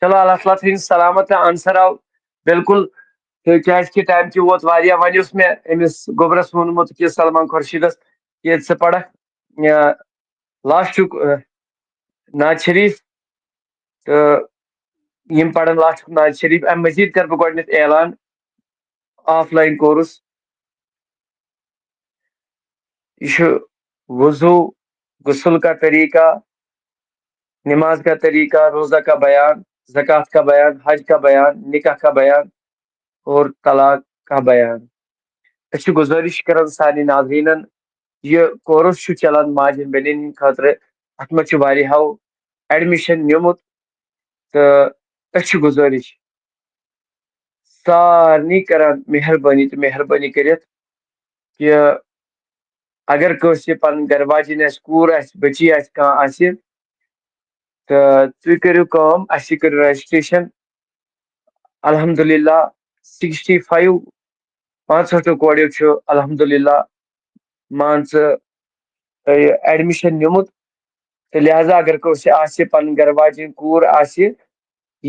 چلو اللہ تعالیٰ تھٲیِن سلامت تہٕ آنسر آو بالکل تہٕ کیازِ کہِ ٹایم تہِ ووت واریاہ وۄنۍ اوس مےٚ أمِس گوٚبرس ووٚنمُت کہِ سلمان خورشیدس کہِ ژٕ پرکھ لاسٹُک نعت شریٖف تہٕ یِم پرن لاسٹُک نعت شریٖف امہِ مزیٖد کرٕ بہٕ گۄڈٕنیتھ اعلان آف لایِن کورس یہ چھُ وضو غسل کا طریقہ نماز کا طریقہ روزہ کا بیان زکوٰۃ کا بیان حج کا بیان نکاح کا بیان اور طلاق کا بیان أسۍ چھِ گُزٲرِش کران سارنٕے ناظریٖنن یہِ کورس چھُ چلان ماجہِ بیٚنٮ۪ن ہٕنٛدِ خٲطرٕ اتھ منٛز چھُ واریاہو ایڈمِشن نِمُت تہٕ أسۍ چھِ گُزٲرِش سارنٕے کران مہربٲنی کٔرِتھ کہِ اگر کٲنٛسہِ پنٕنۍ گرٕ واجیٚنۍ آسہِ کوٗر آسہِ بٔچی آسہِ کانٛہہ آسہِ تُہۍ کٔرِو کٲم اَسہِ کٔرِو رجسٹریشن الحمدللہ 65 65 کورٮ۪و چھُ الحمدللہ مان ژٕ ایڈمِشن نِمُت تہٕ لہذا اگر کٲنٛسہِ آسہِ پنٕنۍ گرٕ واجیٚنۍ کوٗر آسہِ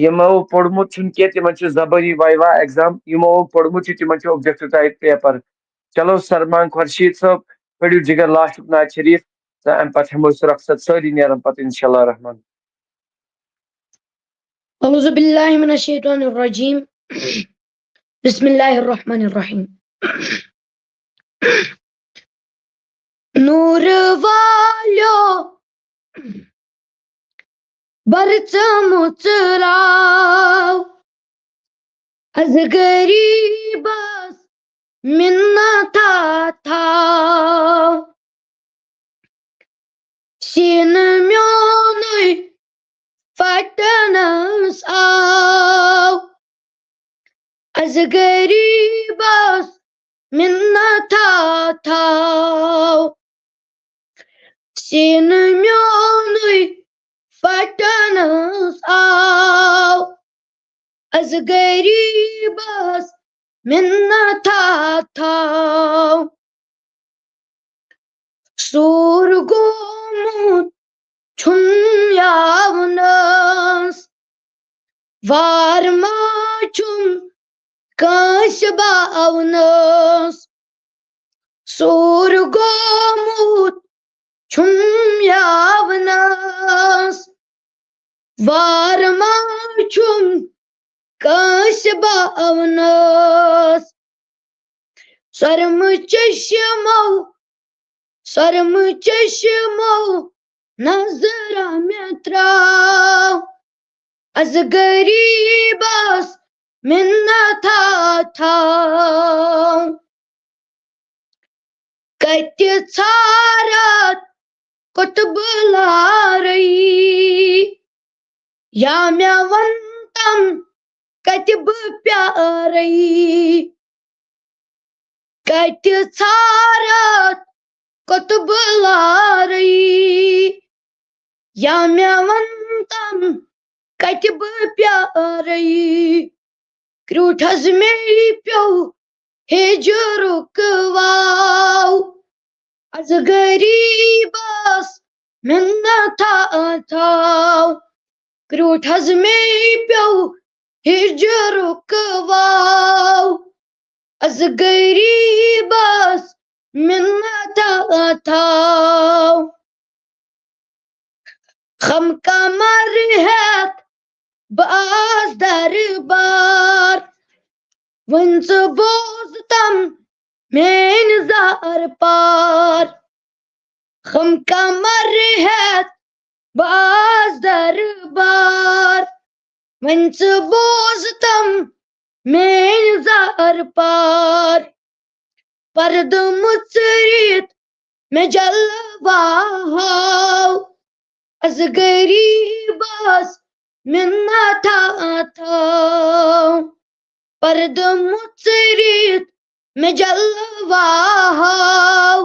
یِمو پوٚرمُت چھُنہٕ کینٛہہ تِمن چھُ زبٲنی وایوا ایگزام یِمو پوٚرمُت چھُ تِمن چھُ اوبجیکٹِو ٹایپ پیپر چلو سلمان خورشیٖد صٲب پٔرِو جِگر لاسٹُک نعت شریٖف تہٕ امہِ پتہٕ ہٮ۪مو أسۍ رۄخصت سٲری نیرن پتہٕ انشاء اللہ رحمان أعوذ باللہ من الشیطان الرجیم بسم اللہ الرحمن الرحیم نور والیو برژمُت راو از غریبس مِنتا تھاو سینہٕ میونُے پھٹنس آو از غریبس مِنتا تھاو سینہٕ میونُے پھٹنس آو از غریبس مِنتا تھاو سوٗر گوٚمُت چھُم یاونس وار ما چھُم کٲنٛسہِ باونس سوٗر گوٚمُت چھُم یاونس وار ما چھُم کٲنٛسہِ باونس سرمہٕ چشمو نظرا مےٚ ترٛاو از غریبس مِنتا تھاو کتہِ ژھارتھ قطبہٕ لارے یا مےٚ ون تم کتہِ بہٕ پیارے کتہِ ژھارتھ قطبہٕ لارے یا مےٚ ون تم کتہِ بہٕ پیارے کرٛوٗٹھس مے پیوٚو ہجرُک واو از غریبس مِنتا تھاو کرٛوٗٹھس مے پیوٚو ہجرُک واو از غریبس مِنتا تھاو خم کمر ہٮ۪تھ بہٕ آس دربار وۄنۍ ژٕ بوزتم میٲنۍ زار پار خم کمر ہٮ۪تھ بہٕ آس دربار وۄنۍ ژٕ بوزتم میٲنۍ زار پار پردٕ مُژرِتھ مےٚ جلوا ہاو از غریبس مِنتا تھاو پردٕ مُژرِتھ مےٚ جلوا ہاو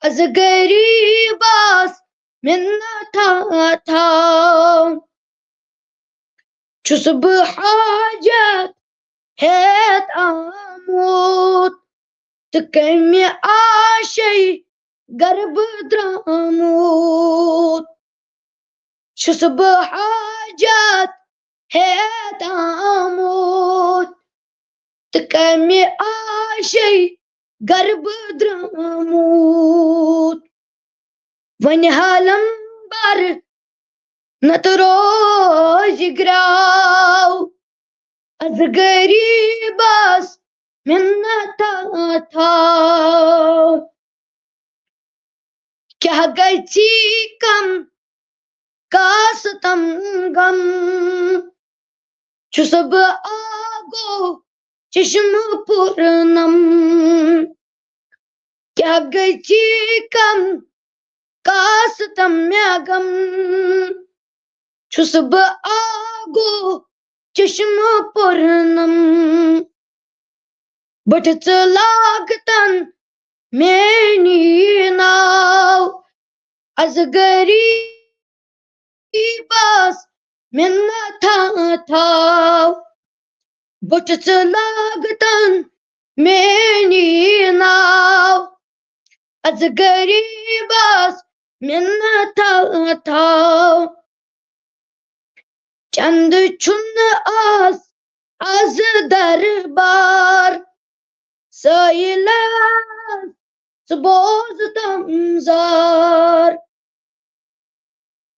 از غریبس مِنتا تھاو چھُس بہٕ حاجت ہٮ۪تھ آمُت تہٕ کمہِ آشے گرٕ بہٕ درٛامُت چھُس بہٕ حاجت ہٮ۪تھ آمُت تہٕ کمہِ آشے گرٕ بہٕ درٛامُت وۄنۍ حالم بر نتہٕ روزِ گراو از غریبس مِنتا تھاو کیٛاہ گژھِ کم کاسہٕ تم غم چھُس بہٕ آگو چشمہٕ پوٗرنم کیٛاہ گژھِ کم کاسہٕ تم مےٚ غم چھُس بہٕ آگو چشمہٕ پوٗرنم بٔٹھٕ ژٕ لاگتن میٛٲنی ناو از غریبس غریبس منت تھاو بٹس لاگتن میانی ناو از غریبس منت تھاو چند چھن آز دربار سٲیِلس ژٕ بوز تمزار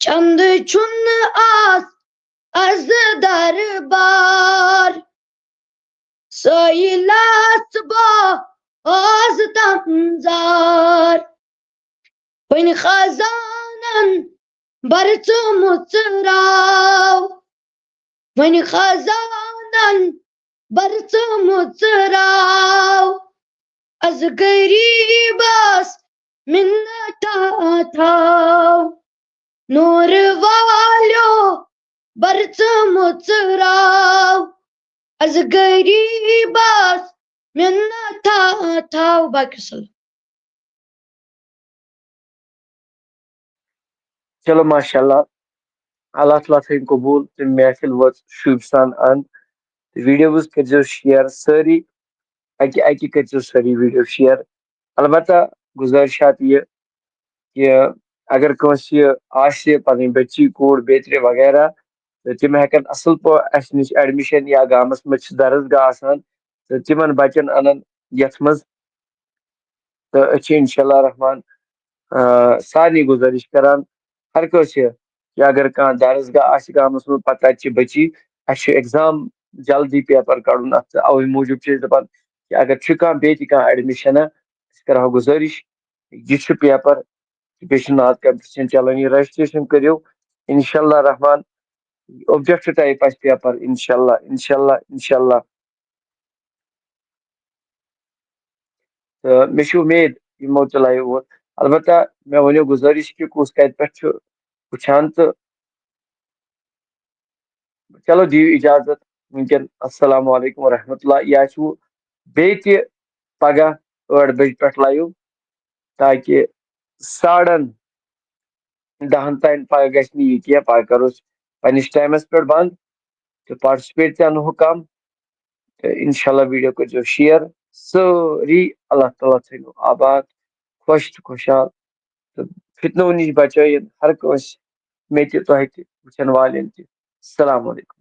چند چھن آز دربار سٲیِلس ژٕ بوز تمزار وۄنۍ خزانن برژومُت راو وۄنۍ خزانن برژومُت راو از غریبس منت تھاو نور والیو برژومُت راو از غریبس منت تھاو باقی وسلام. چلو ماشاء اللہ اللہ تعالیٰ تھٲیِن قبوٗل تہٕ محفِل وٲژ شوٗبہِ سان اَنٛد تہٕ ویٖڈیوز کٔرۍزیو شِیر سٲری اَکہِ اَکہِ کٔرۍزیو سٲری ویٖڈیو شِیر البتہ گُزٲرِشات یہِ کہِ اگر کٲنٛسہِ آسہِ پنٕنۍ بٔچی کوٗر بیترِ وغیرہ تہٕ تِم ہٮ۪کن اصٕل پٲٹھۍ اَسہِ نِش ایڈمِشن یا گامس منٛز چھِ درسگاہ آسان تہٕ تِمن بچن انن یتھ منٛز تہٕ أسۍ چھِ انشاء اللہ رحمان سارنٕے گُزٲرِش کران ہر کٲنٛسہِ کہِ اگر کانٛہہ درسگاہ آسہِ گامس منٛز پتہٕ تتہِ چھِ بٔچی اَسہِ چھُ ایٚگزام جلدی پیپر کڑُن اتھ تہٕ اوے موٗجوٗب چھِ أسۍ دپان کہِ اگر چھُ کانٛہہ بیٚیہِ تہِ کانٛہہ ایڈمِشنا أسۍ کرہو گُزٲرِش یہِ چھُ پیپر بیٚیہِ چھُ نعت کمپٹِشن چلان یہِ رجسٹریشن کٔرِو انشاء اللہ رحمان اوبجیکٹ ٹایپ آسہِ پیپر انشاء اللہ انشاء اللہ انشاء اللہ تہٕ مےٚ چھِ اُمید یِمو تہِ لایو ووت البتہ مےٚ ؤنِو گُزٲرِش کہِ کُس کتہِ پٮ۪ٹھ چھُ وٕچھان تہٕ چلو دِیِو اِجازت وٕنکٮ۪ن السلام علیکم ورحمۃ اللہ یہِ آسوٕ بیٚیہِ تہِ پگاہ 8 بجہِ پٮ۪ٹھ لایو تاکہِ 10:30 تام پگاہ گژھِ نہٕ یہِ کینٛہہ پگاہ کرو أسۍ پننِس ٹایمس پٮ۪ٹھ بنٛد تہٕ پارٹِسِپیٹ تہِ انہو کم تہٕ انشاء اللہ ویٖڈیو کٔرۍزیو شِیر سٲری اللہ تعالیٰ تھٲینو آباد خۄش تہٕ خۄشحال تہٕ فِتنو نِش بچٲیِن ہر کٲنٛسہِ مےٚ تہِ تۄہہِ تہِ وٕچھن والٮ۪ن تہِ السلام علیکم